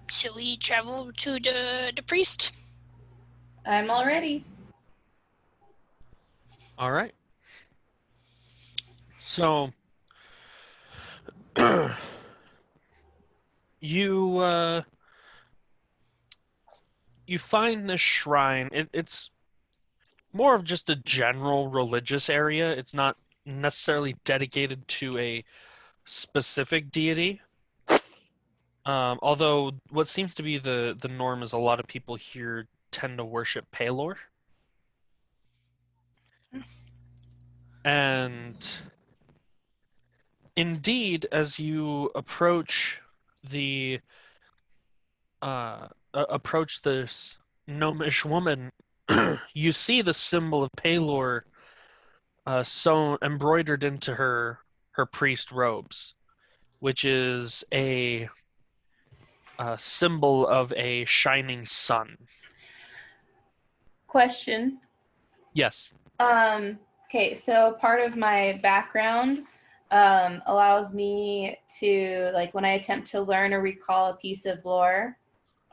Shall we travel to the priest? I'm all ready. All right. So, you find this shrine. It's more of just a general religious area. It's not necessarily dedicated to a specific deity. Although what seems to be the norm is a lot of people here tend to worship Pelor. And indeed, as you approach this gnomish woman, you see the symbol of Pelor sewn embroidered into her priest robes, which is a symbol of a shining sun. Question. Yes. Okay, so part of my background allows me to, like, when I attempt to learn or recall a piece of lore,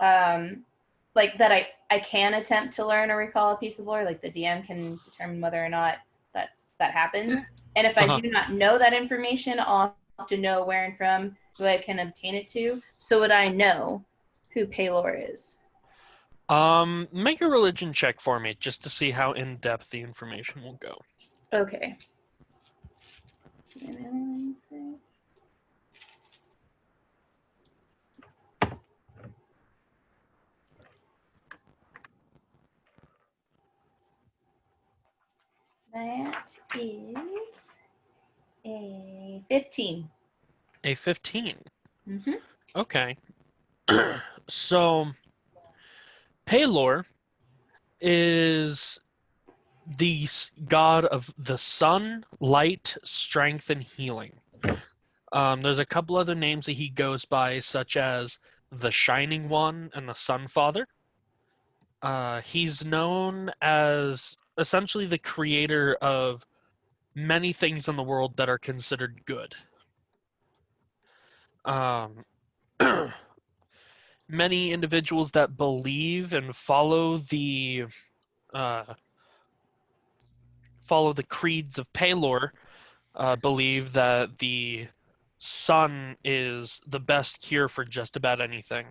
like that I can attempt to learn or recall a piece of lore, like the DM can determine whether or not that happens. And if I do not know that information, I'll have to know where and from who I can obtain it to. So would I know who Pelor is? Make a religion check for me, just to see how in-depth the information will go. Okay. That is a 15. A 15. Mm-hmm. Okay. So, Pelor is the god of the sun, light, strength, and healing. There's a couple other names that he goes by, such as the Shining One and the Sun Father. He's known as essentially the creator of many things in the world that are considered good. Many individuals that believe and follow the creeds of Pelor believe that the sun is the best cure for just about anything.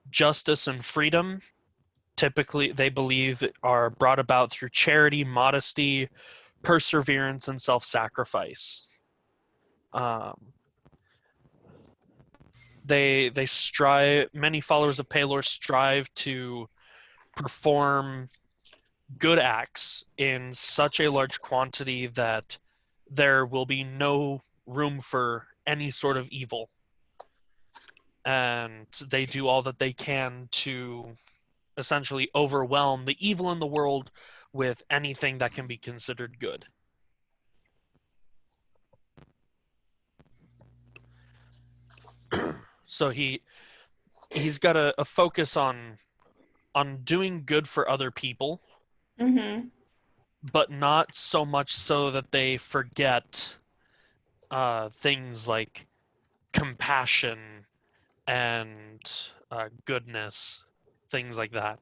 Justice and freedom, typically, they believe, are brought about through charity, modesty, perseverance, and self-sacrifice. They strive. Many followers of Pelor strive to perform good acts in such a large quantity that there will be no room for any sort of evil. And they do all that they can to essentially overwhelm the evil in the world with anything that can be considered good. So he's got a focus on doing good for other people, Mm-hmm. but not so much so that they forget things like compassion and goodness, things like that.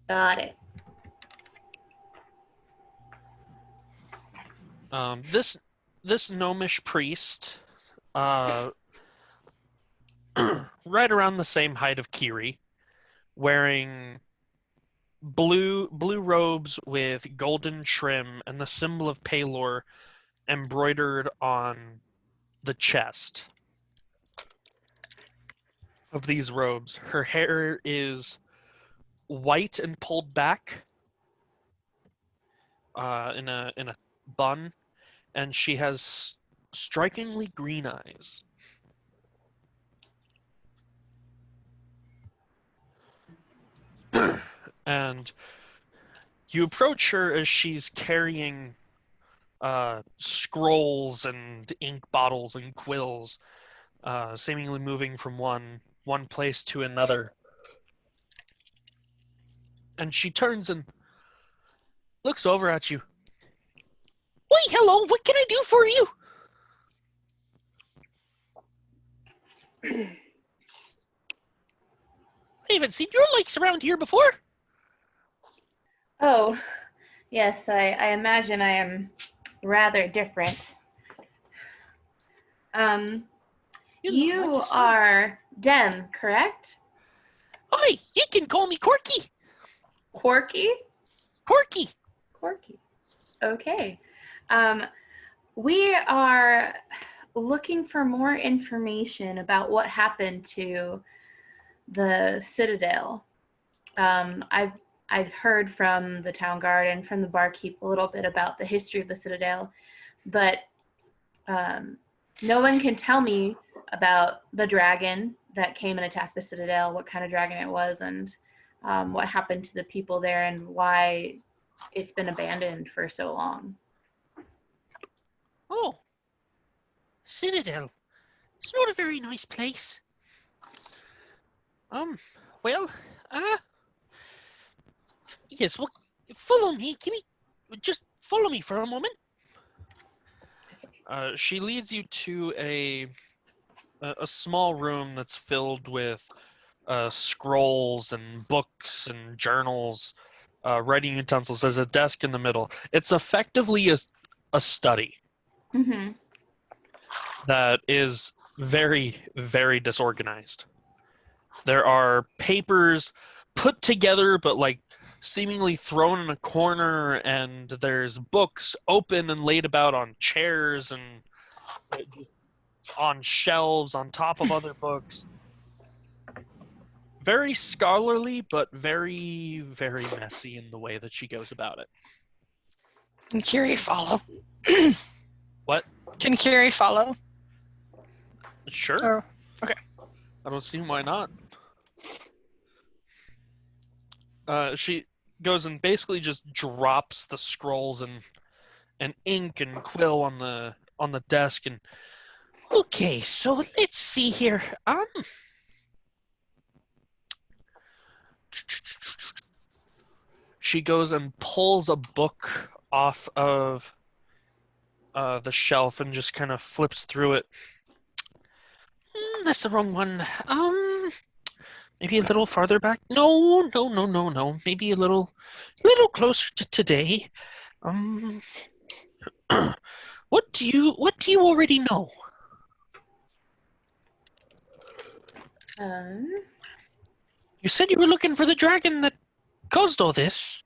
Got it. This gnomish priest, right around the same height of Kiri, wearing blue robes with golden trim and the symbol of Pelor embroidered on the chest of these robes. Her hair is white and pulled back in a bun, and she has strikingly green eyes. And you approach her as she's carrying scrolls and ink bottles and quills, seemingly moving from one place to another. And she turns and looks over at you. Why, hello, what can I do for you? I haven't seen your likes around here before. Oh, yes, I imagine I am rather different. You are Dem, correct? Hi, you can call me Corky. Corky? Corky. Corky. Okay. We are looking for more information about what happened to the Citadel. I've heard from the town guard and from the barkeep a little bit about the history of the Citadel, but no one can tell me about the dragon that came and attacked the Citadel, what kind of dragon it was, and what happened to the people there, and why it's been abandoned for so long. Oh, Citadel. It's not a very nice place. Well, yes, well, follow me. Just follow me for a moment. She leads you to a small room that's filled with scrolls and books and journals, writing utensils. There's a desk in the middle. It's effectively a study Mm-hmm. that is very, very disorganized. There are papers put together, but like seemingly thrown in a corner, and there's books open and laid about on chairs and just on shelves on top of other books. Very scholarly, but very, very messy in the way that she goes about it. Can Kiri follow? What? Can Kiri follow? Sure. Or, okay. I don't see why not. She goes and basically just drops the scrolls and ink and quill on the desk and. Okay, so let's see here. She goes and pulls a book off of the shelf and just kind of flips through it. That's the wrong one. Maybe a little farther back. No. Maybe a little closer to today. What do you already know? You said you were looking for the dragon that caused all this.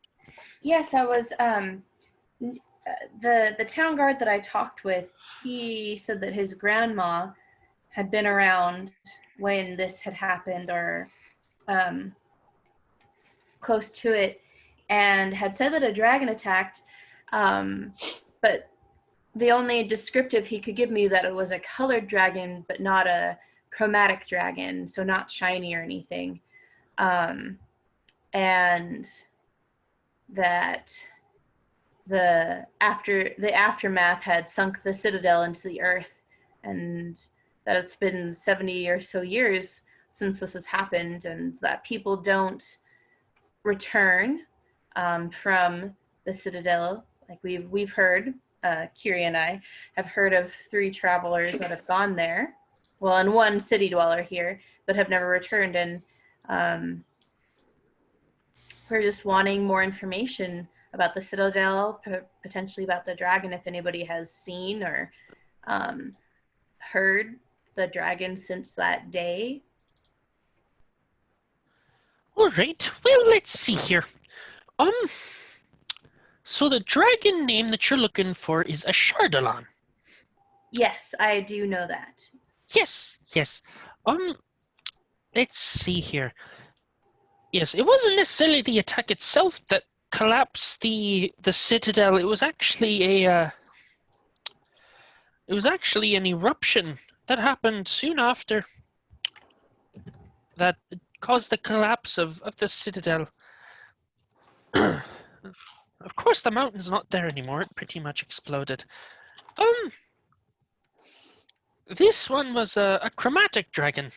Yes, I was. The town guard that I talked with, he said that his grandma had been around when this had happened, or close to it, and had said that a dragon attacked. But the only descriptive he could give me that it was a colored dragon, but not a chromatic dragon, so not shiny or anything. And that the aftermath had sunk the Citadel into the earth, and that it's been 70 or so years since this has happened, and that people don't return from the Citadel. Like we've heard, Kiri and I have heard of 3 travelers that have gone there. Well, and 1 city dweller here, but have never returned. And we're just wanting more information about the Citadel, potentially about the dragon, if anybody has seen or heard the dragon since that day. All right. Well, let's see here. So the dragon name that you're looking for is a Shardalon. Yes, I do know that. Yes. Let's see here. Yes, it wasn't necessarily the attack itself that collapsed the Citadel. It was actually an eruption that happened soon after that caused the collapse of the Citadel. Of course, the mountain's not there anymore. It pretty much exploded. This one was a chromatic dragon.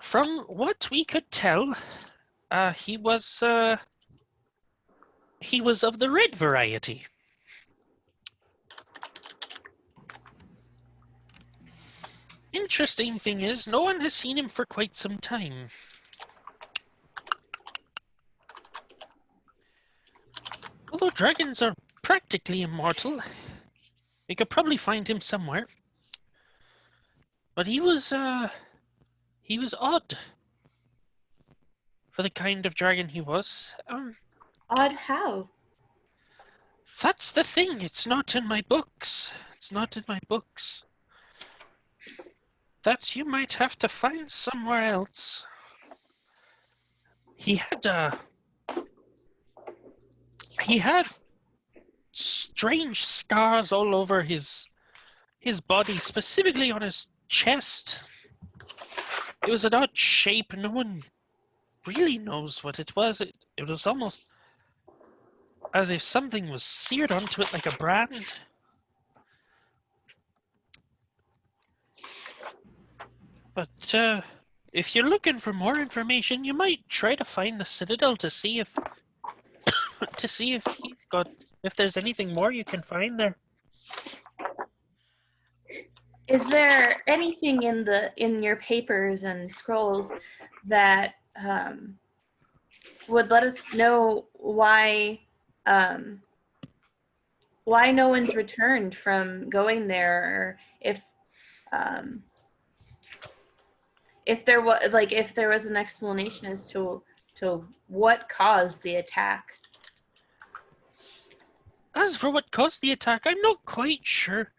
From what we could tell, he was of the red variety. Interesting thing is, no one has seen him for quite some time. Although dragons are practically immortal, we could probably find him somewhere. But he was odd for the kind of dragon he was. Odd how? That's the thing. It's not in my books. It's not in my books. That you might have to find somewhere else. He had strange scars all over his body, specifically on his chest. It was an odd shape. No one really knows what it was. It was almost as if something was seared onto it like a brand. But if you're looking for more information, you might try to find the Citadel to see if if there's anything more you can find there. Is there anything in your papers and scrolls that would let us know why no one's returned from going there, or if there was an explanation as to what caused the attack? As for what caused the attack, I'm not quite sure.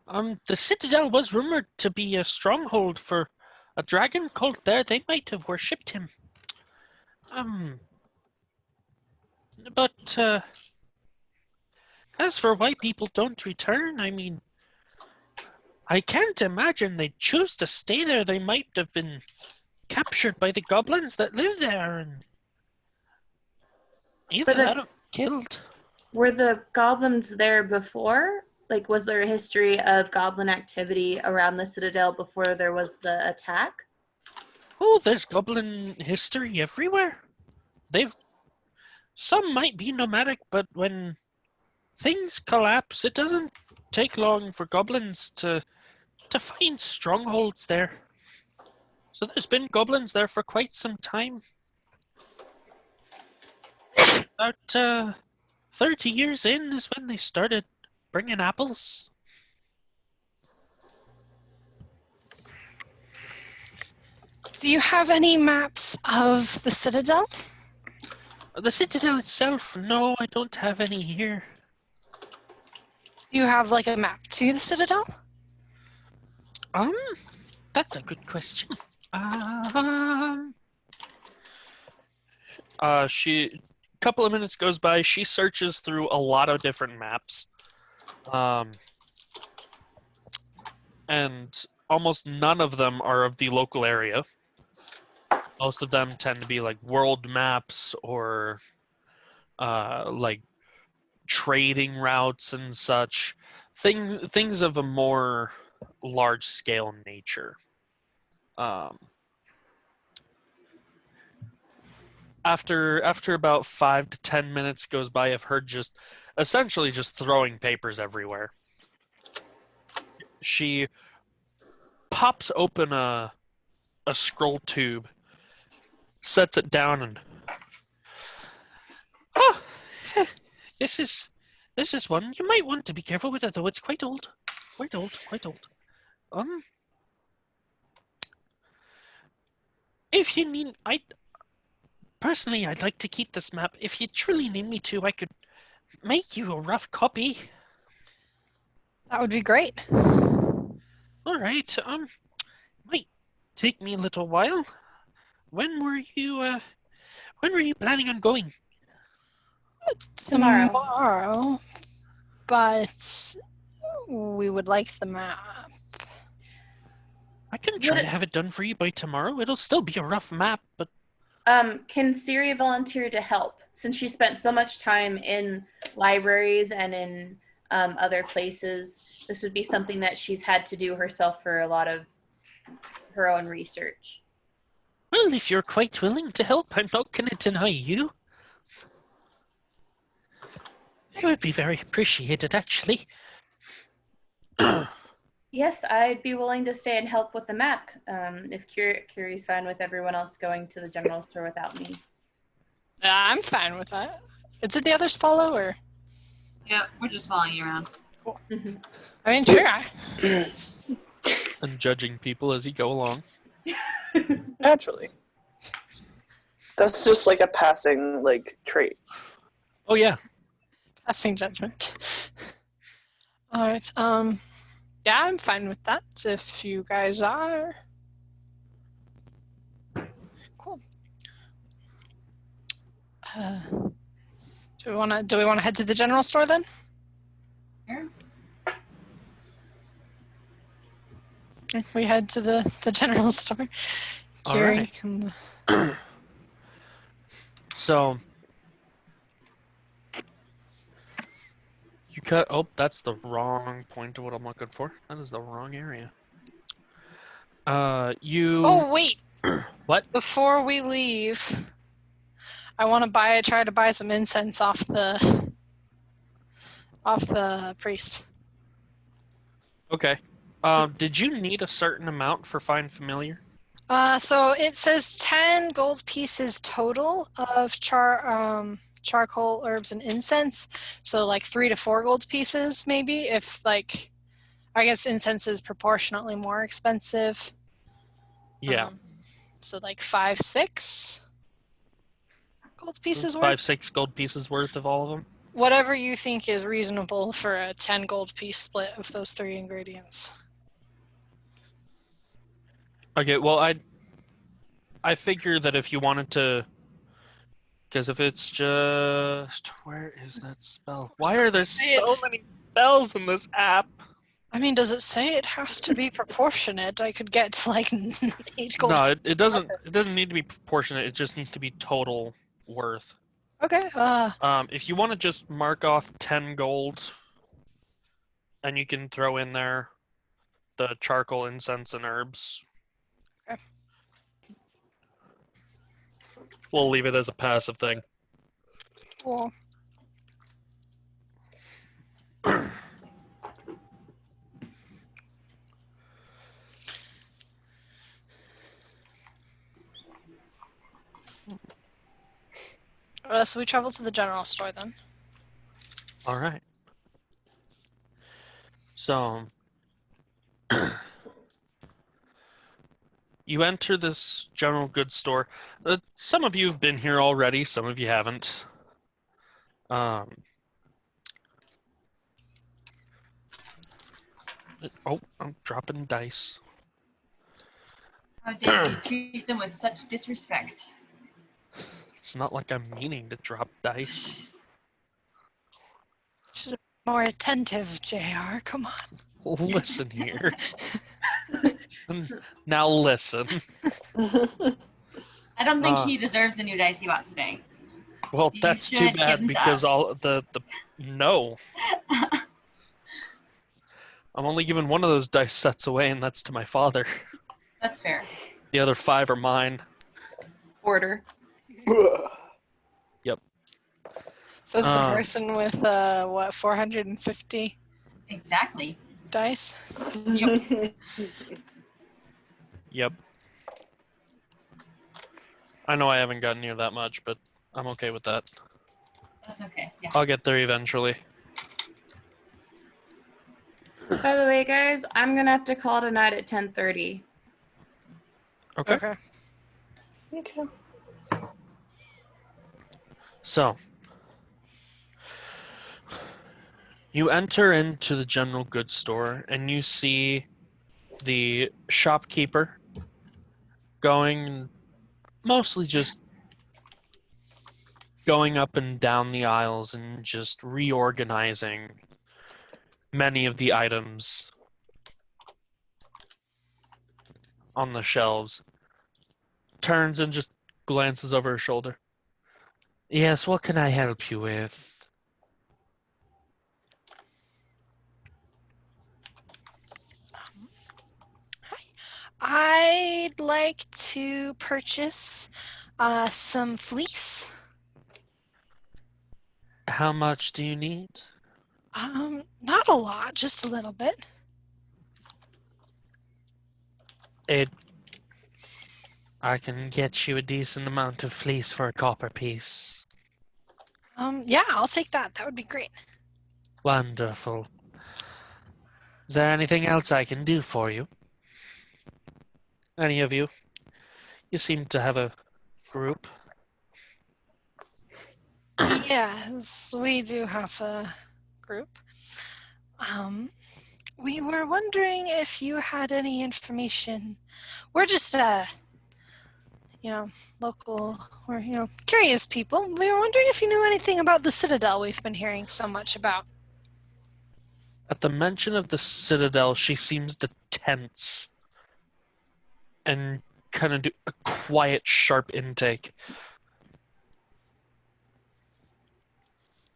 The Citadel was rumored to be a stronghold for a dragon cult there. They might have worshipped him. But as for why people don't return, I mean, I can't imagine they'd choose to stay there. They might have been captured by the goblins that live there, and either that or killed. Were the goblins there before? Like, was there a history of goblin activity around the Citadel before there was the attack? Oh, there's goblin history everywhere. Some might be nomadic, but when things collapse, it doesn't take long for goblins to find strongholds there. So there's been goblins there for quite some time. About 30 years in is when they started bringing apples. Do you have any maps of the Citadel? The Citadel itself, no, I don't have any here. Do you have like a map to the Citadel? That's a good question. Couple of minutes goes by, she searches through a lot of different maps. And almost none of them are of the local area. Most of them tend to be like world maps or like trading routes and such. Things of a more large scale nature. After about 5 to 10 minutes goes by of her essentially just throwing papers everywhere, she pops open a scroll tube, sets it down, and this is one. You might want to be careful with it, though. It's quite old. Quite old. If you need, Personally, I'd like to keep this map. If you truly need me to, I could make you a rough copy. That would be great. All right. Might take me a little while. When were you planning on going? Tomorrow. But we would like the map. I can try to have it done for you by tomorrow. It'll still be a rough map, but Can Siri volunteer to help? Since she spent so much time in libraries and in other places, this would be something that she's had to do herself for a lot of her own research. Well, if you're quite willing to help, I'm not going to deny you. It would be very appreciated, actually. Yes, I'd be willing to stay and help with the map if Curie's fine with everyone else going to the general store without me. I'm fine with that. Did the others follow, or? Yeah, we're just following you around. Cool. I mean, sure. And judging people as you go along. Naturally. That's just like a passing trait. Oh yeah. Passing judgment. All right. Yeah, I'm fine with that. If you guys are. Cool. Do we want to head to the general store then? Sure. Okay, we head to the general store. All Curie right. and So you cut. Oh, that's the wrong point of what I'm looking for. That is the wrong area. You. Oh wait! What? Before we leave, I want to try to buy some incense off the priest. Okay. Did you need a certain amount for Find Familiar? So it says 10 gold pieces total of charcoal, herbs, and incense. So like 3 to 4 gold pieces, maybe. If like, I guess incense is proportionately more expensive. Yeah. So like 5, 6 gold pieces worth. 5, 6 gold pieces worth of all of them. Whatever you think is reasonable for a 10 gold piece split of those 3 ingredients. Okay. Well, I figure that if you wanted to, because if it's just where is that spell? Why are there so many spells in this app? I mean, does it say it has to be proportionate? I could get to like 8 gold. No, it doesn't. It doesn't need to be proportionate. It just needs to be total worth. Okay. If you want to just mark off 10 gold, and you can throw in there the charcoal, incense, and herbs. Okay. We'll leave it as a passive thing. Cool. So we travel to the general store then. All right. So you enter this general goods store. Some of you have been here already. Some of you haven't. Oh, I'm dropping dice. How dare you treat them with such disrespect? It's not like I'm meaning to drop dice. Should have been more attentive, JR. Come on. Listen here. Now listen. I don't think he deserves the new dice he bought today. Well, You that's too should give bad them to because us. all the no. I'm only giving one of those dice sets away, and that's to my father. That's fair. The other 5 are mine. Order. Says the person with 450 Exactly. dice. Yep. I know I haven't gotten near that much, but I'm okay with that. That's okay. Yeah. I'll get there eventually. By the way, guys, I'm gonna have to call it a night at 10:30. Okay. Okay. Okay. So, you enter into the general goods store and you see the shopkeeper mostly just going up and down the aisles and just reorganizing many of the items on the shelves. Turns and just glances over her shoulder. Yes, what can I help you with? I'd like to purchase some fleece. How much do you need? Not a lot, just a little bit. I can get you a decent amount of fleece for a copper piece. Yeah, I'll take that. That would be great. Wonderful. Is there anything else I can do for you? Any of you? You seem to have a group. Yes, we do have a group. We were wondering if you had any information. We're just local, or curious people. We were wondering if you knew anything about the Citadel we've been hearing so much about. At the mention of the Citadel, she seems to tense and kind of do a quiet, sharp intake.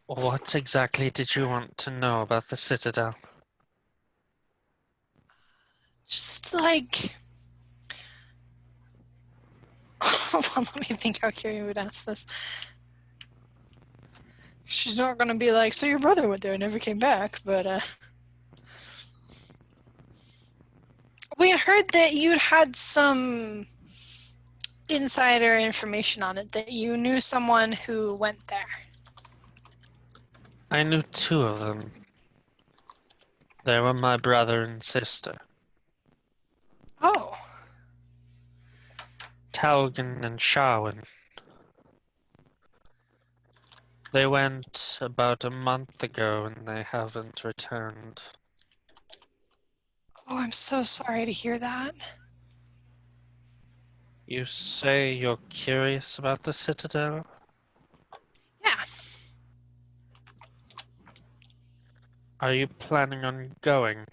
What exactly did you want to know about the Citadel? Just like, hold on, let me think how Carrie would ask this. She's not gonna be like, so your brother went there and never came back, but we had heard that you had some insider information on it, that you knew someone who went there. I knew 2 of them. They were my brother and sister, Oh, Talgan and Sharwin. They went about a month ago and they haven't returned. oh, I'm so sorry to hear that. You say you're curious about the Citadel? Yeah. Are you planning on going?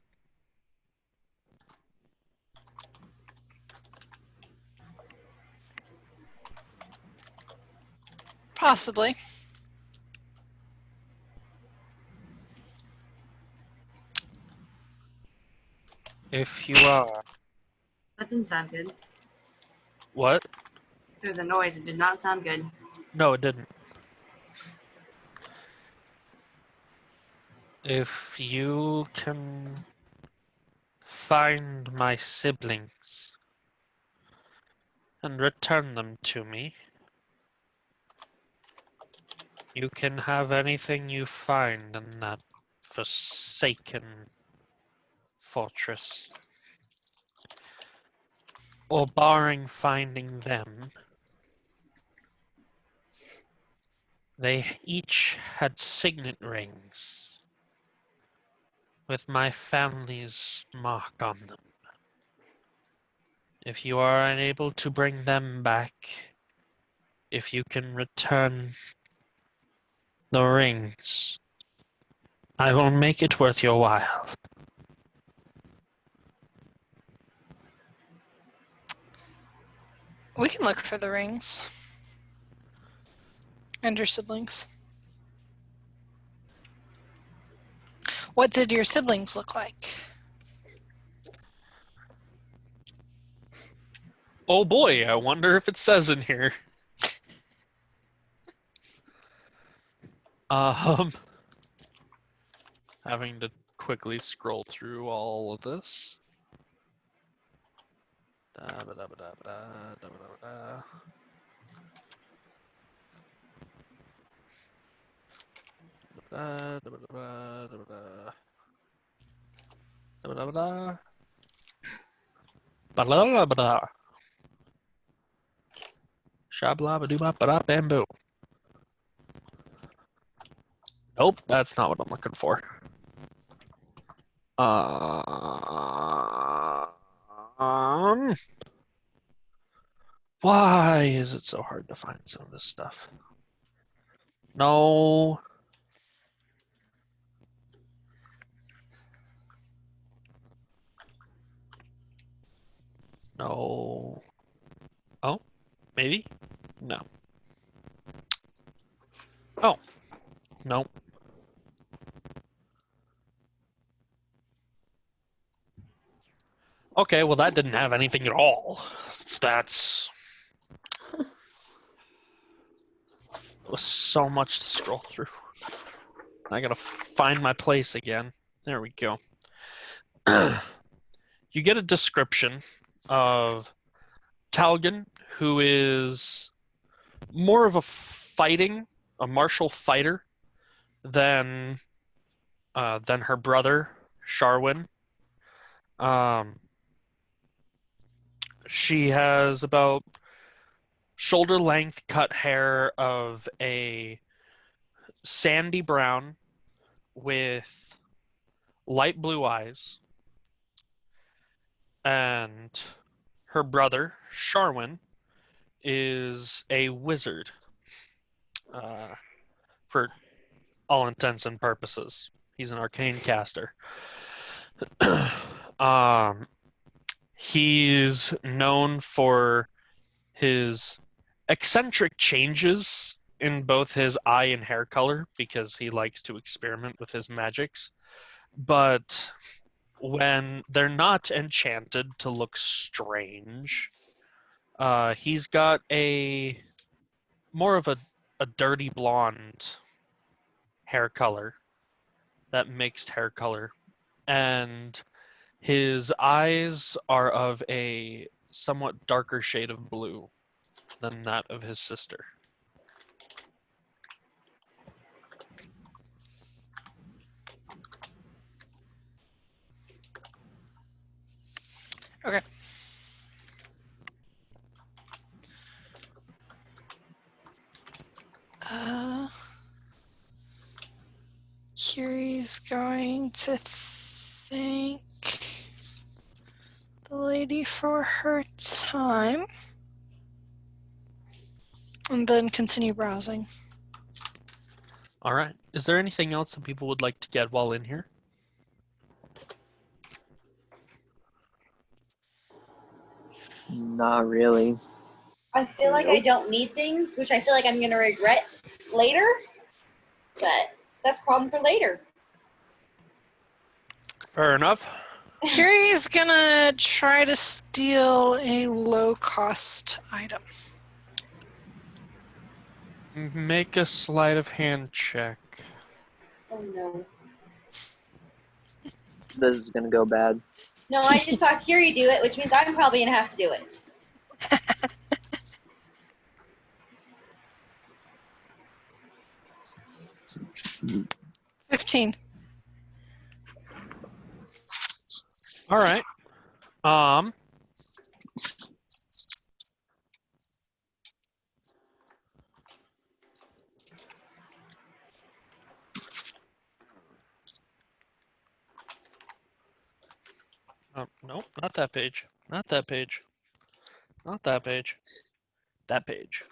Possibly. If you are. That didn't sound good. What? There was a noise. It did not sound good. No, it didn't. If you can find my siblings and return them to me, you can have anything you find in that forsaken fortress. Or barring finding them, they each had signet rings with my family's mark on them. If you are unable to bring them back, if you can return the rings, I will make it worth your while. We can look for the rings. And your siblings. What did your siblings look like? Oh boy, I wonder if it says in here. Having to quickly scroll through all of this. Shabla-ba-doo-ba-ba-da-bamboo. Nope, that's not what I'm looking for. Why is it so hard to find some of this stuff? No. No. Oh, maybe? No. Oh, no. Okay, well that didn't have anything at all. That's... It was so much to scroll through. I gotta find my place again. There we go. You get a description of Talgan, who is more of a martial fighter than her brother, Sharwin. She has about shoulder length cut hair of a sandy brown with light blue eyes, and her brother, Sharwin, is a wizard for all intents and purposes. He's an arcane caster. He's known for his eccentric changes in both his eye and hair color because he likes to experiment with his magics. But when they're not enchanted to look strange, he's got a more of a dirty blonde hair color, that mixed hair color, and his eyes are of a somewhat darker shade of blue than that of his sister. Okay. Kiri's going to thank the lady for her time and then continue browsing. All right. Is there anything else that people would like to get while in here? Not really. I feel like I don't need things, which I feel like I'm going to regret later. But that's a problem for later. Fair enough. Kiri's gonna try to steal a low-cost item. Make a sleight of hand check. Oh no. This is gonna go bad. No, I just saw Kiri do it, which means I'm probably going to have to do it. 15. All right. Nope, not that page. Not that page. Not that page. That page.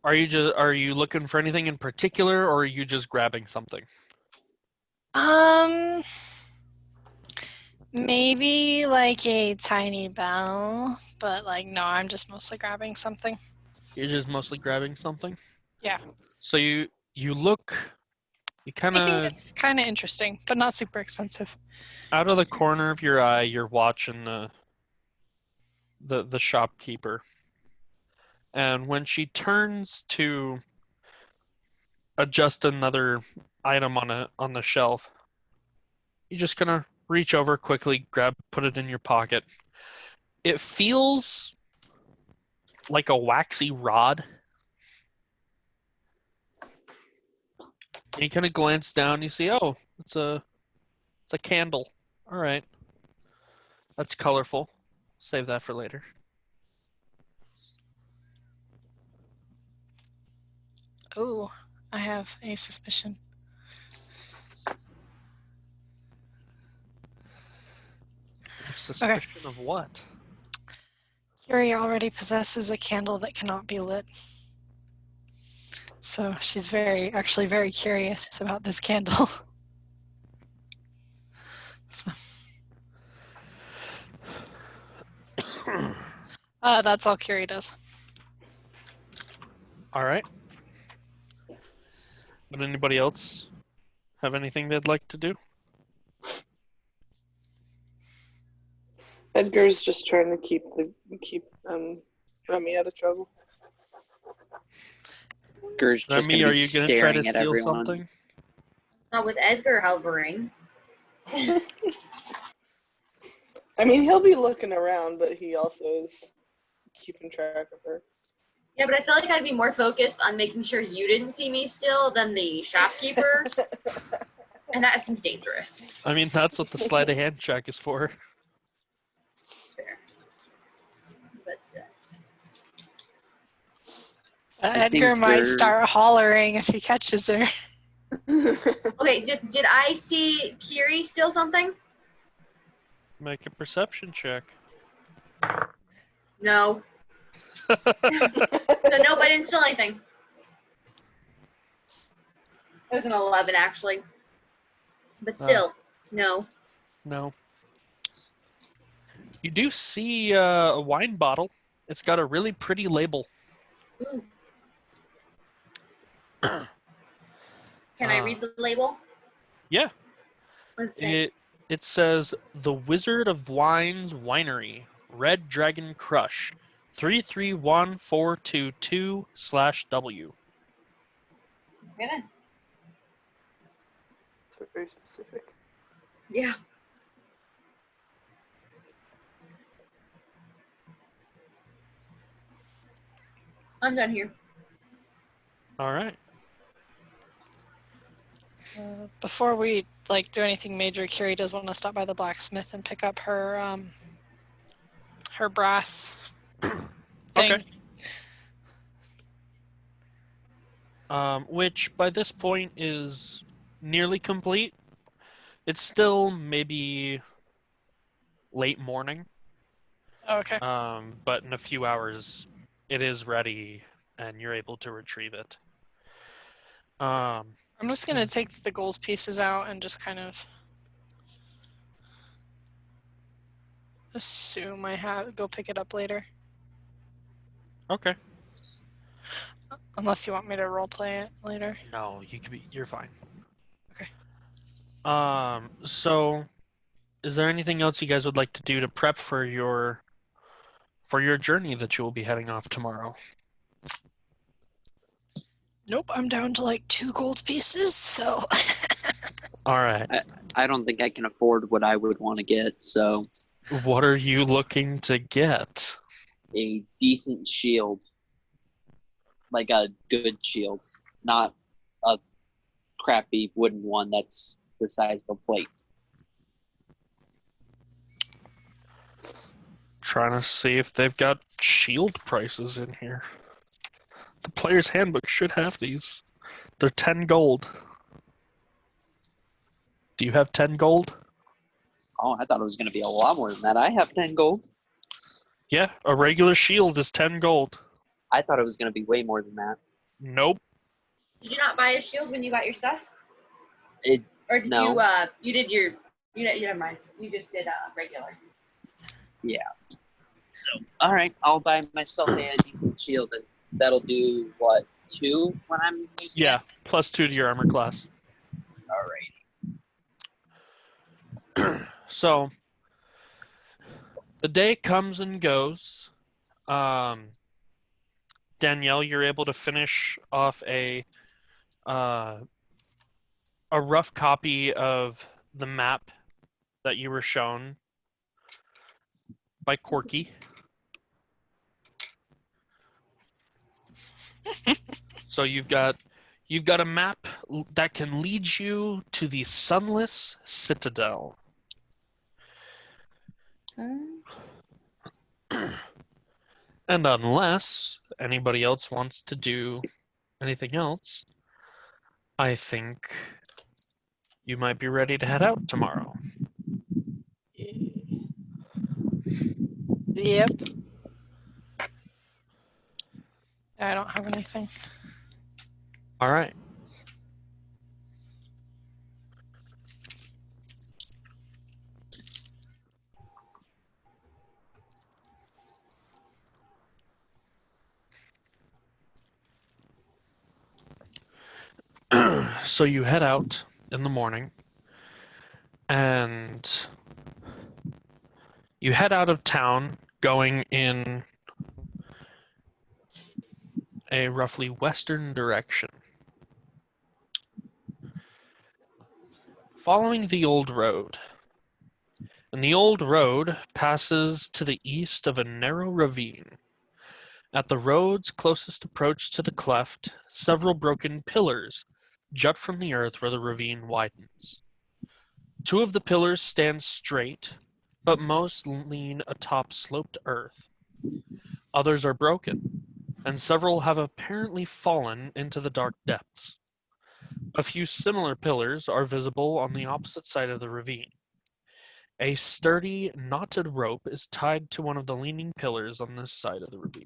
Are you looking for anything in particular, or are you just grabbing something? Maybe like a tiny bell, but like no, I'm just mostly grabbing something. You're just mostly grabbing something? Yeah. So you look, you kind I think of, it's kind of interesting, but not super expensive. out of the corner of your eye, you're watching the shopkeeper. And when she turns to adjust another item on the shelf, you're just gonna reach over quickly, put it in your pocket. It feels like a waxy rod. And you kind of glance down, you see, oh, it's a candle. All right, that's colorful. Save that for later. Oh, I have a suspicion. Suspicion of what? Kiri already possesses a candle that cannot be lit. So she's actually very curious about this candle. So. That's all Kiri does. All right. Would anybody else have anything they'd like to do? Edgar's just trying to keep Remy out of trouble. Edgar's just Remy, gonna are be you going to try to staring at steal everyone. something? Not with Edgar hovering. I mean, he'll be looking around, but he also is keeping track of her. Yeah, but I feel like I'd be more focused on making sure you didn't see me still than the shopkeeper. And that seems dangerous. I mean, that's what the sleight of hand check is for. It's fair. But still. I think Edgar might they're- start hollering if he catches her. Okay, did I see Kiri steal something? Make a perception check. No. So nope, I didn't steal anything. It was an 11 actually. But still, no. No. You do see a wine bottle. It's got a really pretty label. Ooh. Can I read the label? Yeah. What does it say? It says The Wizard of Wines Winery, Red Dragon Crush, 331422/W. Okay then. It's very specific. Yeah. I'm done here. All right. Before we do anything major, Kiri does want to stop by the blacksmith and pick up her her brass thing. Okay. Which by this point is nearly complete. It's still maybe late morning. Okay. But in a few hours, it is ready, and you're able to retrieve it. I'm just gonna take the gold pieces out and just kind of assume I go pick it up later. Okay. Unless you want me to roleplay it later. No, you're fine. Okay. So is there anything else you guys would like to do to prep for your journey that you will be heading off tomorrow? Nope, I'm down to 2 gold pieces, so All right. I don't think I can afford what I would want to get, so What are you looking to get? a decent shield. Like a good shield. Not a crappy wooden one that's the size of a plate. Trying to see if they've got shield prices in here. The player's handbook should have these. They're 10 gold. Do you have 10 gold? Oh, I thought it was going to be a lot more than that. I have 10 gold. Yeah, a regular shield is 10 gold. I thought it was going to be way more than that. Nope. Did you not buy a shield when you got your stuff? Or did No. never mind. You just did regular. Yeah. So, all right, I'll buy myself a decent shield, and that'll do, what, 2 when I'm using Yeah, it? plus 2 to your armor class. All right. So, the day comes and goes. Danielle, you're able to finish off a rough copy of the map that you were shown by Corky. So you've got a map that can lead you to the Sunless Citadel. And unless anybody else wants to do anything else, I think you might be ready to head out tomorrow. Yep. I don't have anything. All right. So you head out in the morning, and you head out of town going in a roughly western direction. Following the old road. And the old road passes to the east of a narrow ravine. At the road's closest approach to the cleft, several broken pillars jut from the earth where the ravine widens. 2 of the pillars stand straight, but most lean atop sloped earth. Others are broken, and several have apparently fallen into the dark depths. A few similar pillars are visible on the opposite side of the ravine. A sturdy, knotted rope is tied to one of the leaning pillars on this side of the ravine.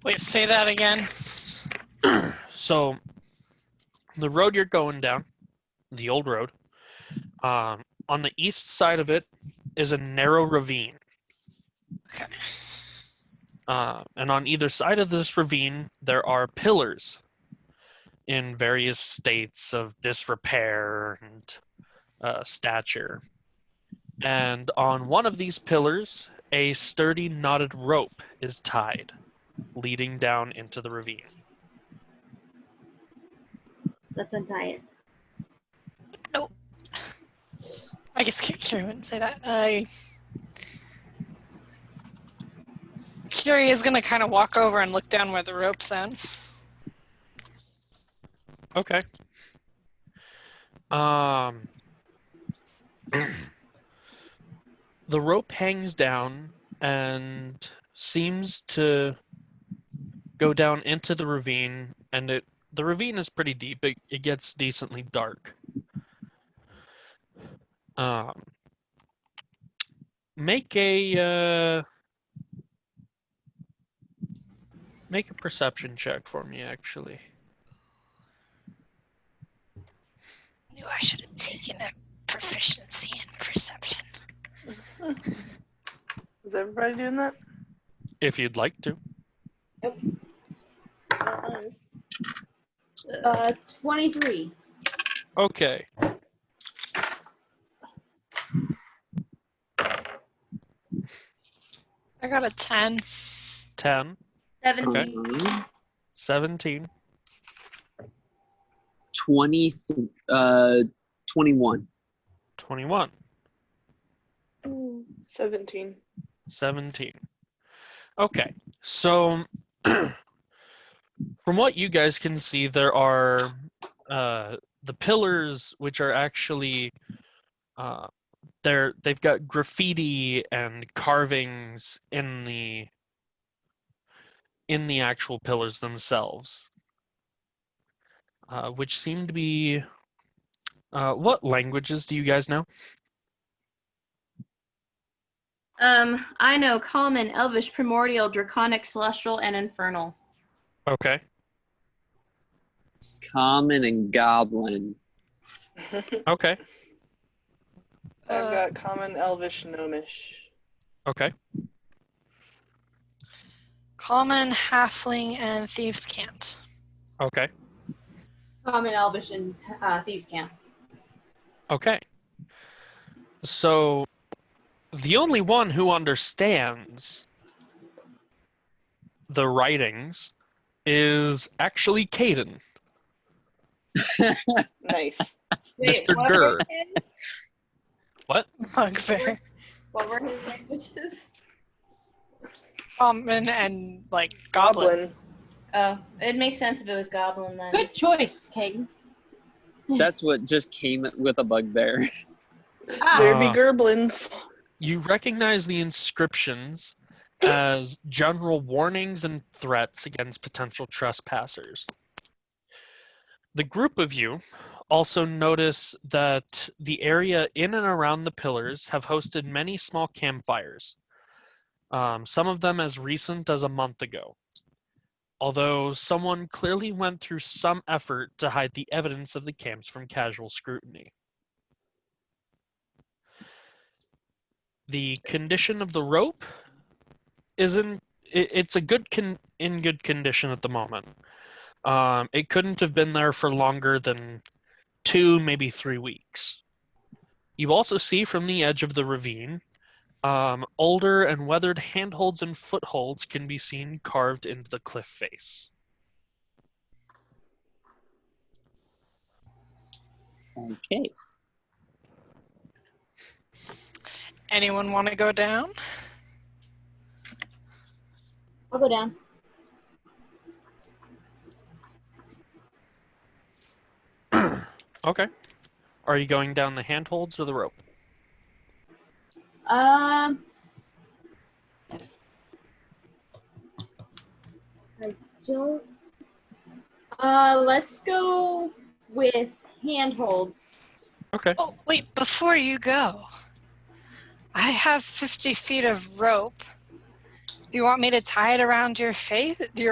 Wait, say that again. So, the road you're going down, the old road, on the east side of it is a narrow ravine. Okay. And on either side of this ravine, there are pillars in various states of disrepair and stature. And on one of these pillars, a sturdy knotted rope is tied, leading down into the ravine. Let's untie it. Nope. I guess Curie wouldn't say that. Curie is going to kind of walk over and look down where the rope's on. Okay. The rope hangs down and seems to go down into the ravine, and the ravine is pretty deep. It gets decently dark. Make a perception check for me, actually. Knew I should have taken a proficiency in perception. Is everybody doing that? If you'd like to. Alright. 23. Okay. I got a 10. 10, 17. 17, 21. 21, 17. 17. Okay, so from what you guys can see, there are the pillars, which are actually they've got graffiti and carvings in the actual pillars themselves, which seem to be what languages do you guys know? I know Common, Elvish, Primordial, Draconic, Celestial, and Infernal. Okay. Common and Goblin. Okay. I've got Common, Elvish, Gnomish. Okay. Common, Halfling, and Thieves' Cant. Okay. Common, Elvish, and Thieves' Camp. Okay. So the only one who understands the writings is actually Caden. Nice. Mr. what Gurr. were his? What? Bugbear. What were his languages? Common and, like, Goblin. Oh, it makes sense if it was Goblin then. Good choice, Kagan. That's what just came with a bugbear. There be Ah. gerblins. You recognize the inscriptions as general warnings and threats against potential trespassers. The group of you also notice that the area in and around the pillars have hosted many small campfires, some of them as recent as a month ago, although someone clearly went through some effort to hide the evidence of the camps from casual scrutiny. The condition of the rope it's a in good condition at the moment. It couldn't have been there for longer than 2, maybe 3 weeks. You also see from the edge of the ravine, older and weathered handholds and footholds can be seen carved into the cliff face. Okay. Anyone want to go down? I'll go down. Okay. Are you going down the handholds or the rope? I don't. Let's go with handholds. Okay. Oh, wait, before you go, I have 50 feet of rope. Do you want me to tie it around your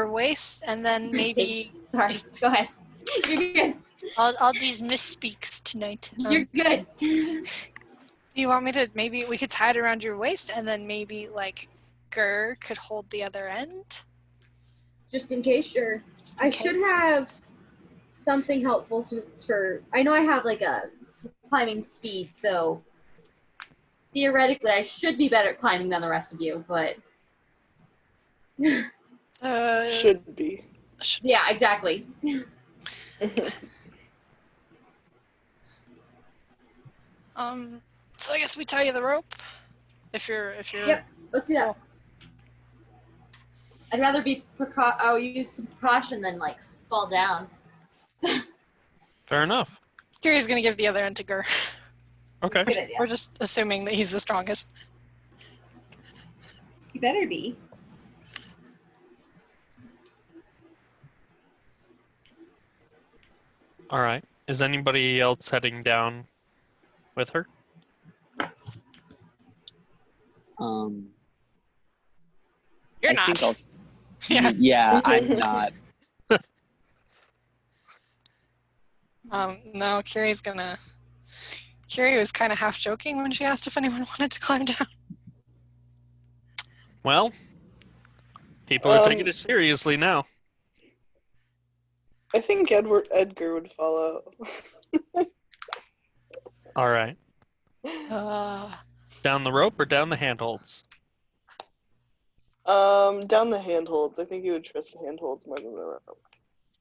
waist, and then maybe Sorry. Go ahead. You're good. I'll use misspeaks tonight. You're good. Do you want me to, maybe we could tie it around your waist, and then maybe like Gur could hold the other end? Just in case, sure. Just in I should case? have something helpful for. I know I have like a climbing speed, so theoretically I should be better at climbing than the rest of you. But Should be. yeah, exactly. So I guess we tie you the rope. If you're. Yep. Let's do that. I'd rather be I'll use some precaution than like fall down. Fair enough. Kiri's gonna give the other end to Gur. Okay. Good idea. We're just assuming that he's the strongest. You better be. All right. Is anybody else heading down with her? You're I not. think I'll Yeah. Yeah, I'm not. No, Kiri was kind of half joking when she asked if anyone wanted to climb down. Well, people are taking it seriously now. I think Edgar would follow. All right. Uh, Down the rope or down the handholds? Down the handholds. I think you would trust the handholds more than the rope.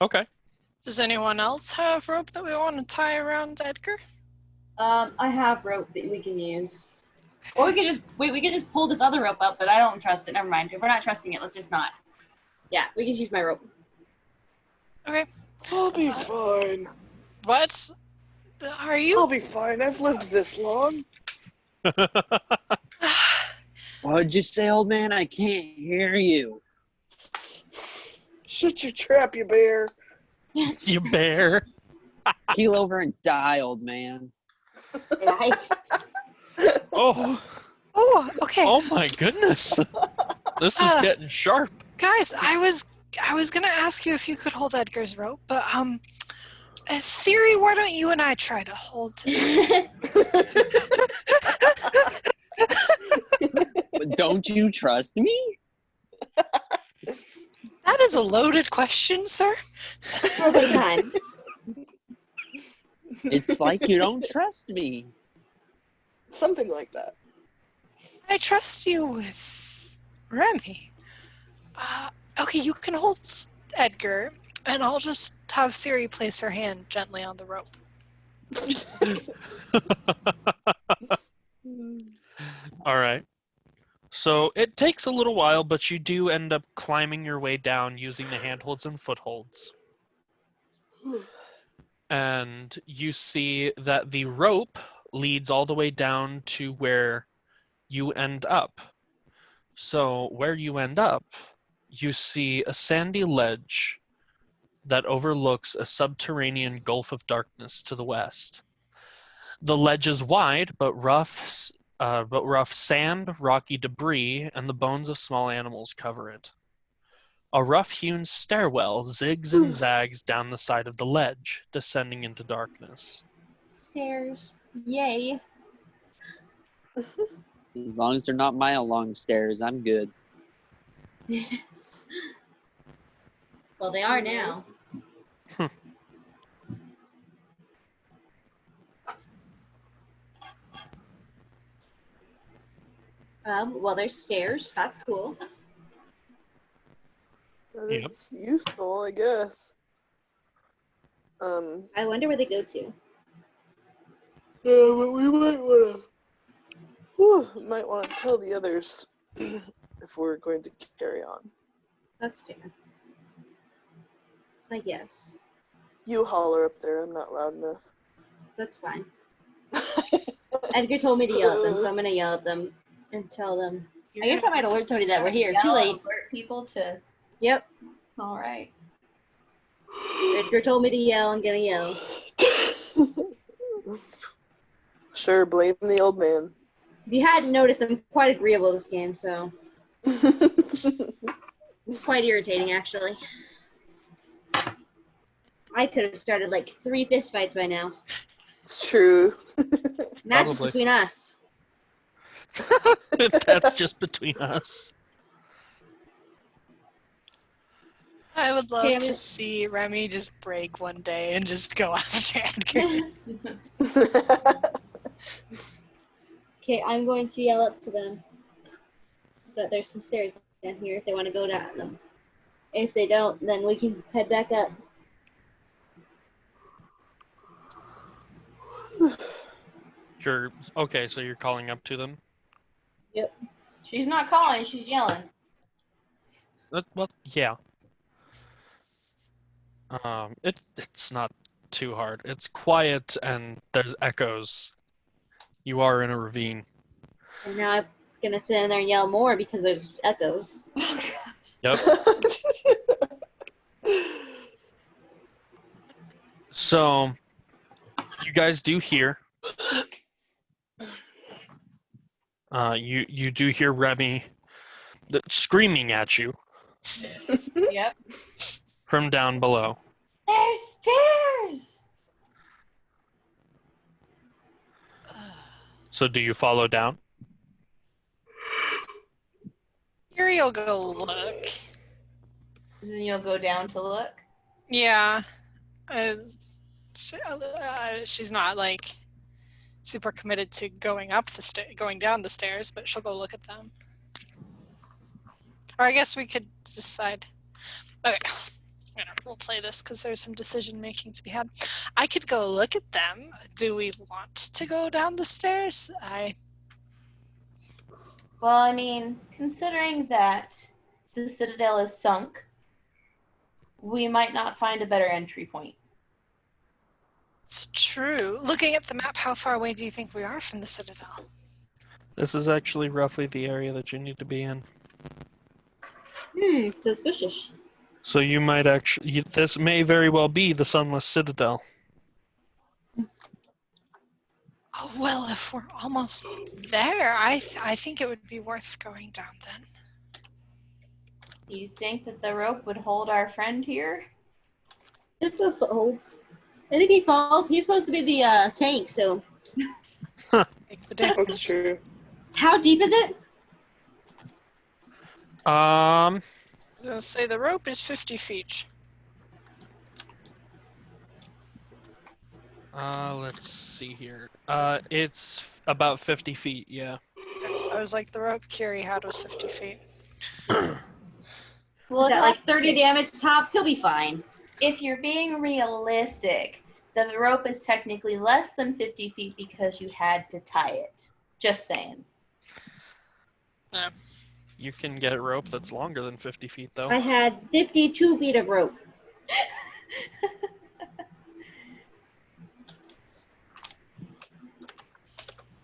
Okay. does anyone else have rope that we want to tie around Edgar? I have rope that we can use. Or we could just pull this other rope up, but I don't trust it. Never mind. If we're not trusting it, let's just not. Yeah, we can use my rope. Okay. I'll be fine. What? Are I'll you? be fine. I've lived this long. What'd you say, old man? I can't hear you. Shut your trap, you bear. You bear. Keel over and die, old man. Nice. Oh. Oh, okay. Oh my goodness. This is getting sharp. Guys, I was gonna ask you if you could hold Edgar's rope, but Siri, why don't you and I try to hold it? But don't you trust me? That is a loaded question, sir. Nobody can. It's like you don't trust me. Something like that. I trust you with Remy. Okay, you can hold Edgar, and I'll just have Siri place her hand gently on the rope. All right. So it takes a little while, but you do end up climbing your way down using the handholds and footholds. And you see that the rope leads all the way down to where you end up. So where you end up, you see a sandy ledge that overlooks a subterranean gulf of darkness to the west. The ledge is wide, but rough sand, rocky debris, and the bones of small animals cover it. A rough-hewn stairwell zigs and zags down the side of the ledge, descending into darkness. Stairs. Yay. As long as they're not mile-long stairs, I'm good. Well, they are now. Well, there's stairs. That's cool. It's useful, I guess. I wonder where they go to. But we might want to tell the others if we're going to carry on. That's fair. I guess. You holler up there. I'm not loud enough. That's fine. Edgar told me to yell at them, so I'm gonna yell at them and tell them. I guess I might alert somebody that we're here. Too Yell and late. Alert people to. Yep. All right. Edgar told me to yell. I'm gonna yell. Sure, blame the old man. If you hadn't noticed, I'm quite agreeable this game, so it's quite irritating, actually. I could have started like 3 fistfights by now. It's true. And that's just Probably. between us. That's just between us. I would love Okay, to see Remy just break one day and just go after Edgar. Okay, I'm going to yell up to them that there's some stairs down here if they want to go down them. If they don't, then we can head back up. You're okay, so you're calling up to them? Yep. She's not calling. She's yelling. Well, yeah. It's not too hard. It's quiet and there's echoes. You are in a ravine. And now I'm going to sit in there and yell more because there's echoes. Yep. So, you guys do hear. You do hear Remy screaming at you Yep. from down below. There's stairs. So do you follow down? Yuri'll go look. Then you'll go down to look. Yeah. She's not like super committed to going down the stairs, but she'll go look at them. Or I guess we could decide. Okay, we'll play this because there's some decision making to be had. I could go look at them. Do we want to go down the stairs? Well, I mean, considering that the Citadel is sunk, we might not find a better entry point. It's true. Looking at the map, how far away do you think we are from the Citadel? This is actually roughly the area that you need to be in. Suspicious. So you might actually, this may very well be the Sunless Citadel. Oh, well, if we're almost there, I think it would be worth going down then. Do you think that the rope would hold our friend here? Just the footholds. And if he falls, he's supposed to be the tank, so. Take the damage. That's true. How deep is it? I was going to say the rope is 50 feet. Let's see here. It's about 50 feet, yeah. I was like, the rope Kiri had was 50 feet. Well, Is that like 30 damage tops? He'll be fine. if you're being realistic, then the rope is technically less than 50 feet because you had to tie it. Just saying. You can get a rope that's longer than 50 feet, though. I had 52 feet of rope.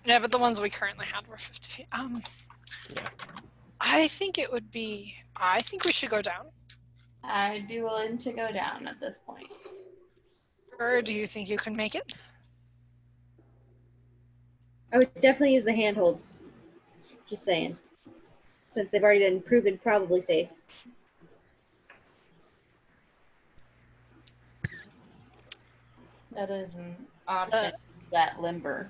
Yeah, but the ones we currently had were 50 feet. Yeah. I think we should go down. I'd be willing to go down at this point. Or do you think you can make it? I would definitely use the handholds. Just saying. Since they've already been proven probably safe. That is an option that limber.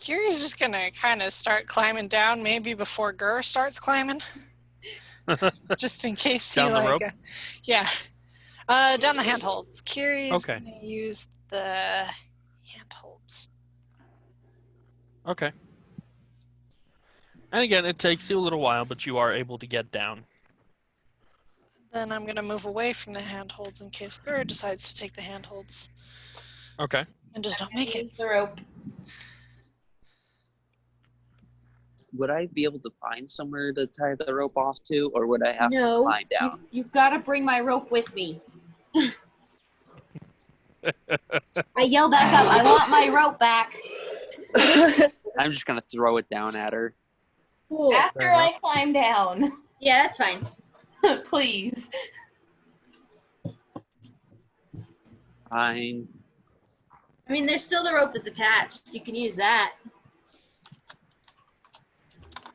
Kiri's just gonna kind of start climbing down, maybe before Gur starts climbing, just in case he Down the rope? Yeah, down the handholds. Kiri's Okay. gonna use the handholds. Okay. And again, it takes you a little while, but you are able to get down. Then I'm gonna move away from the handholds in case Gur decides to take the handholds Okay. and just don't make it. Use the rope. Would I be able to find somewhere to tie the rope off to, or would I have to No, climb down? you've got to bring my rope with me. I yell back up, I want my rope back. I'm just gonna throw it down at her. Cool. After I climb down, Yeah, that's fine. please. Fine. I mean, there's still the rope that's attached. You can use that.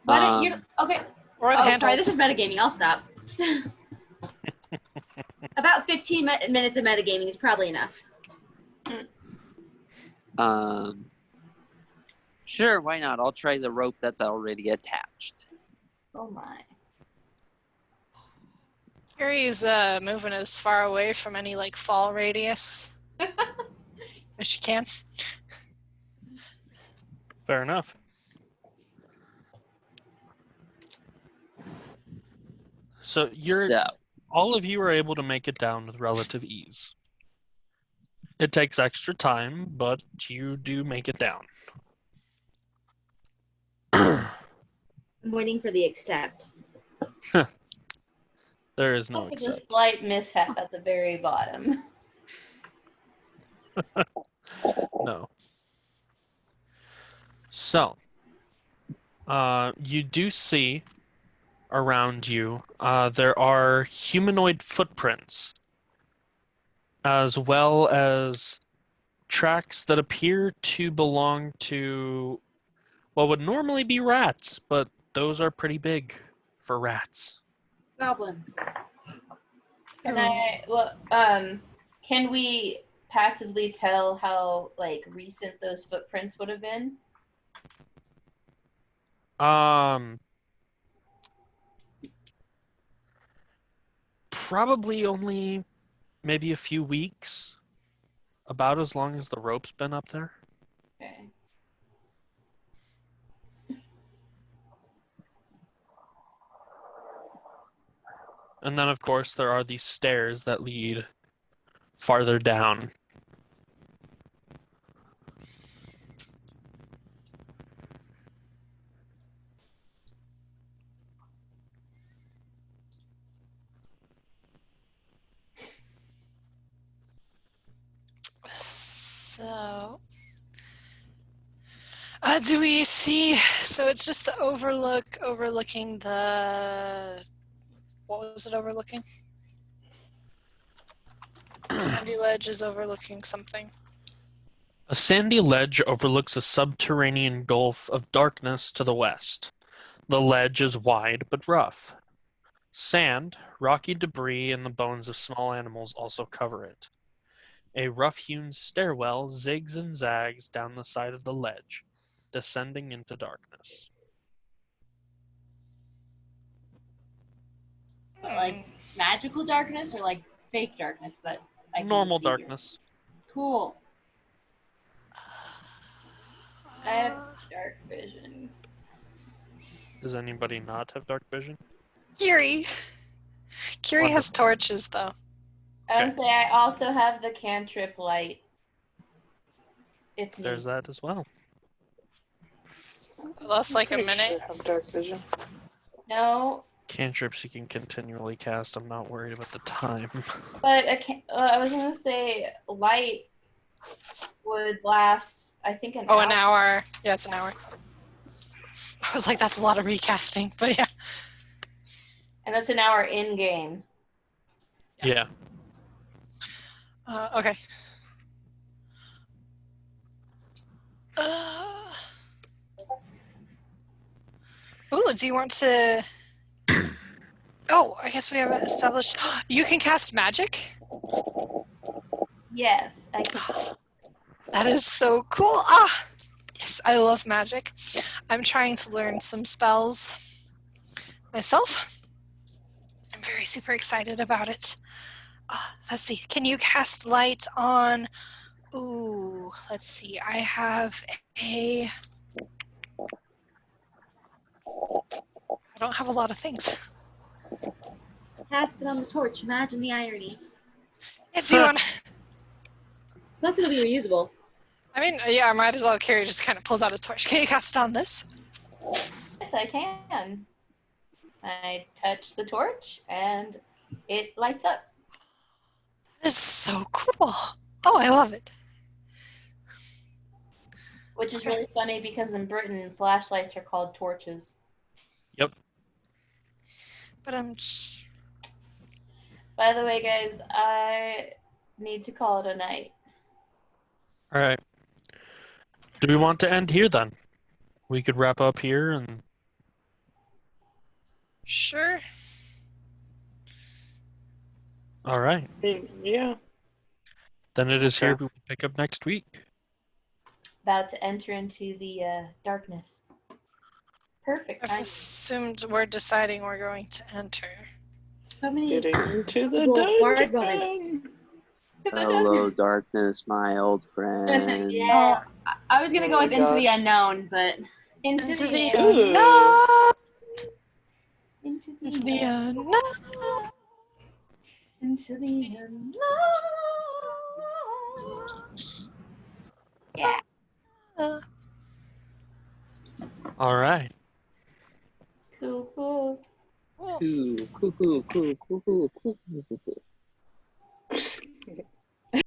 Why don't you? Okay. Or the Oh, handholds. sorry. This is metagaming. I'll stop. About 15 minutes of metagaming is probably enough. Sure, why not? I'll try the rope that's already attached. Oh my. Carrie's moving as far away from any like fall radius as she can. Fair enough. So all of you are able to make it down with relative ease. It takes extra time, but you do make it down. I'm waiting for the accept. There is no There's a accept. slight mishap at the very bottom. No. So, you do see around you, there are humanoid footprints, as well as tracks that appear to belong to what would normally be rats, but those are pretty big for rats. Goblins. Can we passively tell how like recent those footprints would have been? Probably only maybe a few weeks. About as long as the rope's been up there. Okay. And then, of course, there are these stairs that lead farther down. So, do we see? So it's just the overlooking the. What was it overlooking? Sandy ledge is overlooking something. A sandy ledge overlooks a subterranean gulf of darkness to the west. The ledge is wide but rough. Sand, rocky debris, and the bones of small animals also cover it. A rough-hewn stairwell zigs and zags down the side of the ledge, descending into darkness. Like magical darkness or like fake darkness that I can Normal just see through? darkness. Cool. I have dark vision. Does anybody not have dark vision? Kiri has torches though. I would say I also have the cantrip light. If There's needed. that as well. That's like a Pretty minute. sure I have dark vision. No, Cantrips you can continually cast. I'm not worried about the time. but I was gonna say light would last. I think an Oh, hour. an hour. Yeah, it's an hour. I was like, that's a lot of recasting, but yeah. And that's an hour in game. Yeah. Okay. Ooh, do you want to? Oh, I guess we haven't established. You can cast magic. Yes, I can. That is so cool. Ah, yes, I love magic. I'm trying to learn some spells myself. I'm very super excited about it. Let's see. Can you cast light on? Ooh, let's see. I have a. I don't have a lot of things. Cast it on the torch. Imagine the irony. Do you want? Plus, it'll be reusable. I mean, yeah, I might as well. Carrie just kind of pulls out a torch. Can you cast it on this? Yes, I can. I touch the torch and it lights up. That is so cool. Oh, I love it. Which is really funny because in Britain, flashlights are called torches. But I'm. By the way, guys, I need to call it a night. All right. Do we want to end here then? We could wrap up here and Sure. all right. Yeah. Then it is Okay. here we will pick up next week. About to enter into the darkness. Perfect I've time. assumed we're deciding we're going to enter. So many Getting into the possible bard moments. dungeon. Hello, darkness, my old friend. Yeah. I was gonna Oh go with my Into the gosh. Unknown, but Into Into the the Ooh. unknown. Into Into the the unknown. Into the unknown. Yeah. All right. Cool, cool. Cool. Cool, cool, cool, cool, cool, cool, cool, cool, cool.